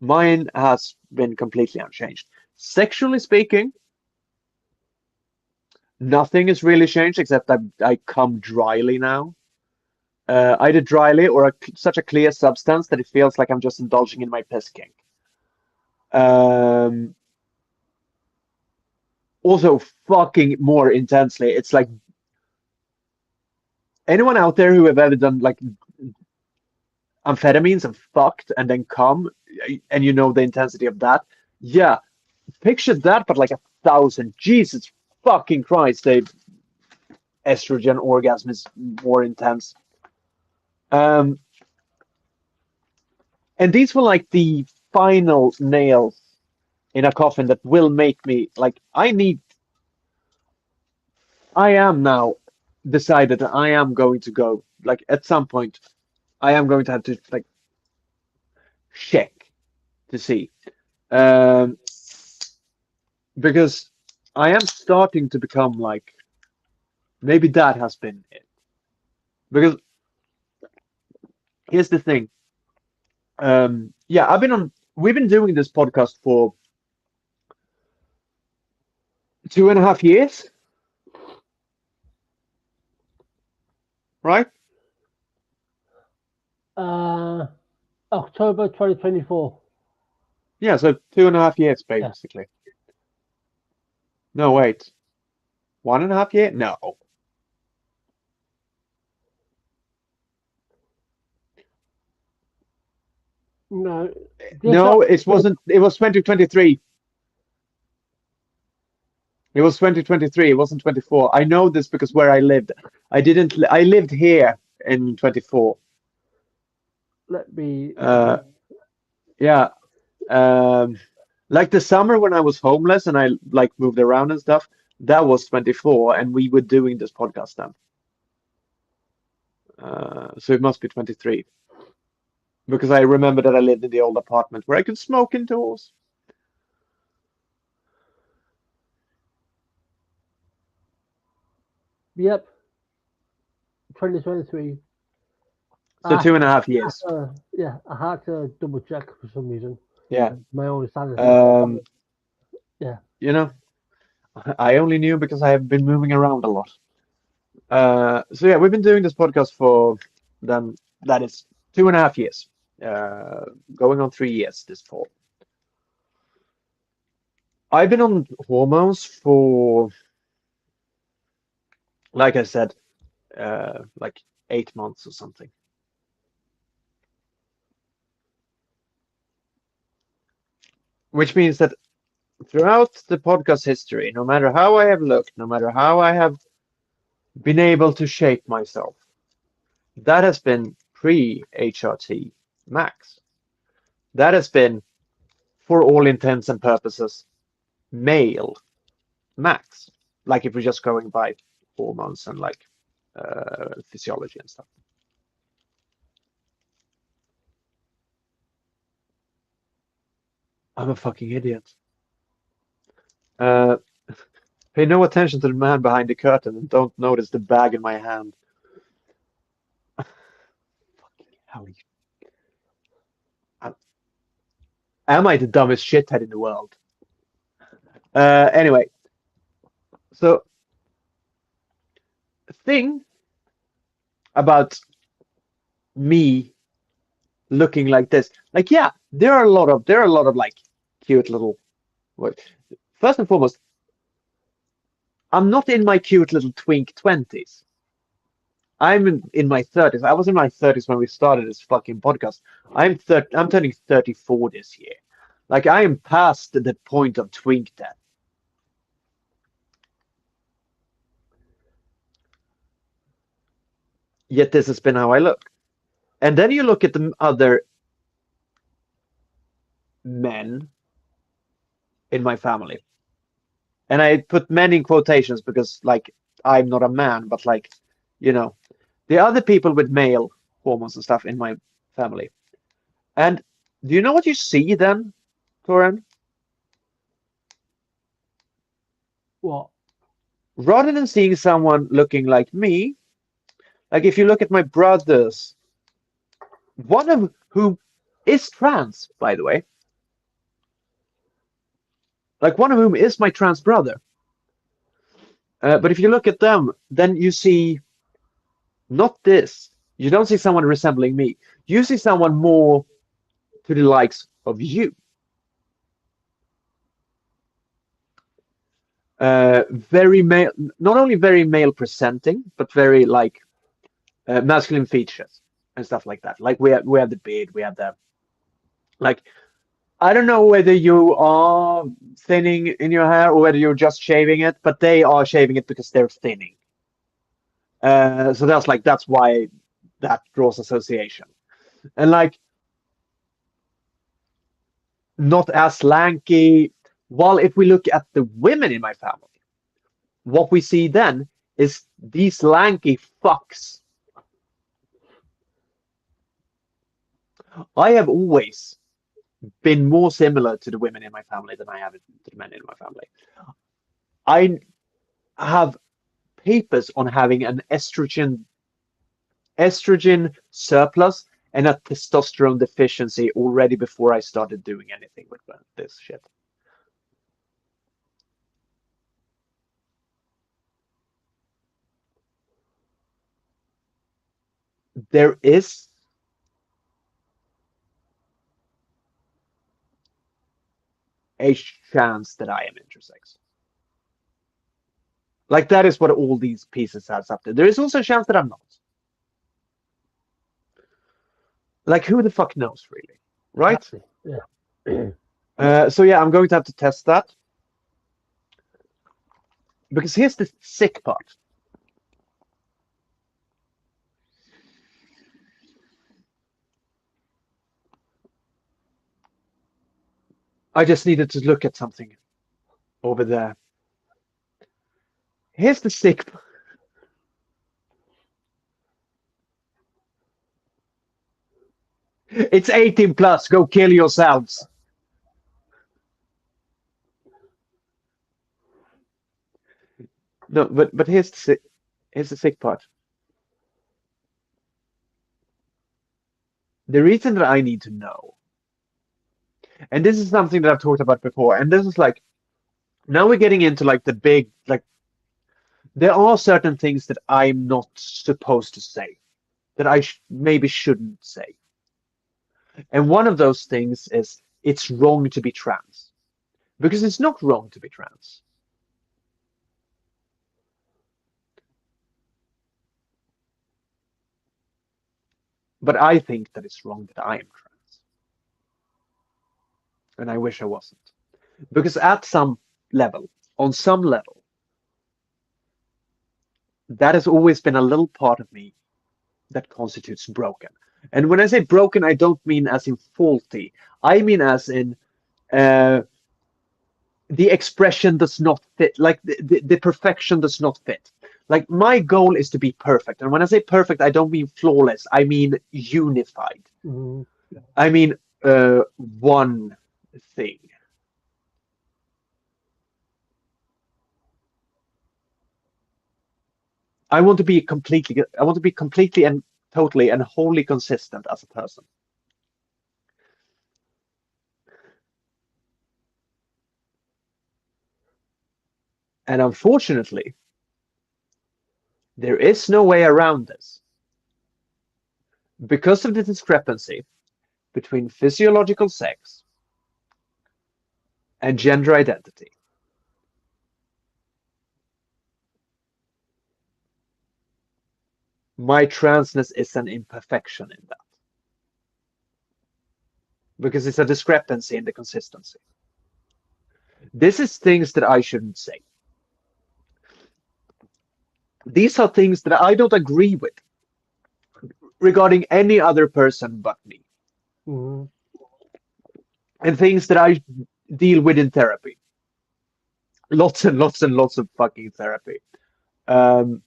[SPEAKER 3] Mine has been completely unchanged. Sexually speaking, nothing has really changed except that I come dryly now. Either dryly or such a clear substance that it feels like I'm just indulging in my piss kink. Also, fucking more intensely, it's like anyone out there who have ever done like amphetamines and fucked and then come, and you know the intensity of that. Yeah, picture that, but like 1,000. Jesus fucking Christ, the estrogen orgasm is more intense. And these were like the final nails in a coffin that will make me like I am now decided that I am going to go like at some point I am going to have to like check to see because I am starting to become like maybe that has been it, because here's the thing. Yeah, we've been doing this podcast for 2.5 years, right?
[SPEAKER 1] October 2024.
[SPEAKER 3] Yeah, so 2.5 years basically. No, wait. 1.5 year? No.
[SPEAKER 1] No.
[SPEAKER 3] No, it wasn't. It was 2023. It was 2023. It wasn't 24. I know this because where I lived. I lived here in 24.
[SPEAKER 1] Let me.
[SPEAKER 3] Yeah. Like the summer when I was homeless and I like moved around and stuff, that was 24, and we were doing this podcast then. So it must be 23. Because I remember that I lived in the old apartment where I could smoke indoors.
[SPEAKER 1] Yep. 2023.
[SPEAKER 3] So 2.5 years.
[SPEAKER 1] Yeah, I had to double check for some reason.
[SPEAKER 3] Yeah.
[SPEAKER 1] My own sanity. Yeah.
[SPEAKER 3] You know, I only knew because I have been moving around a lot. So yeah, we've been doing this podcast for then that is 2.5 years. Going on 3 years this fall. I've been on hormones for, like I said, like 8 months or something. Which means that throughout the podcast history, no matter how I have looked, no matter how I have been able to shape myself, that has been pre-HRT max. That has been, for all intents and purposes, male max. Like if we're just going by hormones and like physiology and stuff. I'm a fucking idiot. Pay no attention to the man behind the curtain and don't notice the bag in my hand. Fucking hell. Am I the dumbest shithead in the world? Anyway, so thing about me looking like this, like yeah, there are a lot of like cute little. First and foremost, I'm not in my cute little twink 20s. I'm in my 30s. I was in my 30s when we started this fucking podcast. I'm turning 34 this year. Like I am past the point of twink death. Yet this has been how I look. And then you look at the other men in my family. And I put men in quotations because like I'm not a man, but like, you know, the other people with male hormones and stuff in my family. And do you know what you see then, Toren?
[SPEAKER 1] What?
[SPEAKER 3] Rather than seeing someone looking like me, like if you look at my brothers, one of whom is trans, by the way, like one of whom is my trans brother. But if you look at them, then you see not this. You don't see someone resembling me. You see someone more to the likes of you. Very male, not only very male presenting, but very like masculine features and stuff like that. Like we have the beard, we have the like. I don't know whether you are thinning in your hair or whether you're just shaving it, but they are shaving it because they're thinning. So that's why that draws association. And like not as lanky. While if we look at the women in my family, what we see then is these lanky fucks. I have always been more similar to the women in my family than I have to the men in my family. I have papers on having an estrogen surplus and a testosterone deficiency already before I started doing anything with this shit. There is a chance that I am intersex. Like that is what all these pieces adds up to. There is also a chance that I'm not. Like who the fuck knows, really, right?
[SPEAKER 1] Yeah.
[SPEAKER 3] So yeah, I'm going to have to test that because here's the sick part. I just needed to look at something over there. Here's the sick part. It's 18 plus. Go kill yourselves. No, but here's the sick part. The reason that I need to know, and this is something that I've talked about before, and this is like now we're getting into like the big like there are certain things that I'm not supposed to say that I maybe shouldn't say. And one of those things is it's wrong to be trans. Because it's not wrong to be trans. But I think that it's wrong that I am trans. And I wish I wasn't. Because at some level, on some level, that has always been a little part of me that constitutes broken. And when I say broken, I don't mean as in faulty. I mean as in the expression does not fit, like the perfection does not fit. Like my goal is to be perfect. And when I say perfect, I don't mean flawless. I mean unified.
[SPEAKER 1] Mm-hmm.
[SPEAKER 3] I mean one thing. I want to be completely and totally and wholly consistent as a person. And unfortunately, there is no way around this because of the discrepancy between physiological sex and gender identity. My transness is an imperfection in that because it's a discrepancy in the consistency. This is things that I shouldn't say. These are things that I don't agree with regarding any other person but me,
[SPEAKER 1] Mm-hmm.
[SPEAKER 3] and things that I deal with in therapy. Lots and lots and lots of fucking therapy. The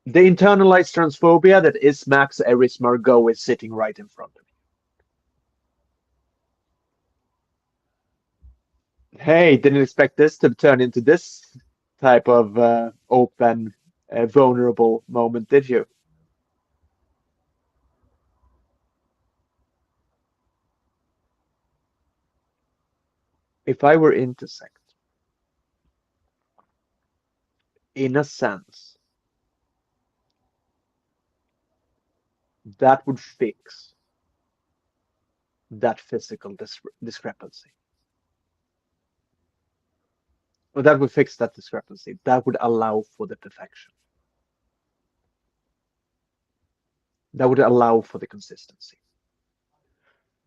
[SPEAKER 3] internalized transphobia that is Max Eris Margot is sitting right in front of me. Hey, didn't expect this to turn into this type of open, vulnerable moment, did you? If I were intersex, in a sense, that would fix that physical discrepancy. Well, that would fix that discrepancy. That would allow for the perfection. That would allow for the consistency.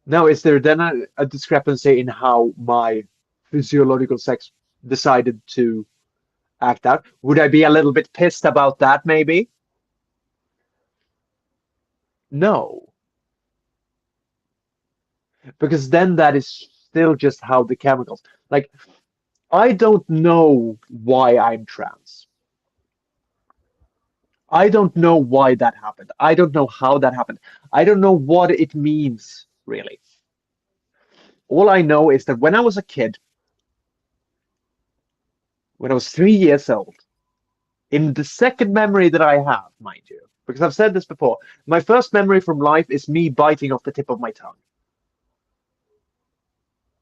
[SPEAKER 3] Now, is there then a discrepancy in how my physiological sex decided to act out? Would I be a little bit pissed about that, maybe? No. Because then that is still just how the chemicals. Like, I don't know why I'm trans. I don't know why that happened. I don't know how that happened. I don't know what it means, really. All I know is that when I was a kid, when I was 3 years old, in the second memory that I have, mind you, because I've said this before, my first memory from life is me biting off the tip of my tongue.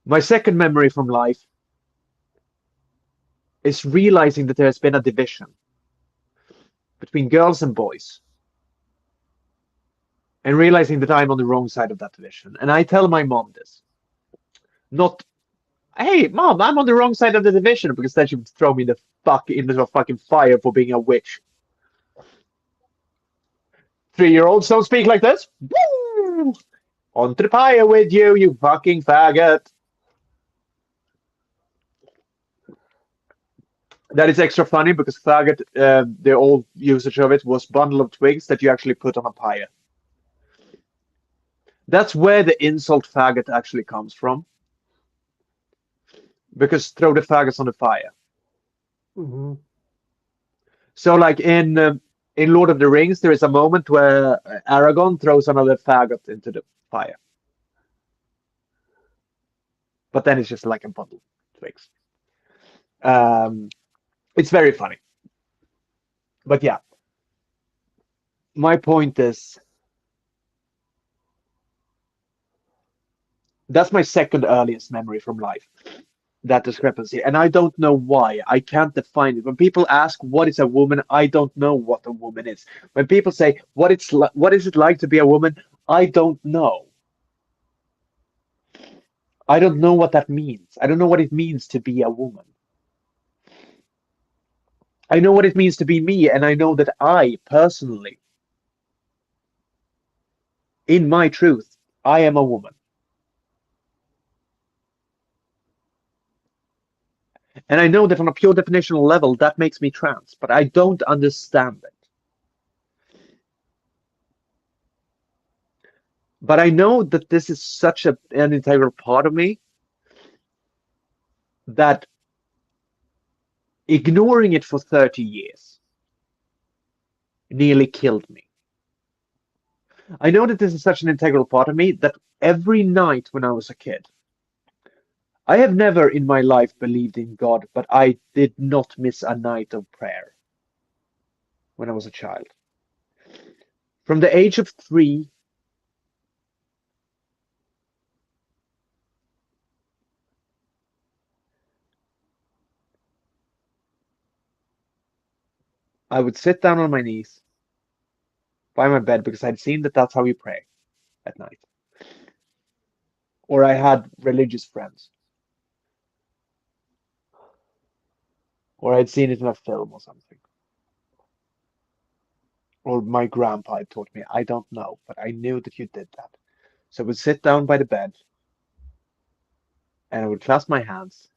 [SPEAKER 3] My second memory from life is realizing that there has been a division between girls and boys, and realizing that I'm on the wrong side of that division. And I tell my mom this. Not, hey, mom, I'm on the wrong side of the division, because then she would throw me into the fucking fire for being a witch. 3-year-olds don't speak like this. Woo! On to the fire with you, you fucking faggot. That is extra funny because faggot, the old usage of it was bundle of twigs that you actually put on a pyre. That's where the insult faggot actually comes from. Because throw the faggots on the fire.
[SPEAKER 1] Mm-hmm.
[SPEAKER 3] So, like in Lord of the Rings, there is a moment where Aragorn throws another faggot into the fire. But then it's just like a bundle of twigs. It's very funny. But yeah, my point is, that's my second earliest memory from life, that discrepancy. And I don't know why. I can't define it. When people ask what is a woman, I don't know what a woman is. When people say what is it like to be a woman, I don't know. I don't know what that means. I don't know what it means to be a woman. I know what it means to be me, and I know that I personally, in my truth, I am a woman. And I know that on a pure definitional level, that makes me trans, but I don't understand it. But I know that this is such an integral part of me that ignoring it for 30 years nearly killed me. I know that this is such an integral part of me that every night when I was a kid, I have never in my life believed in God, but I did not miss a night of prayer when I was a child. From the age of 3, I would sit down on my knees by my bed because I'd seen that that's how you pray at night. Or I had religious friends. Or I'd seen it in a film or something. Or my grandpa had taught me. I don't know, but I knew that you did that. So I would sit down by the bed and I would clasp my hands.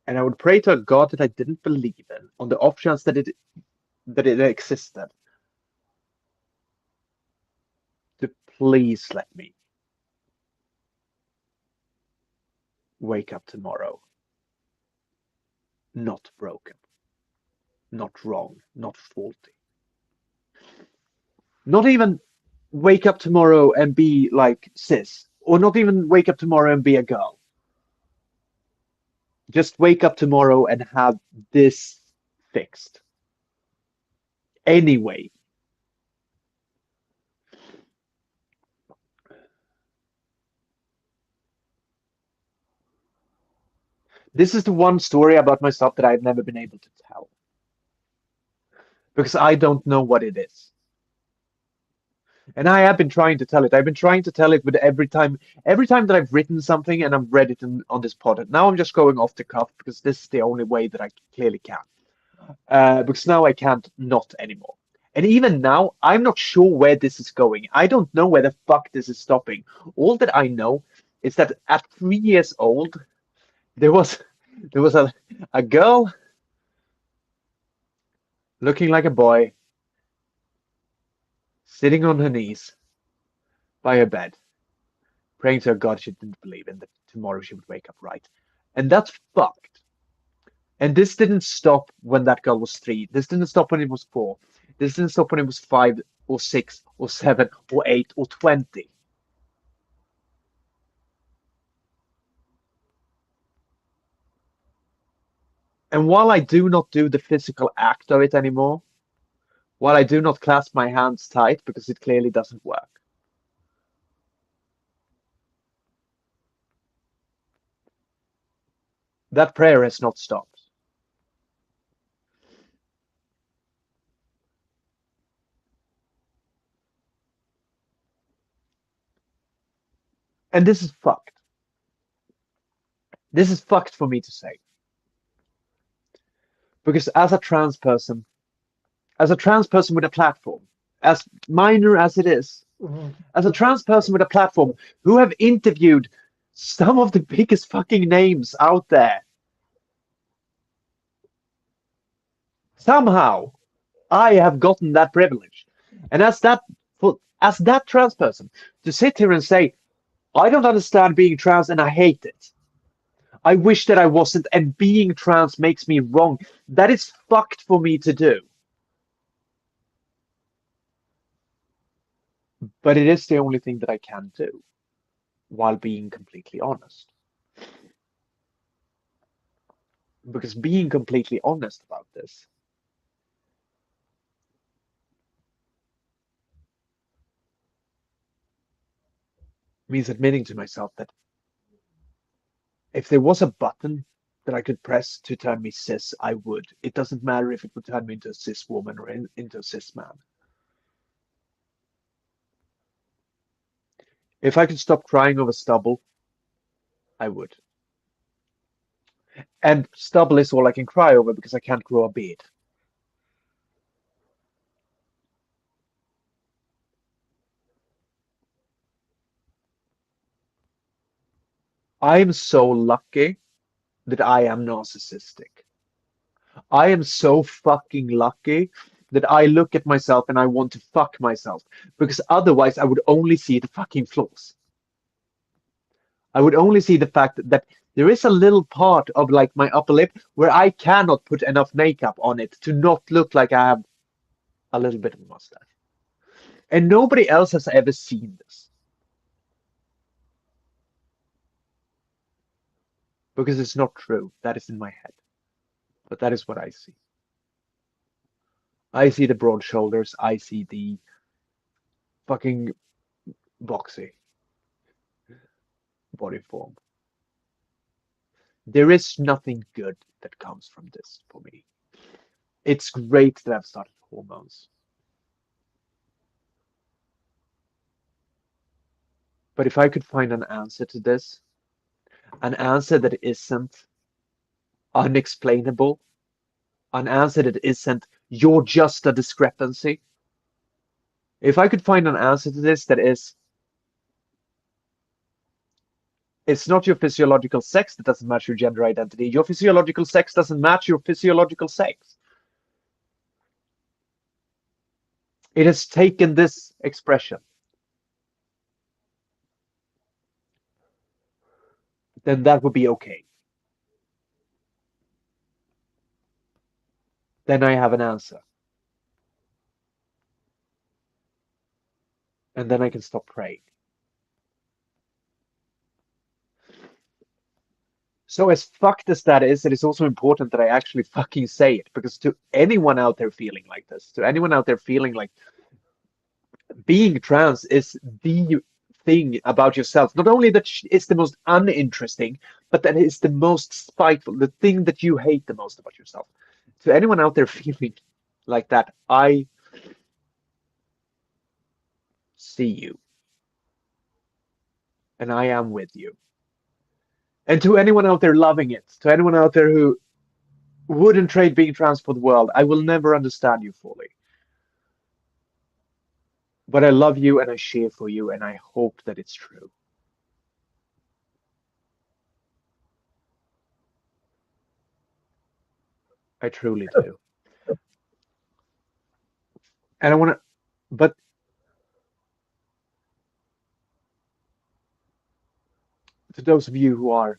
[SPEAKER 3] And I would pray to a God that I didn't believe in on the off chance that it existed. To please let me wake up tomorrow not broken, not wrong, not faulty. Not even wake up tomorrow and be like cis, or not even wake up tomorrow and be a girl. Just wake up tomorrow and have this fixed. Anyway. This is the one story about myself that I've never been able to tell. Because I don't know what it is. And I have been trying to tell it. I've been trying to tell it with every time that I've written something and I've read it on this pod. Now I'm just going off the cuff because this is the only way that I clearly can. Because now I can't not anymore. And even now, I'm not sure where this is going. I don't know where the fuck this is stopping. All that I know is that at 3 years old, there was a girl looking like a boy sitting on her knees by her bed, praying to a God she didn't believe in, that tomorrow she would wake up right. And that's fucked. And this didn't stop when that girl was 3. This didn't stop when it was 4. This didn't stop when it was 5 or 6 or 7 or 8 or 20. And while I do not do the physical act of it anymore, while I do not clasp my hands tight because it clearly doesn't work, that prayer has not stopped. And this is fucked. This is fucked for me to say. Because as a trans person with a platform, as minor as it is, as a trans person with a platform who have interviewed some of the biggest fucking names out there, somehow I have gotten that privilege. And as that trans person, to sit here and say, I don't understand being trans and I hate it. I wish that I wasn't, and being trans makes me wrong. That is fucked for me to do. But it is the only thing that I can do while being completely honest. Because being completely honest about this means admitting to myself that if there was a button that I could press to turn me cis, I would. It doesn't matter if it would turn me into a cis woman or into a cis man. If I could stop crying over stubble, I would. And stubble is all I can cry over because I can't grow a beard. I am so lucky that I am narcissistic. I am so fucking lucky that I look at myself and I want to fuck myself, because otherwise I would only see the fucking flaws. I would only see the fact that there is a little part of like my upper lip where I cannot put enough makeup on it to not look like I have a little bit of a mustache. And nobody else has ever seen this. Because it's not true. That is in my head. But that is what I see. I see the broad shoulders. I see the fucking boxy body form. There is nothing good that comes from this for me. It's great that I've started hormones. But if I could find an answer to this, an answer that isn't unexplainable, an answer that isn't you're just a discrepancy. If I could find an answer to this that is, it's not your physiological sex that doesn't match your gender identity. Your physiological sex doesn't match your physiological sex. It has taken this expression. Then that would be okay. Then I have an answer. And then I can stop praying. So as fucked as that is, it is also important that I actually fucking say it. Because to anyone out there feeling like this, to anyone out there feeling like being trans is the thing about yourself, not only that it's the most uninteresting, but that it's the most spiteful, the thing that you hate the most about yourself. To anyone out there feeling like that, I see you. And I am with you. And to anyone out there loving it, to anyone out there who wouldn't trade being trans for the world, I will never understand you fully. But I love you and I cheer for you and I hope that it's true. I truly do. And I want to, but to those of you who are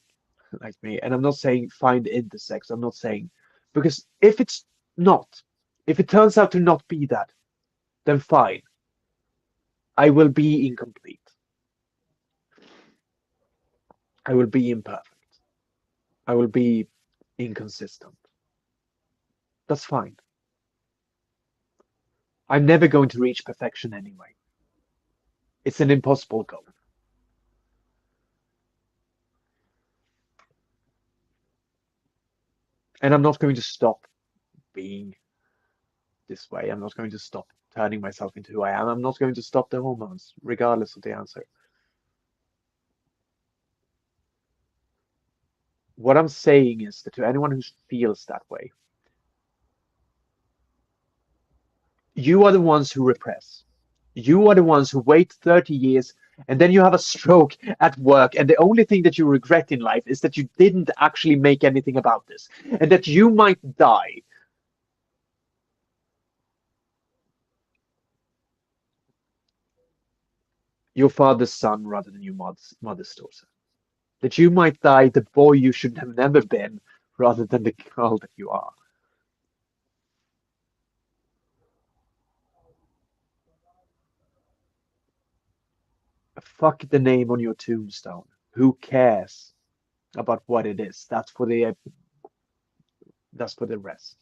[SPEAKER 3] like me, and I'm not saying find intersex, I'm not saying, because if it's not, if it turns out to not be that, then fine. I will be incomplete. I will be imperfect. I will be inconsistent. That's fine. I'm never going to reach perfection anyway. It's an impossible goal. And I'm not going to stop being this way. I'm not going to stop turning myself into who I am. I'm not going to stop the hormones, regardless of the answer. What I'm saying is that to anyone who feels that way, you are the ones who repress. You are the ones who wait 30 years and then you have a stroke at work, and the only thing that you regret in life is that you didn't actually make anything about this, and that you might die. Your father's son rather than your mother's daughter. That you might die the boy you should have never been rather than the girl that you are. Fuck the name on your tombstone. Who cares about what it is? That's for the rest.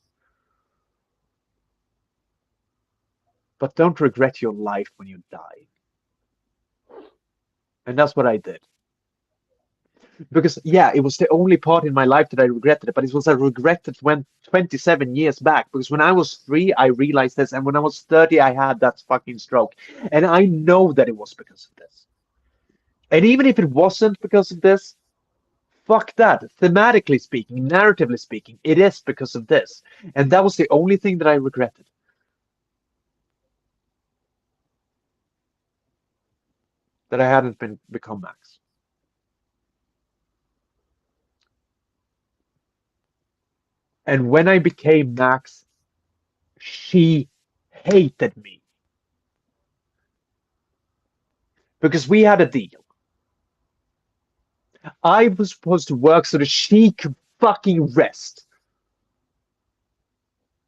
[SPEAKER 3] But don't regret your life when you die. And that's what I did. Because, yeah, it was the only part in my life that I regretted it, but it was a regret that went 27 years back. Because when I was 3, I realized this, and when I was 30, I had that fucking stroke. And I know that it was because of this. And even if it wasn't because of this, fuck that. Thematically speaking, narratively speaking, it is because of this. And that was the only thing that I regretted. That I hadn't become Max. And when I became Max, she hated me. Because we had a deal. I was supposed to work so that she could fucking rest.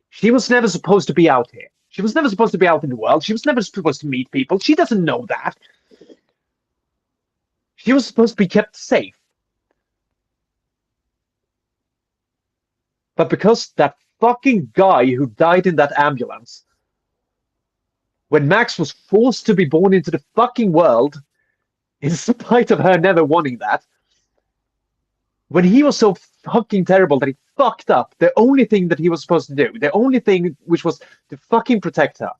[SPEAKER 3] She was never supposed to be out here. She was never supposed to be out in the world. She was never supposed to meet people. She doesn't know that. She was supposed to be kept safe. But because that fucking guy who died in that ambulance, when Max was forced to be born into the fucking world, in spite of her never wanting that, When he was so fucking terrible that he fucked up the only thing that he was supposed to do, the only thing which was to fucking protect her.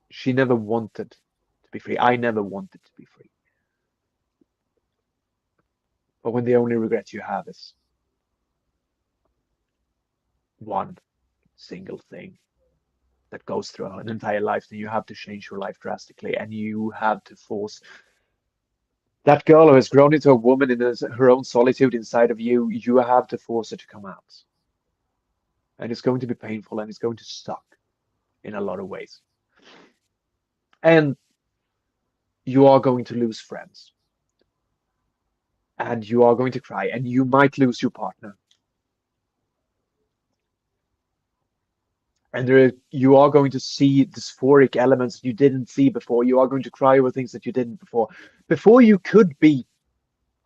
[SPEAKER 3] She never wanted to be free. I never wanted to be free. But when the only regret you have is one single thing that goes through an entire life, then you have to change your life drastically, and you have to force that girl who has grown into a woman in her own solitude inside of you, you have to force her to come out. And it's going to be painful and it's going to suck in a lot of ways. And you are going to lose friends. And you are going to cry, and you might lose your partner. And you are going to see dysphoric elements you didn't see before. You are going to cry over things that you didn't before. Before you could be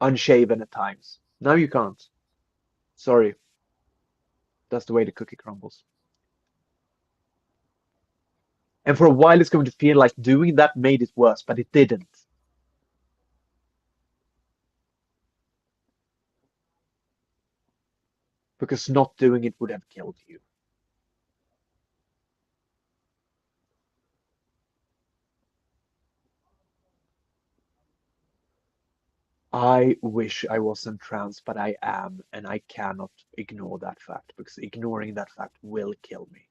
[SPEAKER 3] unshaven at times. Now you can't. Sorry. That's the way the cookie crumbles. And for a while it's going to feel like doing that made it worse, but it didn't. Because not doing it would have killed you. I wish I wasn't trans, but I am, and I cannot ignore that fact, because ignoring that fact will kill me.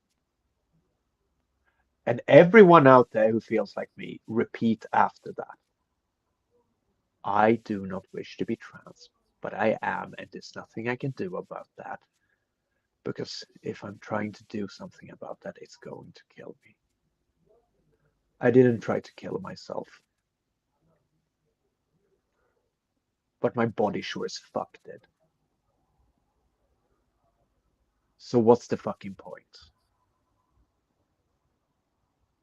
[SPEAKER 3] And everyone out there who feels like me, repeat after that. I do not wish to be trans, but I am, and there's nothing I can do about that. Because if I'm trying to do something about that, it's going to kill me. I didn't try to kill myself. But my body sure as fuck did. So what's the fucking point?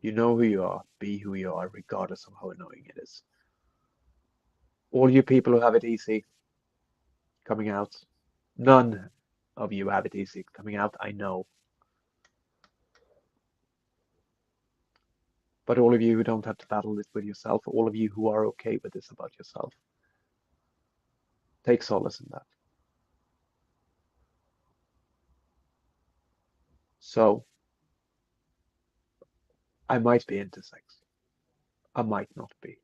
[SPEAKER 3] You know who you are, be who you are, regardless of how annoying it is. All you people who have it easy coming out, none of you have it easy coming out, I know. But all of you who don't have to battle it with yourself, all of you who are okay with this about yourself, take solace in that. So, I might be into sex. I might not be.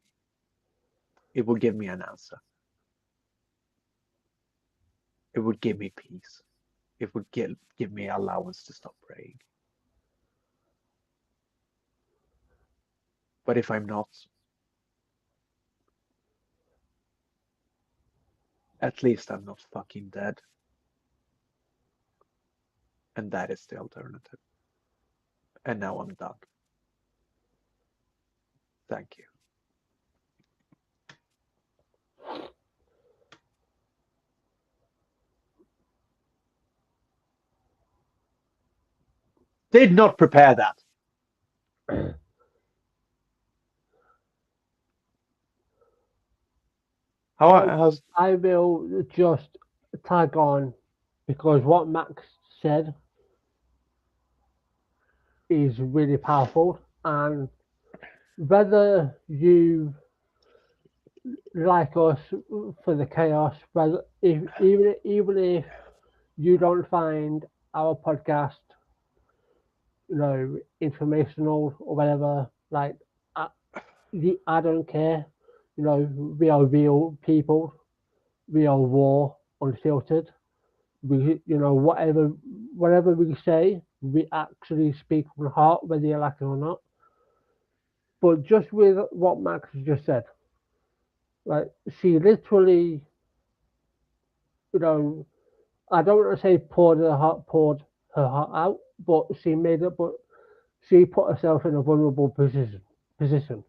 [SPEAKER 3] It will give me an answer. It would give me peace. It would give me allowance to stop praying. But if I'm not, at least I'm not fucking dead. And that is the alternative. And now I'm done. Thank you. Did not prepare that. How's
[SPEAKER 1] I will just tag on because what Max said is really powerful, and whether you like us for the chaos, whether even if you don't find our podcast, informational or whatever, like I don't care. We are real people. We are raw, unfiltered. We, whatever we say, we actually speak from the heart, whether you like it or not. But just with what Max just said, like she literally, I don't want to say poured her heart out, but she put herself in a vulnerable position.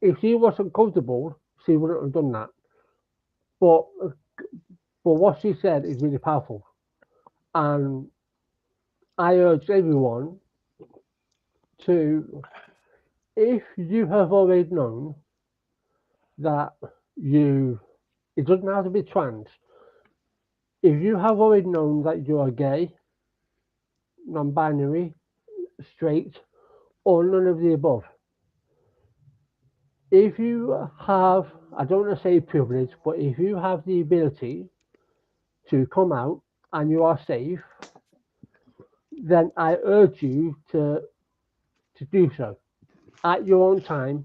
[SPEAKER 1] If she wasn't comfortable, she wouldn't have done that. But what she said is really powerful, and I urge everyone to, if you have already known that it doesn't have to be trans. If you have already known that you are gay, non-binary, straight, or none of the above, if you have, I don't want to say privilege, but if you have the ability to come out and you are safe, then I urge you to do so at your own time.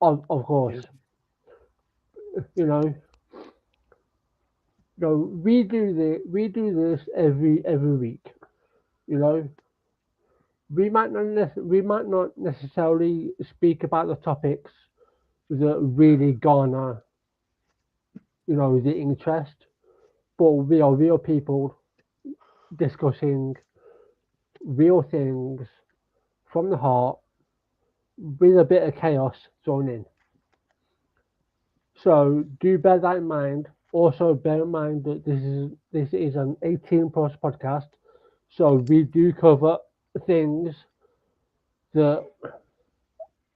[SPEAKER 1] Of course, you know, we do this every week. You know, we might not necessarily speak about the topics that really garner the interest, but we are real people discussing real things from the heart with a bit of chaos thrown in. So do bear that in mind. Also bear in mind that this is an 18 plus podcast, so we do cover things that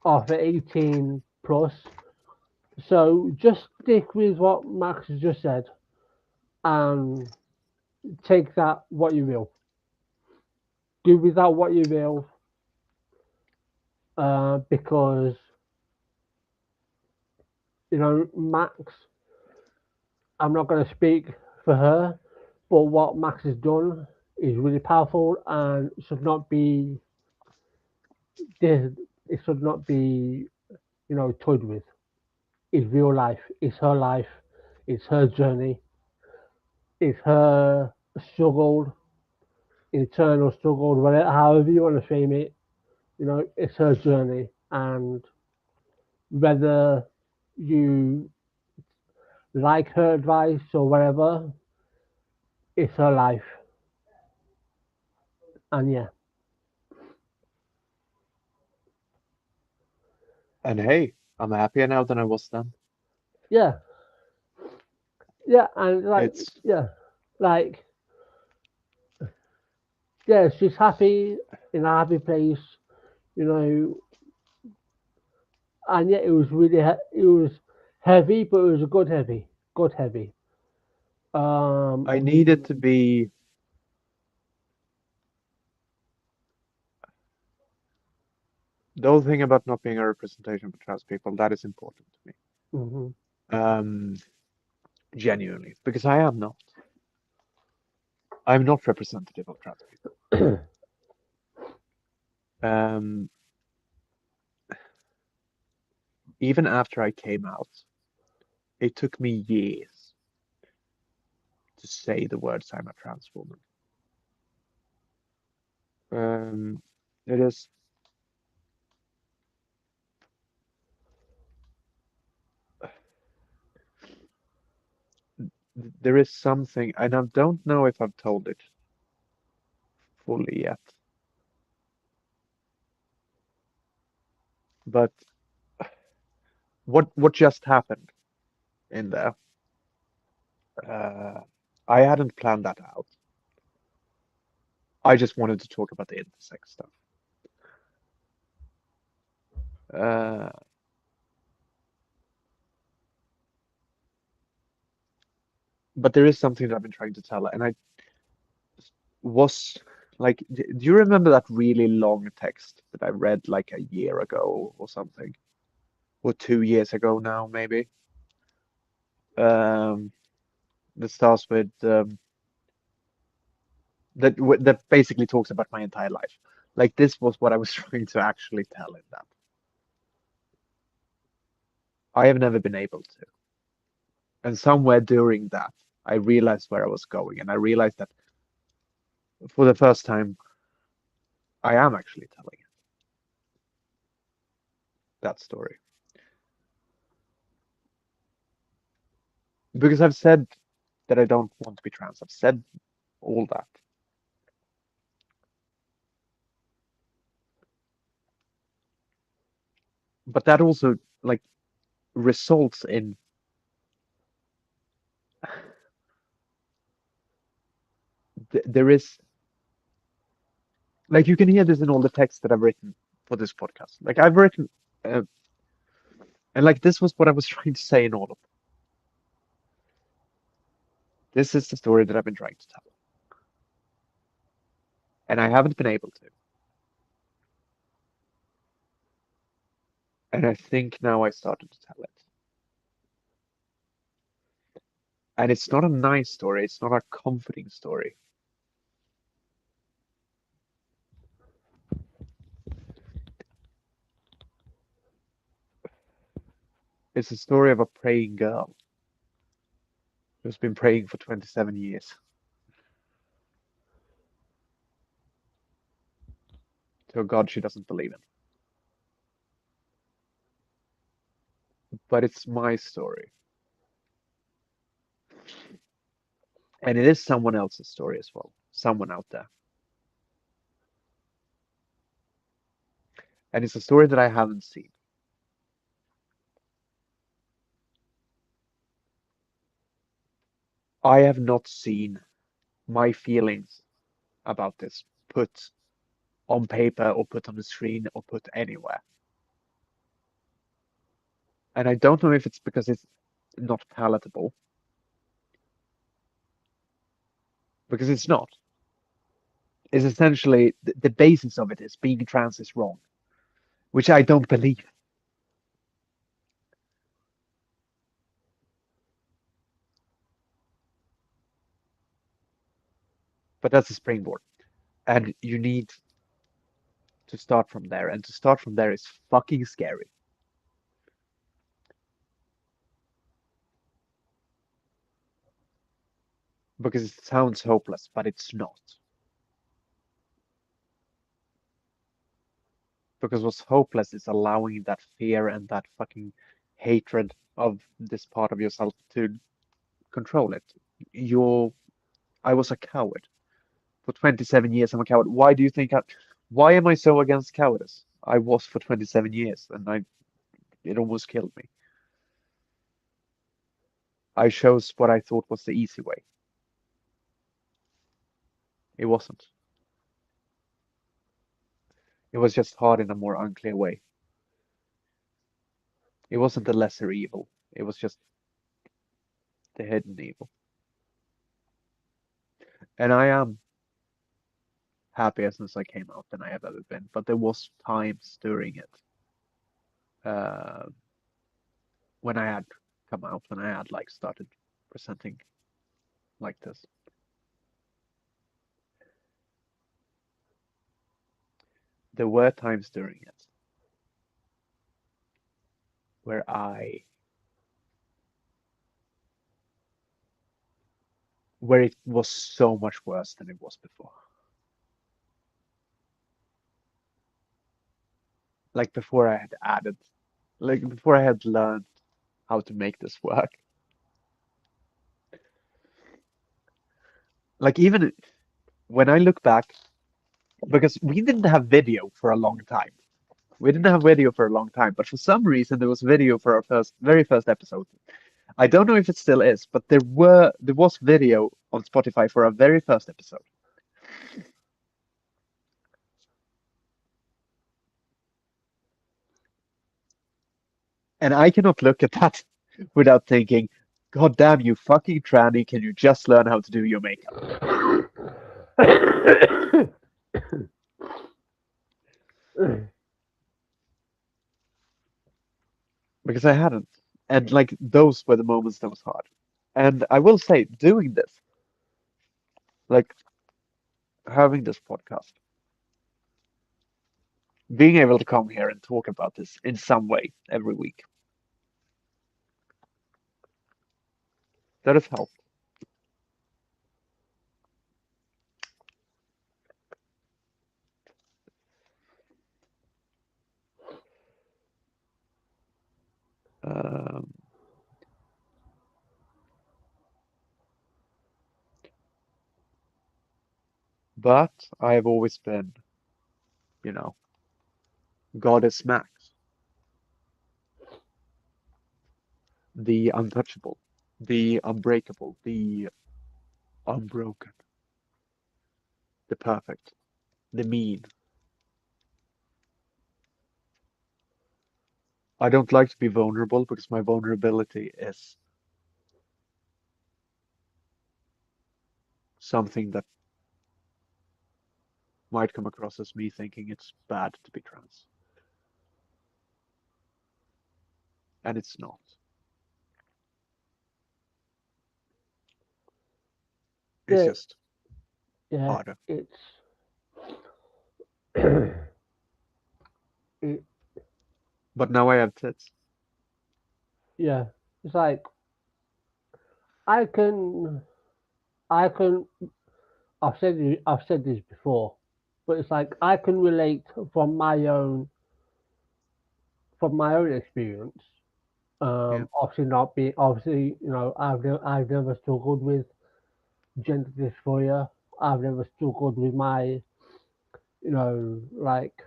[SPEAKER 1] are for 18 plus. So just stick with what Max has just said and take that what you will. Do with that what you will, because Max. I'm not going to speak for her, but what Max has done is really powerful and should not be this. It should not be toyed with. It's real life. It's her life. It's her journey. It's her struggle, internal struggle, whatever, however you want to frame it. It's her journey, and whether you like her advice or whatever, it's her life. And yeah,
[SPEAKER 3] And hey, I'm happier now than I was then.
[SPEAKER 1] yeah, yeah, and
[SPEAKER 3] It's
[SPEAKER 1] like, yeah, she's happy in a happy place, you know, and yeah, it was it was heavy, but it was a good heavy. Um,
[SPEAKER 3] I needed to be. The whole thing about not being a representation for trans people, that is important to me.
[SPEAKER 1] mhm.
[SPEAKER 3] Um, Genuinely, because I am not. I'm not representative of trans people. Um, Even after I came out, it took me years to say the words "I'm a trans woman." It is. There is something, and I don't know if I've told it fully yet, but what just happened in there? Uh, I hadn't planned that out. I just wanted to talk about the intersex stuff. Uh, but there is something that I've been trying to tell, and I was like, do you remember that really long text that I read like a year ago or something, or 2 years ago now, maybe? Um, that starts with that basically talks about my entire life. Like this was what I was trying to actually tell in that. I have never been able to. And somewhere during that, I realized where I was going, and I realized that for the first time, I am actually telling it, that story. Because I've said that I don't want to be trans. I've said all that. But that also like results in there is like you can hear this in all the texts that I've written for this podcast. Like I've written and like this was what I was trying to say in all of them. This is the story that I've been trying to tell. And I haven't been able to. And I think now I started to tell it. And it's not a nice story, it's not a comforting story. It's a story of a praying girl who's been praying for 27 years to a God she doesn't believe in. But it's my story. And it is someone else's story as well. Someone out there. And it's a story that I haven't seen. I have not seen my feelings about this put on paper or put on the screen or put anywhere. And I don't know if it's because it's not palatable. Because it's not. It's essentially the basis of it is being trans is wrong, which I don't believe. But that's a springboard. And you need to start from there. And to start from there is fucking scary. Because it sounds hopeless, but it's not. Because what's hopeless is allowing that fear and that fucking hatred of this part of yourself to control it. I was a coward. For 27 years, I'm a coward. Why am I so against cowardice? I was for 27 years, and it almost killed me. I chose what I thought was the easy way. It wasn't. It was just hard in a more unclear way. It wasn't the lesser evil. It was just the hidden evil. And I am happier since I came out than I have ever been. But there was times during it uh, when I had come out, when I had like started presenting like this. There were times during it where where it was so much worse than it was before. Like before I had added, like before I had learned how to make this work. Like even when I look back, because we didn't have video for a long time. We didn't have video for a long time, but for some reason there was video for our very first episode. I don't know if it still is, but there was video on Spotify for our very first episode. And I cannot look at that without thinking, God damn you fucking tranny, can you just learn how to do your makeup? Because I hadn't. And like those were the moments that was hard. And I will say, doing this, like having this podcast, being able to come here and talk about this in some way every week, that has helped. Um, but I have always been, you know, Goddess Max, the untouchable, the unbreakable, the unbroken, the perfect, the mean. I don't like to be vulnerable because my vulnerability is something that might come across as me thinking it's bad to be trans. and it's not. It's
[SPEAKER 1] Yeah.
[SPEAKER 3] just
[SPEAKER 1] Yeah,
[SPEAKER 3] harder.
[SPEAKER 1] it's it,
[SPEAKER 3] But now I have tits.
[SPEAKER 1] yeah, it's like I can I can I've said this before, but it's like I can relate from my own experience.
[SPEAKER 3] Yeah.
[SPEAKER 1] Obviously not being obviously I've never struggled with gender dysphoria. I've never struggled with my like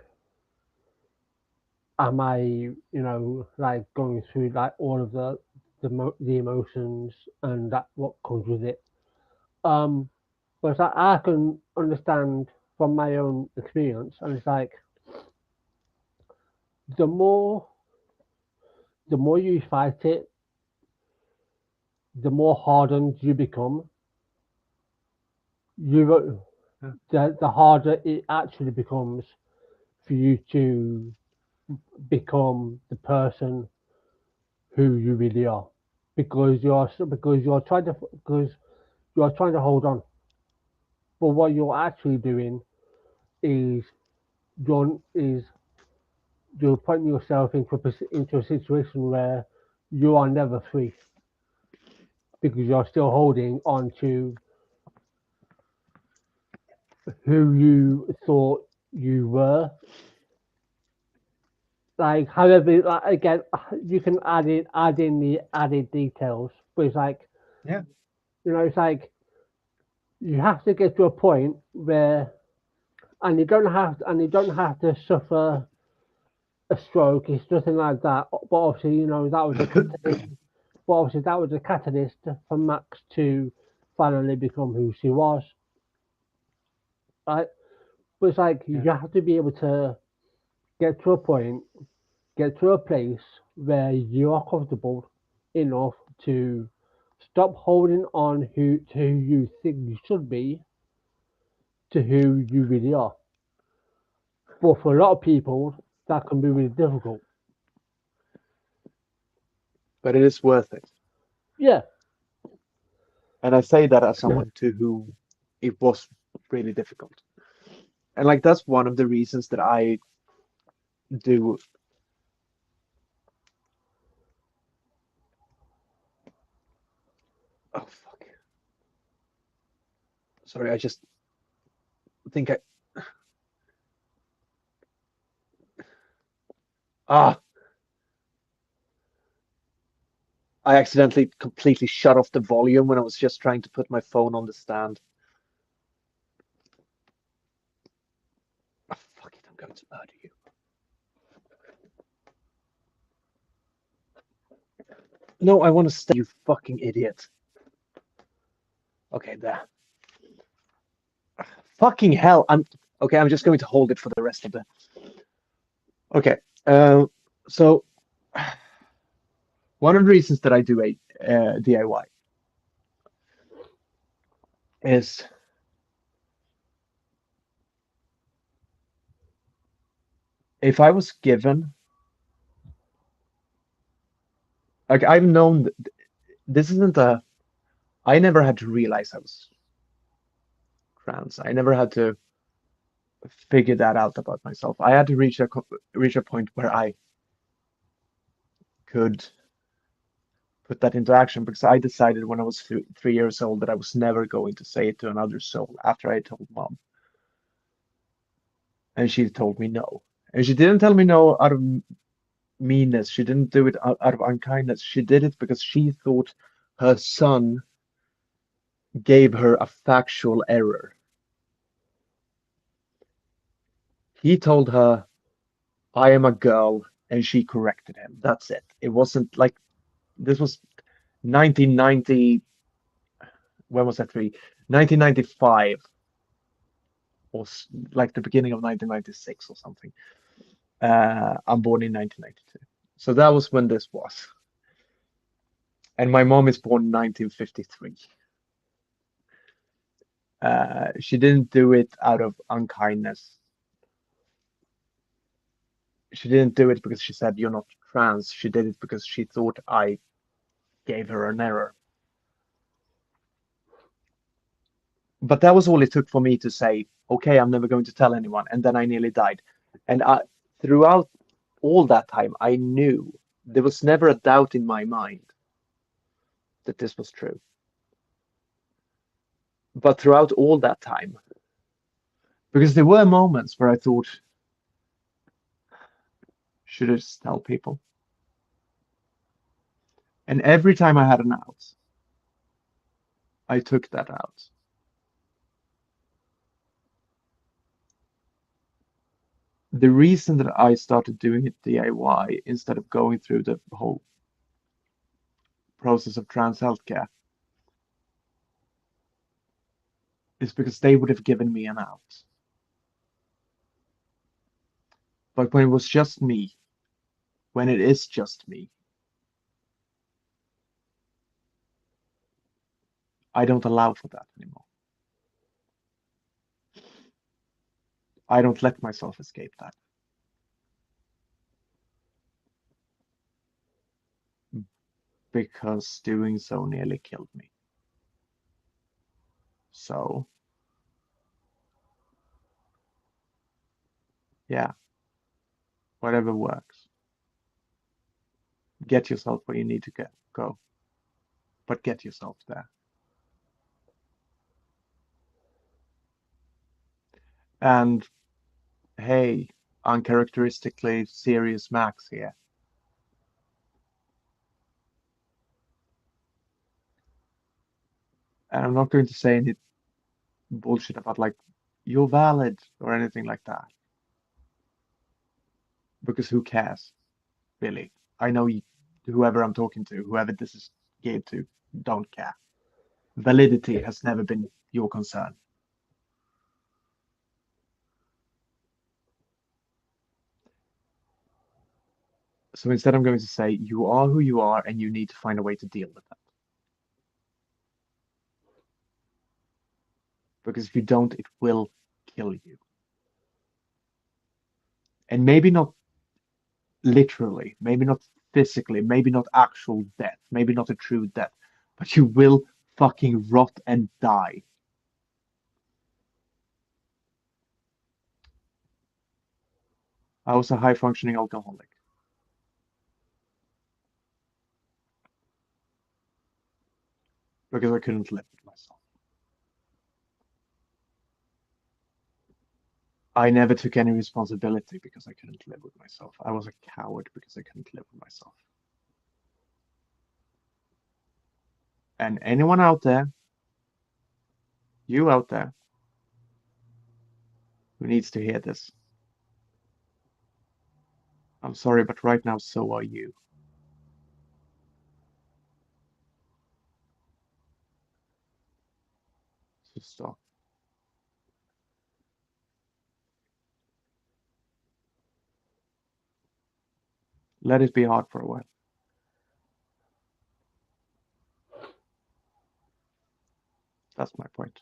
[SPEAKER 1] am I like going through like all of the emotions and that what comes with it. Um, but it's like I can understand from my own experience, and it's like the more the more you fight it, the more hardened you become. You
[SPEAKER 3] Yeah.
[SPEAKER 1] the harder it actually becomes for you to become the person who you really are, because you're trying to hold on, but what you're actually doing is is you're putting yourself into a situation where you are never free because you're still holding on to who you thought you were. Like, however, like, again, you can add in the added details, but it's like,
[SPEAKER 3] Yeah.
[SPEAKER 1] it's like you have to get to a point where, and you don't have to suffer a stroke. It's nothing like that. But obviously, that was a catalyst. But obviously, that was a catalyst for Max to finally become who she was, right? But it's like you
[SPEAKER 3] Yeah.
[SPEAKER 1] have to be able to get to a point, get to a place where you are comfortable enough to stop holding on to who you think you should be to who you really are. But for a lot of people, that can be really difficult.
[SPEAKER 3] But it is worth it.
[SPEAKER 1] Yeah,
[SPEAKER 3] And I say that as someone to whom it was really difficult. And like that's one of the reasons that I do. Oh fuck. Sorry, I just think ah I accidentally completely shut off the volume when I was just trying to put my phone on the stand. Oh, fuck it, I'm going to murder you. No, I want to stay, you fucking idiot. Okay, there. Fucking hell. Okay, I'm just going to hold it for the rest of the. Okay. So one of the reasons that I do a DIY is if I was given, like I've known that this isn't a. I never had to realize I was trans. I never had to figure that out about myself. I had to reach a point where I could put that into action because I decided when I was 3 years old that I was never going to say it to another soul after I told mom. And she told me no. And she didn't tell me no out of meanness. She didn't do it out of unkindness. She did it because she thought her son gave her a factual error. He told her, I am a girl, and she corrected him. That's it. It wasn't like this was 1990. When was that? 1995, or like the beginning of 1996 or something. I'm born in 1992. So that was when this was. And my mom is born in 1953. She didn't do it out of unkindness. She didn't do it because she said, you're not trans. She did it because she thought I gave her an error. But that was all it took for me to say, okay, I'm never going to tell anyone. And then I nearly died. And throughout all that time, I knew there was never a doubt in my mind that this was true. But throughout all that time, because there were moments where I thought, should I just tell people? And every time I had an out, I took that out. The reason that I started doing it DIY instead of going through the whole process of trans healthcare is because they would have given me an out. But when it was just me, when it is just me, I don't allow for that anymore. I don't let myself escape that. Because doing so nearly killed me. So, yeah, whatever works. Get yourself where you need to go, but get yourself there. And hey, uncharacteristically serious Max here. And I'm not going to say any bullshit about like, you're valid or anything like that. Because who cares, really? I know whoever I'm talking to, whoever this is geared to, don't care. Validity has never been your concern. So instead, I'm going to say, you are who you are, and you need to find a way to deal with that. Because if you don't, it will kill you. And maybe not literally, maybe not physically, maybe not actual death, maybe not a true death, but you will fucking rot and die. I was a high-functioning alcoholic. Because I couldn't live with myself. I never took any responsibility because I couldn't live with myself. I was a coward because I couldn't live with myself. And anyone out there, you out there, who needs to hear this, I'm sorry, but right now, so are you. So stop. Let it be hard for a while. That's my point.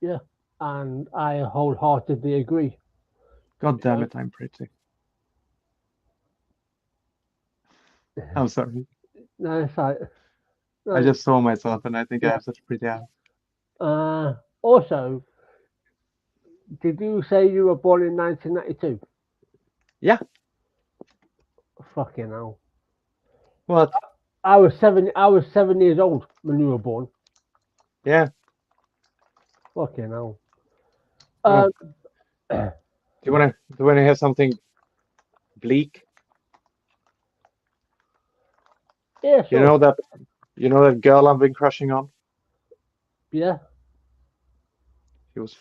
[SPEAKER 1] Yeah, and I wholeheartedly agree.
[SPEAKER 3] God damn it, I'm pretty. I'm sorry.
[SPEAKER 1] No, it's like, no,
[SPEAKER 3] I just saw myself and I think I have such a pretty eyes.
[SPEAKER 1] Also, did you say you were born in 1992?
[SPEAKER 3] Yeah.
[SPEAKER 1] Fucking hell.
[SPEAKER 3] What?
[SPEAKER 1] I was 7 years old when you were born.
[SPEAKER 3] Yeah.
[SPEAKER 1] Fucking hell.
[SPEAKER 3] Oh. Do you wanna hear something bleak?
[SPEAKER 1] Yeah, sure.
[SPEAKER 3] You know that girl I've been crushing on?
[SPEAKER 1] Yeah.
[SPEAKER 3] She was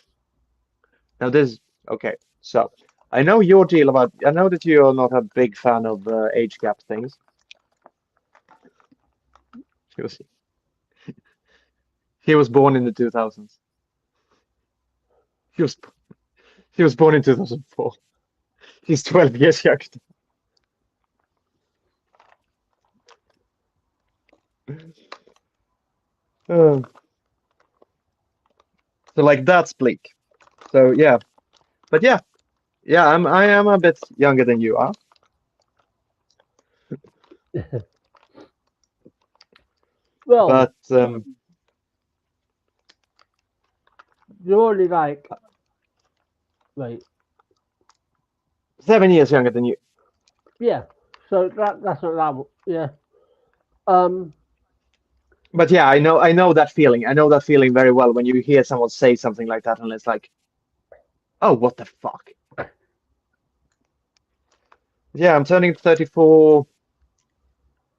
[SPEAKER 3] now this okay, so I know your deal about I know that you're not a big fan of age gap things. He was born in the 2000s. He was born in 2004. He's 12 years younger. So like that's bleak. So yeah, But yeah, I am a bit younger than you are.
[SPEAKER 1] Well,
[SPEAKER 3] But
[SPEAKER 1] you're only like, wait,
[SPEAKER 3] 7 years younger than you.
[SPEAKER 1] yeah. So that's not that. Yeah. Um.
[SPEAKER 3] But yeah, I know that feeling. I know that feeling very well when you hear someone say something like that, and it's like, oh, what the fuck? Yeah, I'm turning 34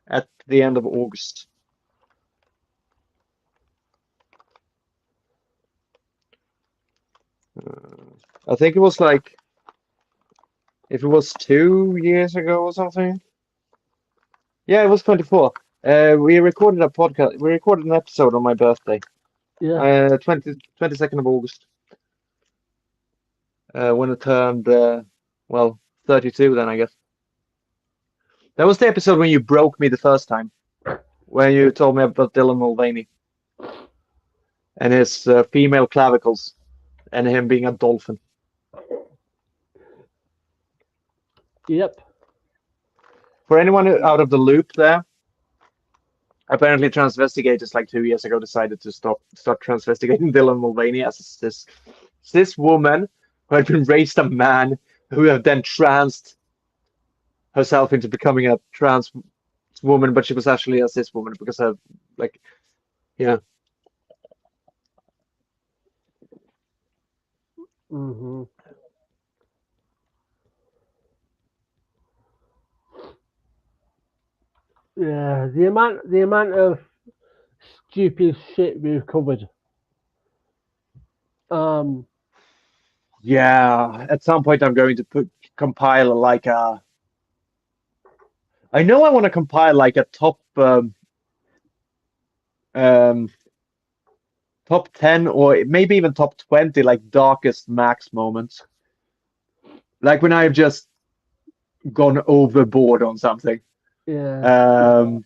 [SPEAKER 3] at the end of August. I think it was like, if it was 2 years ago or something. Yeah, it was 24. We recorded a podcast. We recorded an episode on my birthday,
[SPEAKER 1] Yeah.
[SPEAKER 3] 22nd of August, when I turned, well, 32 then, I guess. That was the episode when you broke me the first time, when you told me about Dylan Mulvaney and his female clavicles and him being a dolphin.
[SPEAKER 1] Yep.
[SPEAKER 3] For anyone out of the loop there, apparently transvestigators like 2 years ago decided to start transvestigating Dylan Mulvaney as this woman who had been raised a man who had then transed herself into becoming a trans woman, but she was actually a cis woman because of like, yeah.
[SPEAKER 1] Mhm. Yeah. The amount of stupid shit we've covered. Um.
[SPEAKER 3] Yeah, at some point I'm going to compile like a. I know I want to compile like a um, top 10 or maybe even top 20 like darkest Max moments. Like when I've just gone overboard on something.
[SPEAKER 1] Yeah.
[SPEAKER 3] Um,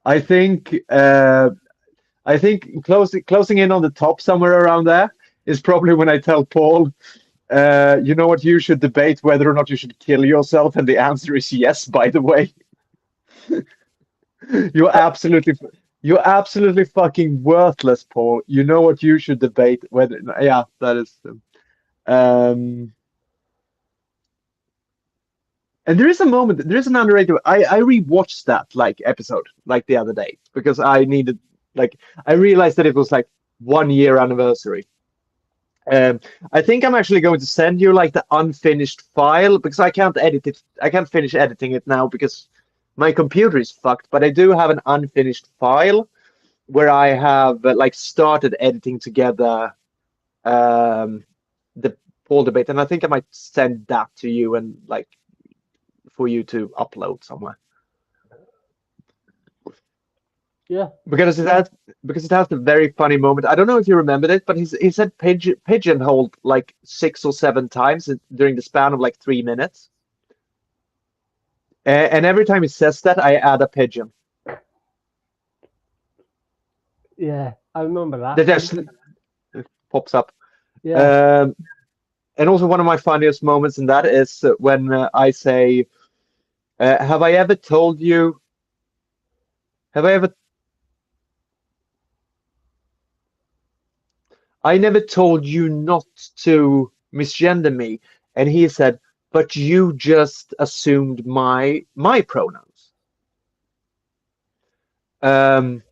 [SPEAKER 3] I think closing in on the top somewhere around there is probably when I tell Paul, you know what, you should debate whether or not you should kill yourself, and the answer is yes, by the way. You're absolutely you're absolutely fucking worthless, Paul. You know what, you should debate whether, yeah, that is um and there is a moment, there is an underrated. I rewatched that like episode like the other day because I needed, like, I realized that it was like 1 year anniversary. Um, I think I'm actually going to send you like the unfinished file because I can't edit it. I can't finish editing it now because my computer is fucked. But I do have an unfinished file where I have like started editing together the poll debate, and I think I might send that to you and like for you to upload somewhere.
[SPEAKER 1] Yeah.
[SPEAKER 3] Because it has the very funny moment. I don't know if you remembered it, but he said pigeonholed like 6 or 7 times during the span of like 3 minutes. And every time he says that, I add a pigeon.
[SPEAKER 1] Yeah. I remember that.
[SPEAKER 3] That just pops up.
[SPEAKER 1] Yeah.
[SPEAKER 3] And also one of my funniest moments in that is when I say, "Have I ever told you? Have I ever? I never told you not to misgender me." And he said, "But you just assumed my pronouns." And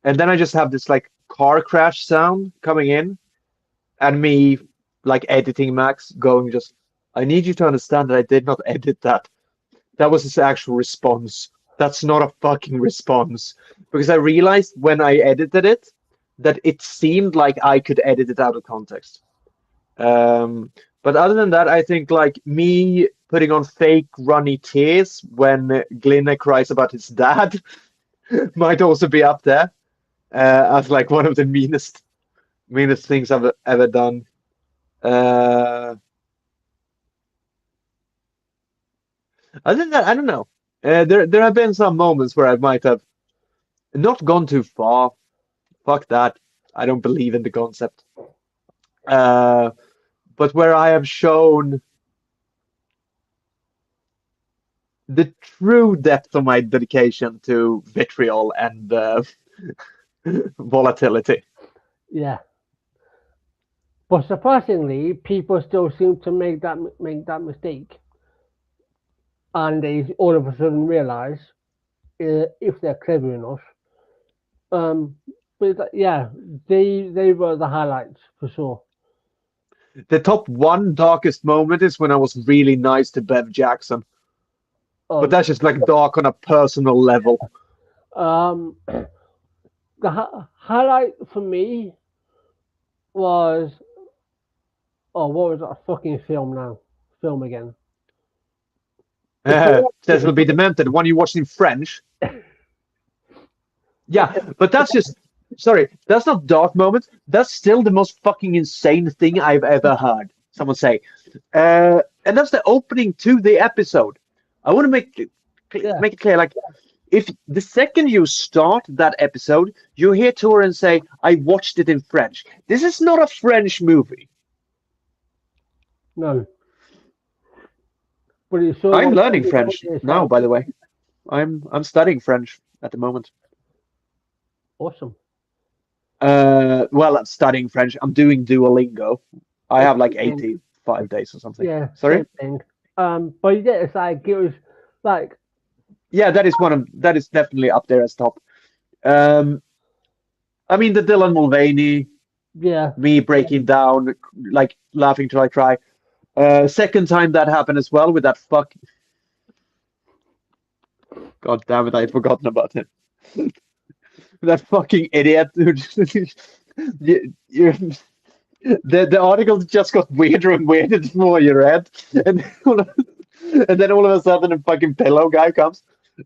[SPEAKER 3] then I just have this like car crash sound coming in, and me like editing Max going just, "I need you to understand that I did not edit that. That was his actual response. That's not a fucking response." Because I realized when I edited it that it seemed like I could edit it out of context. But other than that, I think like me putting on fake runny tears when Glinna cries about his dad might also be up there as like one of the meanest things I've ever done. Other than that, I don't know. There have been some moments where I might have not gone too far. Fuck that. I don't believe in the concept. But but where I have shown the true depth of my dedication to vitriol and volatility.
[SPEAKER 1] Yeah. But surprisingly, people still seem to make that mistake, and they all of a sudden realize if they're clever enough. But yeah, they were the highlights for sure.
[SPEAKER 3] The top one darkest moment is when I was really nice to Bev Jackson.
[SPEAKER 1] Oh,
[SPEAKER 3] But that's just like dark on a personal level.
[SPEAKER 1] the highlight for me was what was that fucking film now? Film again.
[SPEAKER 3] Cecil B. Demented, the one you watched in French. Yeah, but that's just sorry, that's not dark moment. That's still the most fucking insane thing I've ever heard someone say. And that's the opening to the episode. I want to make it clear, like if the second you start that episode, you hear Torin say, I watched it in French. This is not a French movie.
[SPEAKER 1] No. But it's so
[SPEAKER 3] I'm learning French now, by the way. I'm studying French at the moment.
[SPEAKER 1] Awesome.
[SPEAKER 3] Well, I'm studying French. I'm doing Duolingo. I have like 85 days or something.
[SPEAKER 1] Yeah.
[SPEAKER 3] Sorry?
[SPEAKER 1] Same thing. But yeah, it's like it was like
[SPEAKER 3] yeah, that is definitely up there as top. I mean the Dylan Mulvaney,
[SPEAKER 1] yeah,
[SPEAKER 3] me breaking down, like laughing till I cry. Second time that happened as well with that fuck. God damn it, I had forgotten about him. That fucking idiot who the article just got weirder and weirder the more you read, and then all of a sudden a fucking pillow guy comes.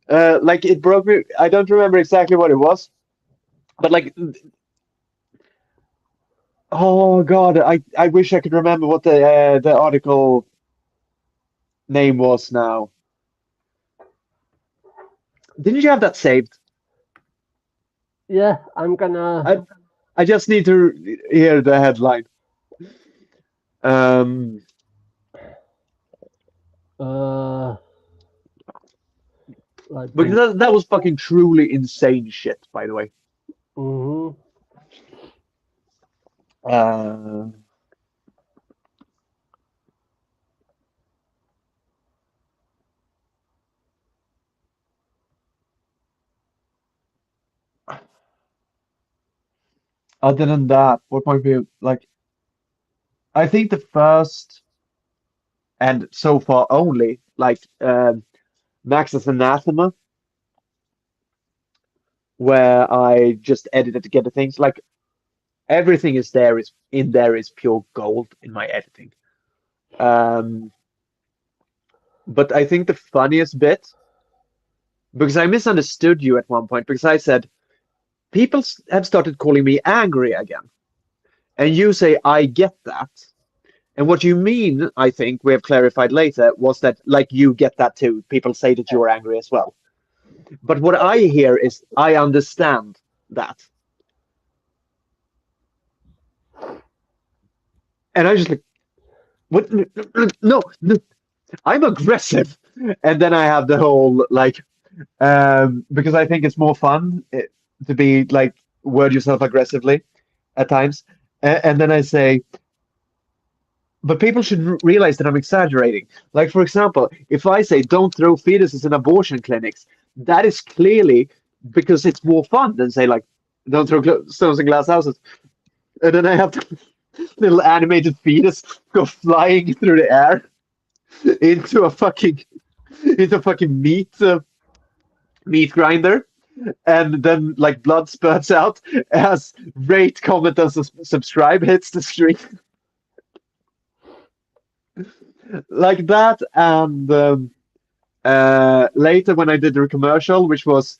[SPEAKER 3] Like it broke me. I don't remember exactly what it was, but like, oh god, I wish I could remember what the article name was now. Didn't you have that saved?
[SPEAKER 1] yeah. I'm gonna.
[SPEAKER 3] I just need to hear the headline.
[SPEAKER 1] Like
[SPEAKER 3] Because that was fucking truly insane shit, by the way.
[SPEAKER 1] Mm-hmm.
[SPEAKER 3] Other than that, what might be like? I think the first and so far only like Max's Anathema, where I just edited together things like everything is pure gold in my editing. But I think the funniest bit, because I misunderstood you at one point, because I said people have started calling me angry again, and you say I get that. And what you mean, I think we have clarified later, was that like you get that too. People say that you're angry as well. But what I hear is I understand that. And I just like, what? No, I'm aggressive. And then I have the whole like, because I think it's more fun to be like, word yourself aggressively at times. And then I say, but people should realize that I'm exaggerating. Like, for example, if I say don't throw fetuses in abortion clinics, that is clearly because it's more fun than say like don't throw stones in glass houses. And then I have the little animated fetus go flying through the air into a fucking meat grinder, and then like blood spurts out as rate, comment, and subscribe hits the screen. Like that, and later when I did the commercial, which was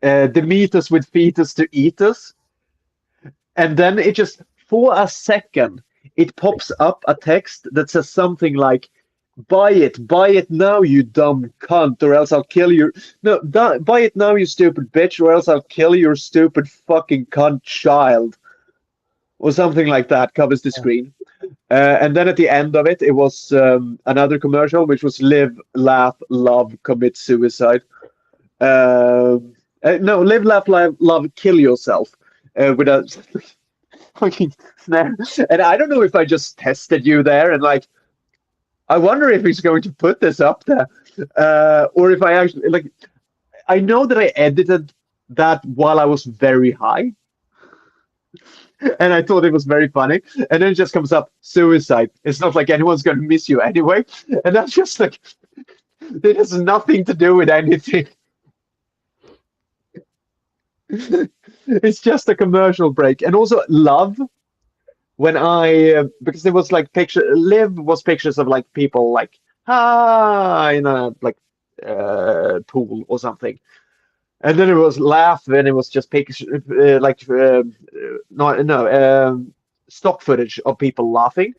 [SPEAKER 3] the meaters with fetus to eat us, and then it just for a second it pops up a text that says something like, buy it now, you dumb cunt, or else I'll kill you. No, buy it now, you stupid bitch, or else I'll kill your stupid fucking cunt child, or something like that covers the screen. And then at the end of it, it was another commercial, which was live, laugh, love, commit suicide. No, live, laugh, love, kill yourself with a fucking snare. And I don't know if I just tested you there and like, I wonder if he's going to put this up there, or if I actually like. I know that I edited that while I was very high, and I thought it was very funny. And then it just comes up suicide. It's not like anyone's going to miss you anyway, and that's just like it has nothing to do with anything. It's just a commercial break, and also love. When I because there was like live was pictures of like people like in a like pool or something, and then it was laugh and it was just pictures like stock footage of people laughing,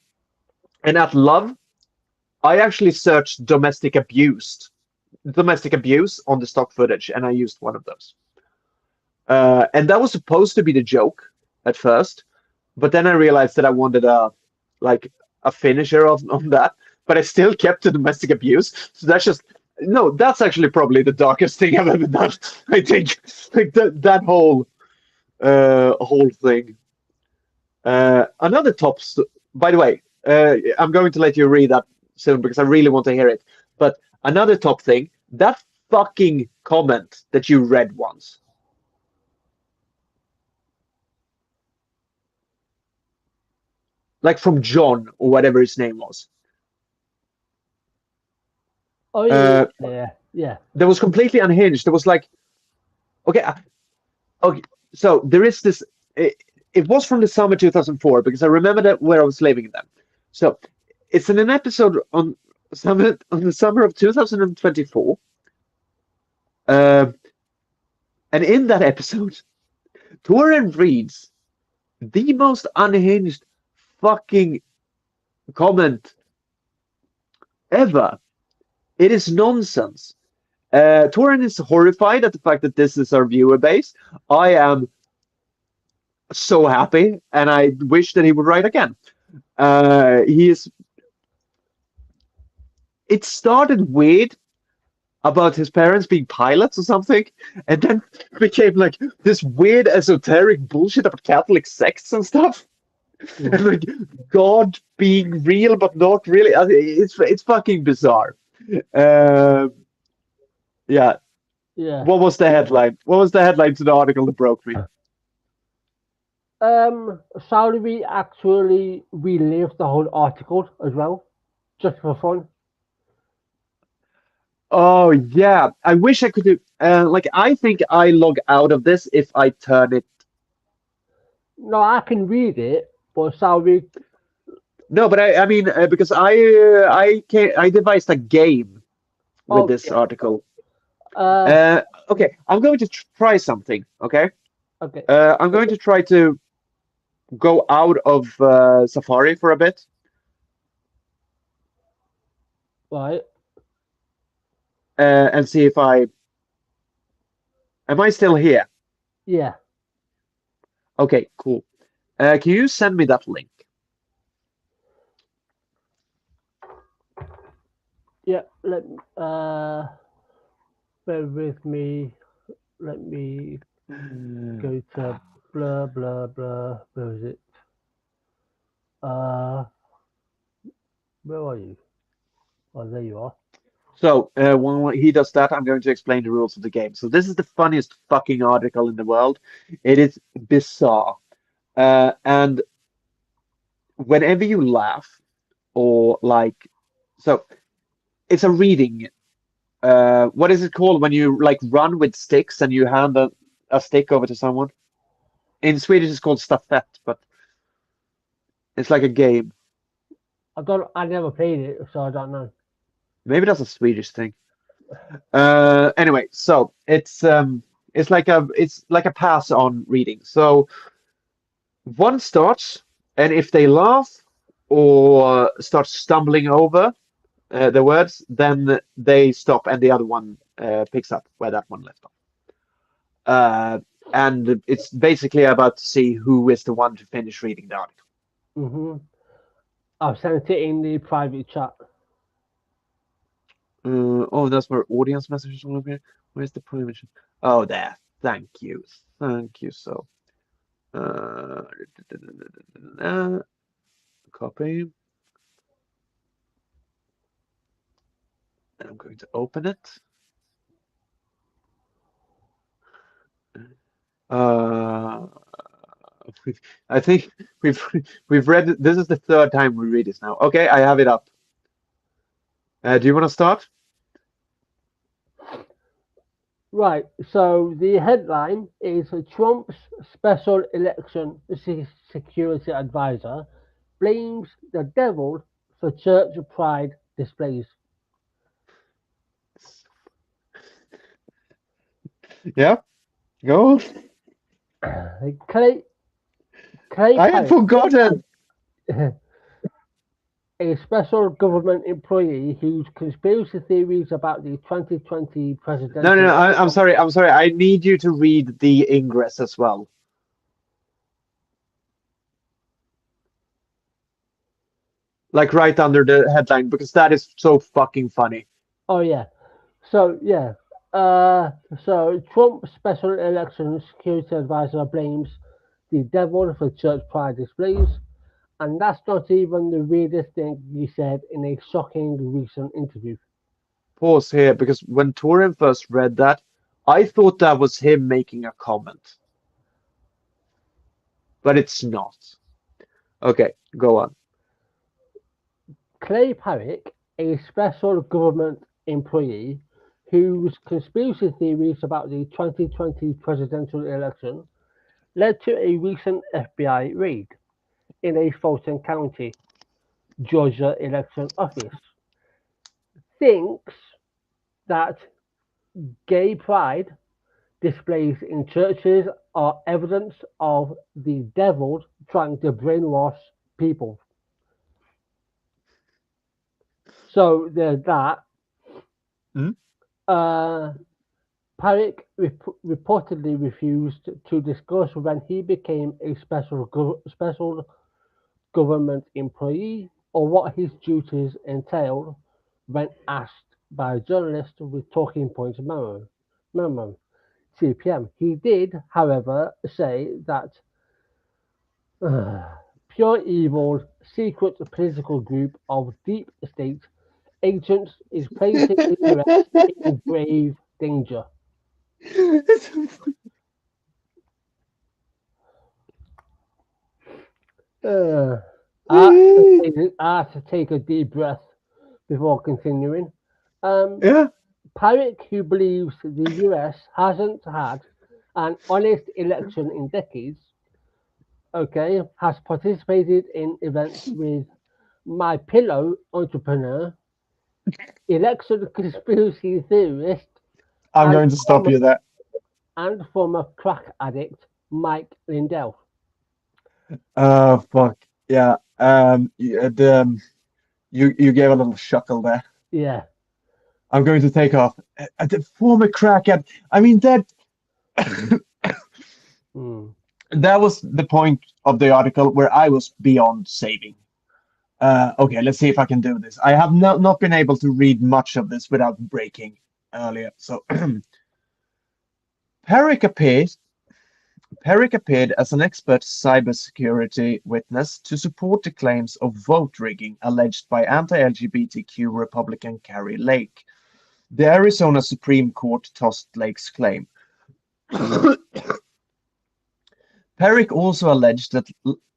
[SPEAKER 3] and at love I actually searched domestic abuse on the stock footage, and I used one of those, and that was supposed to be the joke at first. But then I realized that I wanted a finisher on that, but I still kept the domestic abuse. So that's just no. That's actually probably the darkest thing I've ever done. I think like that whole thing. Another by the way, I'm going to let you read that soon because I really want to hear it. But another top thing, that fucking comment that you read once. Like from John or whatever his name was.
[SPEAKER 1] Oh yeah, yeah.
[SPEAKER 3] That was completely unhinged. There was like, okay. So there is this. It was from the summer 2004 because I remember that where I was living then. So it's in an episode on the summer of 2024. And in that episode, Torin reads the most unhinged fucking comment ever. It is nonsense. Torin is horrified at the fact that this is our viewer base. I am so happy, and I wish that he would write again. It started weird about his parents being pilots or something, and then became like this weird esoteric bullshit about Catholic sects and stuff. And like God being real but not really. It's fucking bizarre. Yeah.
[SPEAKER 1] Yeah.
[SPEAKER 3] What was the headline? What was the headline to the article that broke me?
[SPEAKER 1] Shall we actually relive the whole article as well, just for fun?
[SPEAKER 3] Oh yeah, I wish I could do. I think I log out of this if I turn it.
[SPEAKER 1] No, I can read it, but shall we?
[SPEAKER 3] No, but I mean because I devised a game with this article. Okay, I'm going to try something. Okay.
[SPEAKER 1] Okay.
[SPEAKER 3] I'm going to try to go out of Safari for a bit.
[SPEAKER 1] Right.
[SPEAKER 3] And see if am I still here?
[SPEAKER 1] Yeah.
[SPEAKER 3] Okay, cool. Can you send me that link?
[SPEAKER 1] Yeah. Bear with me. Let me go to blah blah blah. Where is it? Where are you? Oh, there you are.
[SPEAKER 3] So when he does that, I'm going to explain the rules of the game. So this is the funniest fucking article in the world. It is bizarre. And whenever you laugh or so it's a reading. What is it called when you like run with sticks and you hand a stick over to someone? In Swedish, it's called stafett, but it's like a game.
[SPEAKER 1] I never played it, so I don't know.
[SPEAKER 3] Maybe that's a Swedish thing. Anyway, so it's like a pass on reading. So one starts, and if they laugh or start stumbling over the words, then they stop, and the other one picks up where that one left off. And it's basically about to see who is the one to finish reading the article.
[SPEAKER 1] Mm-hmm. I've sent it in the private chat.
[SPEAKER 3] Oh, that's where audience messages will appear. Where's the permission? Oh, there. Thank you. Thank you. So, uh, copy. And I'm going to open it. I think we've read it. This is the third time we read this now. Okay, I have it up. Do you want to start?
[SPEAKER 1] Right, so the headline is Trump's special election security advisor blames the devil for church pride displays.
[SPEAKER 3] Yeah, go.
[SPEAKER 1] Clay
[SPEAKER 3] I had forgotten.
[SPEAKER 1] A special government employee whose conspiracy theories about the 2020 presidential
[SPEAKER 3] No. I'm sorry. I'm sorry. I need you to read the ingress as well. Like right under the headline, because that is so fucking funny.
[SPEAKER 1] Oh yeah. So yeah. So Trump's special election security advisor blames the devil for church pride displays, and that's not even the weirdest thing he said in a shocking recent interview.
[SPEAKER 3] Pause here, because when Torin first read that, I thought that was him making a comment. But it's not. Okay, go on.
[SPEAKER 1] Clay Parrick, a special government employee whose conspiracy theories about the 2020 presidential election led to a recent FBI raid in a Fulton County, Georgia election office, thinks that gay pride displays in churches are evidence of the devil trying to brainwash people. So there's that.
[SPEAKER 3] Hmm?
[SPEAKER 1] Parrick reportedly refused to discuss when he became a special government employee or what his duties entailed when asked by a journalist with Talking Points Memo, CPM. He did, however, say that pure evil, secret political group of deep state agents is placing the US in grave danger. I have to take a deep breath before continuing.
[SPEAKER 3] Yeah.
[SPEAKER 1] Parrick, who believes the US hasn't had an honest election in decades, okay, has participated in events with My Pillow entrepreneur, election conspiracy theorist,
[SPEAKER 3] I'm
[SPEAKER 1] and
[SPEAKER 3] going to stop you there.
[SPEAKER 1] former crack addict Mike Lindell.
[SPEAKER 3] Oh fuck. Yeah. You gave a little chuckle there.
[SPEAKER 1] Yeah.
[SPEAKER 3] I'm going to take off. The former crackhead. I mean that that was the point of the article where I was beyond saving. Okay, let's see if I can do this. I have not been able to read much of this without breaking earlier. So Perrick appeared as an expert cybersecurity witness to support the claims of vote rigging alleged by anti-LGBTQ Republican Carrie Lake. The Arizona Supreme Court tossed Lake's claim. Perrick also alleged that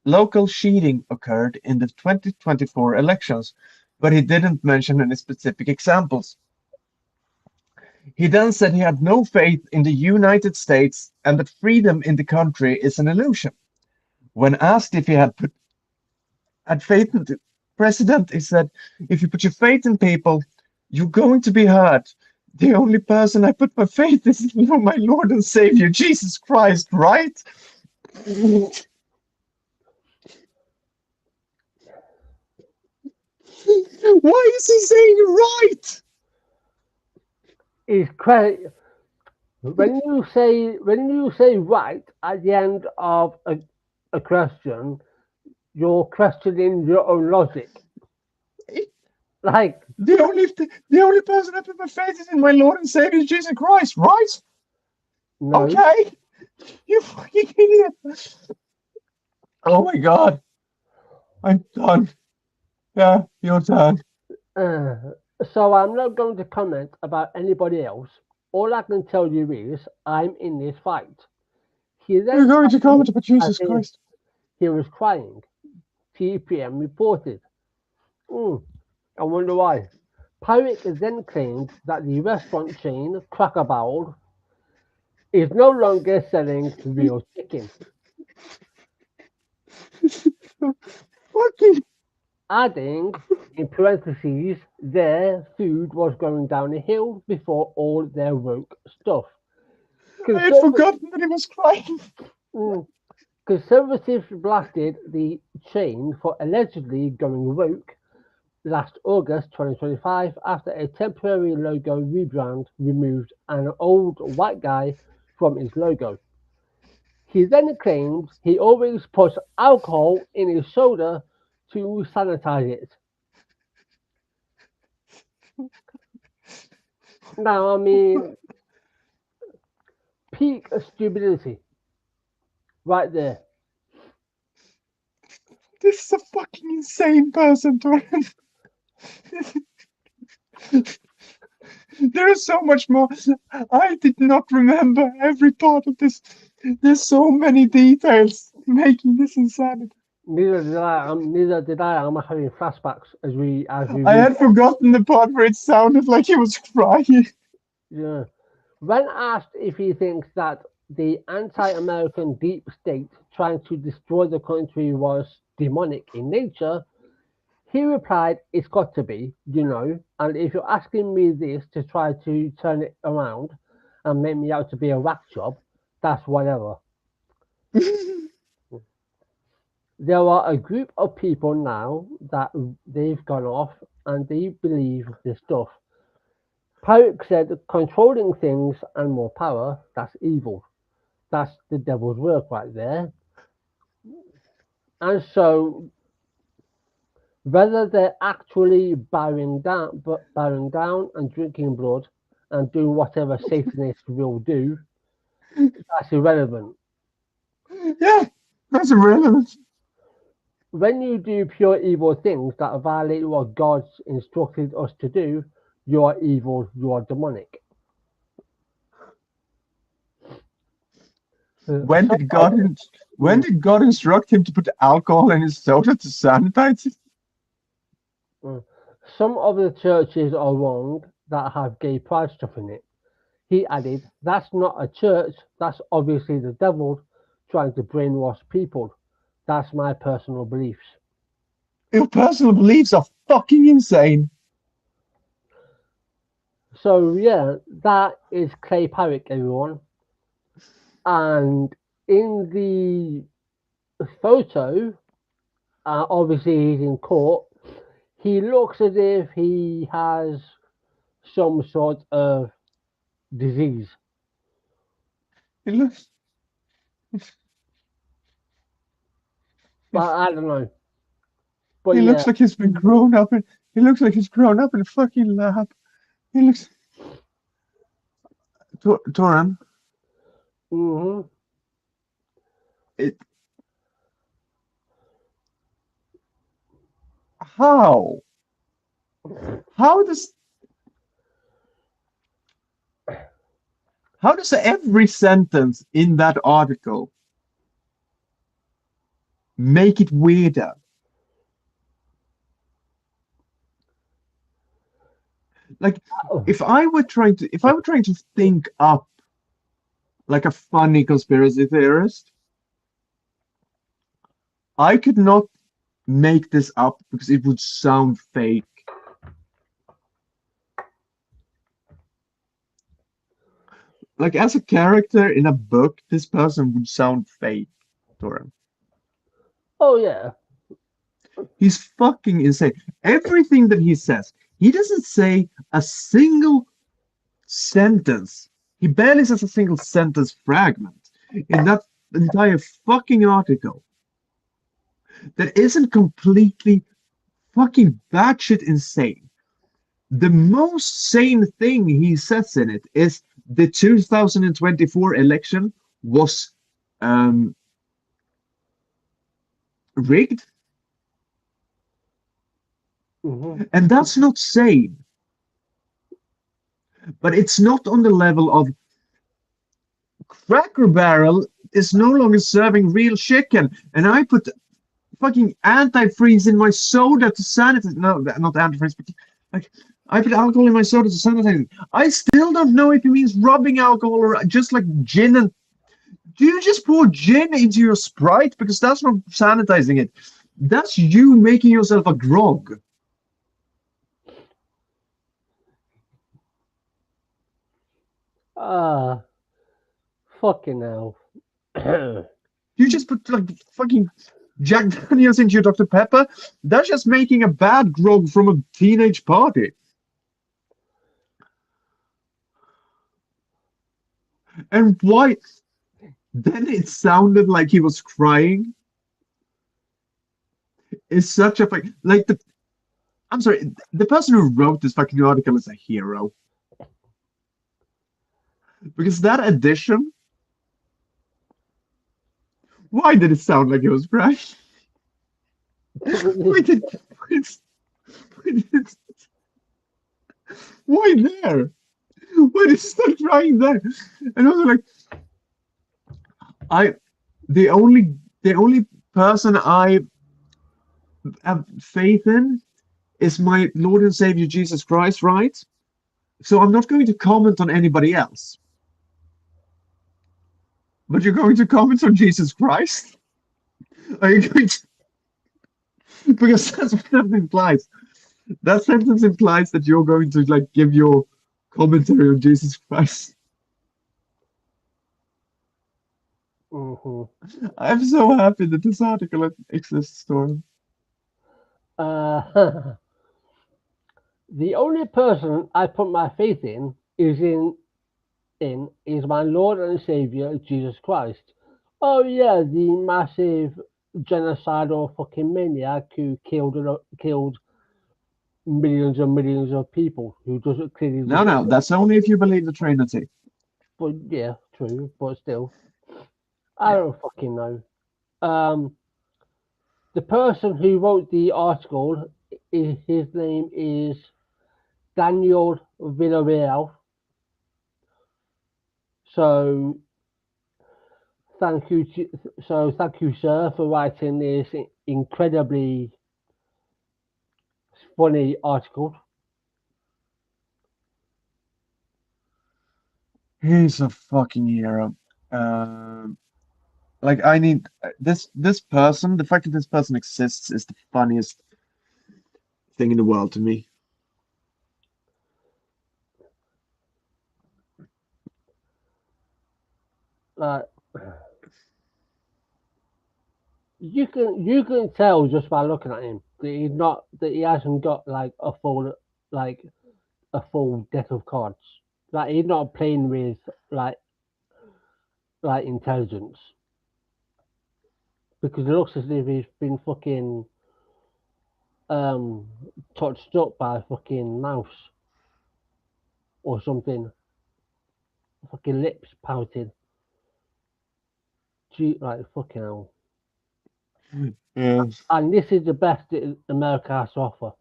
[SPEAKER 3] local cheating occurred in the 2024 elections, but he didn't mention any specific examples. He then said he had no faith in the United States and that freedom in the country is an illusion. When asked if he had faith in the president, he said, "If you put your faith in people, you're going to be hurt. The only person I put my faith is in my Lord and Savior, Jesus Christ, right?" Why is he saying right?
[SPEAKER 1] It's crazy. When you say right at the end of a question, You're questioning your own logic. Like,
[SPEAKER 3] The only person I put my faith is in my Lord and Savior Jesus Christ, right?
[SPEAKER 1] no.
[SPEAKER 3] Okay. You fucking idiot. Oh my god. I'm done. Yeah, your turn.
[SPEAKER 1] Uh, so I'm not going to comment about anybody else. All I can tell you is I'm in this fight. He
[SPEAKER 3] You're
[SPEAKER 1] then
[SPEAKER 3] going to comment about
[SPEAKER 1] as
[SPEAKER 3] Jesus
[SPEAKER 1] if
[SPEAKER 3] Christ.
[SPEAKER 1] he was crying. TPM reported. I wonder why. Pyrick then claimed that the restaurant chain Cracker Barrel is no longer selling real chicken,
[SPEAKER 3] Fucking.
[SPEAKER 1] adding in parentheses their food was going down a hill before all their woke stuff.
[SPEAKER 3] I had forgotten that he was crying.
[SPEAKER 1] Conservatives blasted the chain for allegedly going woke last August 2025 after a temporary logo rebrand removed an old white guy from its logo. He then claimed he always puts alcohol in his soda to sanitize it. Now, I mean, peak stupidity right there.
[SPEAKER 3] This is a fucking insane person, Torren. There is so much more. I did not remember every part of this. There's so many details making this insanity.
[SPEAKER 1] Neither did I. Neither did I. I'm having flashbacks as we
[SPEAKER 3] I
[SPEAKER 1] read.
[SPEAKER 3] had forgotten the part where it sounded like he was crying.
[SPEAKER 1] Yeah. When asked if he thinks that the anti-American deep state trying to destroy the country was demonic in nature, he replied, "It's got to be, and if you're asking me this to try to turn it around and make me out to be a whack job, that's whatever." There are a group of people now that they've gone off and they believe this stuff. Pyrick said controlling things and more power, that's evil. That's the devil's work right there. And so whether they're actually bowing down and drinking blood and doing whatever Satanists will do, that's irrelevant.
[SPEAKER 3] Yeah, that's irrelevant.
[SPEAKER 1] When you do pure evil things that violate what God's instructed us to do, you are evil, you are demonic.
[SPEAKER 3] When did God instruct him to put alcohol in his soda to sanitize it?
[SPEAKER 1] Some of the churches are wrong that have gay pride stuff in it. He added, "That's not a church, that's obviously the devil trying to brainwash people. That's my personal beliefs."
[SPEAKER 3] Your personal beliefs are fucking insane.
[SPEAKER 1] So yeah, that is Clay Pyrick, everyone. And in the photo, obviously he's in court, he looks as if he has some sort of disease.
[SPEAKER 3] He looks.
[SPEAKER 1] But I don't know. But
[SPEAKER 3] He
[SPEAKER 1] yeah,
[SPEAKER 3] looks like he's been grown up in. He looks like he's grown up in a fucking lab. He looks. Toran,
[SPEAKER 1] hmm
[SPEAKER 3] it. How? How does every sentence in that article make it weirder? Like, if I were trying to think up like a funny conspiracy theorist, I could not make this up because it would sound fake. Like, as a character in a book, this person would sound fake, Toran.
[SPEAKER 1] Oh yeah.
[SPEAKER 3] He's fucking insane. Everything that he says, he doesn't say a single sentence. He barely says a single sentence fragment in that entire fucking article. that isn't completely fucking batshit insane. The most sane thing he says in it is the 2024 election was rigged, and that's not sane. But it's not on the level of Cracker Barrel is no longer serving real chicken, and I put fucking antifreeze in my soda to sanitize. No, not antifreeze, but like I put alcohol in my soda to sanitize it. I still don't know if it means rubbing alcohol or just like gin. And do you just pour gin into your Sprite? Because that's not sanitizing it. That's you making yourself a grog.
[SPEAKER 1] Fucking hell.
[SPEAKER 3] You just put like fucking Jack Daniels into your Dr. Pepper. That's just making a bad grog from a teenage party. And why? Then it sounded like he was crying. It's such a like the. I'm sorry, the person who wrote this fucking article is a hero. Because that addition. Why did it sound like he was crying? Why there? Why did he start crying there? And I was like, the only person I have faith in is my Lord and Savior Jesus Christ, right? So I'm not going to comment on anybody else. But you're going to comment on Jesus Christ? Are you going to? Because that's what that implies. That sentence implies that you're going to like give your commentary on Jesus Christ. I'm so happy that this article exists, Storm.
[SPEAKER 1] The only person I put my faith in is my Lord and Savior Jesus Christ. Oh yeah, the massive genocidal fucking maniac who killed millions and millions of people who doesn't clearly.
[SPEAKER 3] No, that's only if you believe the Trinity.
[SPEAKER 1] But yeah, true. But still, I don't fucking know. The person who wrote the article, his name is Daniel Villarreal. So thank you, sir, for writing this incredibly funny article.
[SPEAKER 3] He's a fucking hero. Like I need this person. The fact that this person exists is the funniest thing in the world to me.
[SPEAKER 1] You can tell just by looking at him that he hasn't got like a full deck of cards. Like he's not playing with like intelligence, because it looks as if he's been fucking touched up by a fucking mouse or something. Fucking lips pouted. Gee, like fucking hell.
[SPEAKER 3] Yeah.
[SPEAKER 1] And this is the best that America has to offer.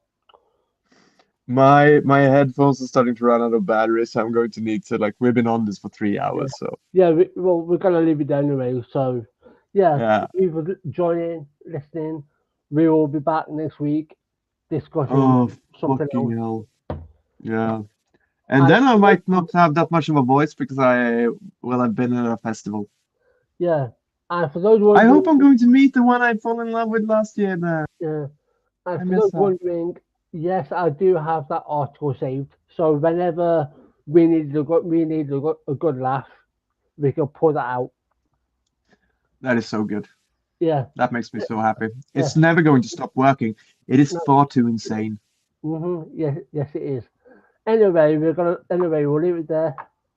[SPEAKER 3] My headphones are starting to run out of battery, so I'm going to need to we've been on this for 3 hours, so
[SPEAKER 1] yeah. We're gonna leave it anyway. So
[SPEAKER 3] yeah.
[SPEAKER 1] Thank you for joining, listening. We will be back next week discussing something else.
[SPEAKER 3] Hell. Yeah. And then I might not have that much of a voice because I will have been at a festival.
[SPEAKER 1] Yeah. And for those
[SPEAKER 3] I hope I'm going to meet the one I fell in love with last year there.
[SPEAKER 1] Yeah. And for those wondering, yes, I do have that article saved. So whenever we need a good laugh, we can pull that out.
[SPEAKER 3] That is so good.
[SPEAKER 1] Yeah.
[SPEAKER 3] That makes me so happy. It's never going to stop working. It is far too insane.
[SPEAKER 1] Yes, it is. Anyway, we'll leave it there.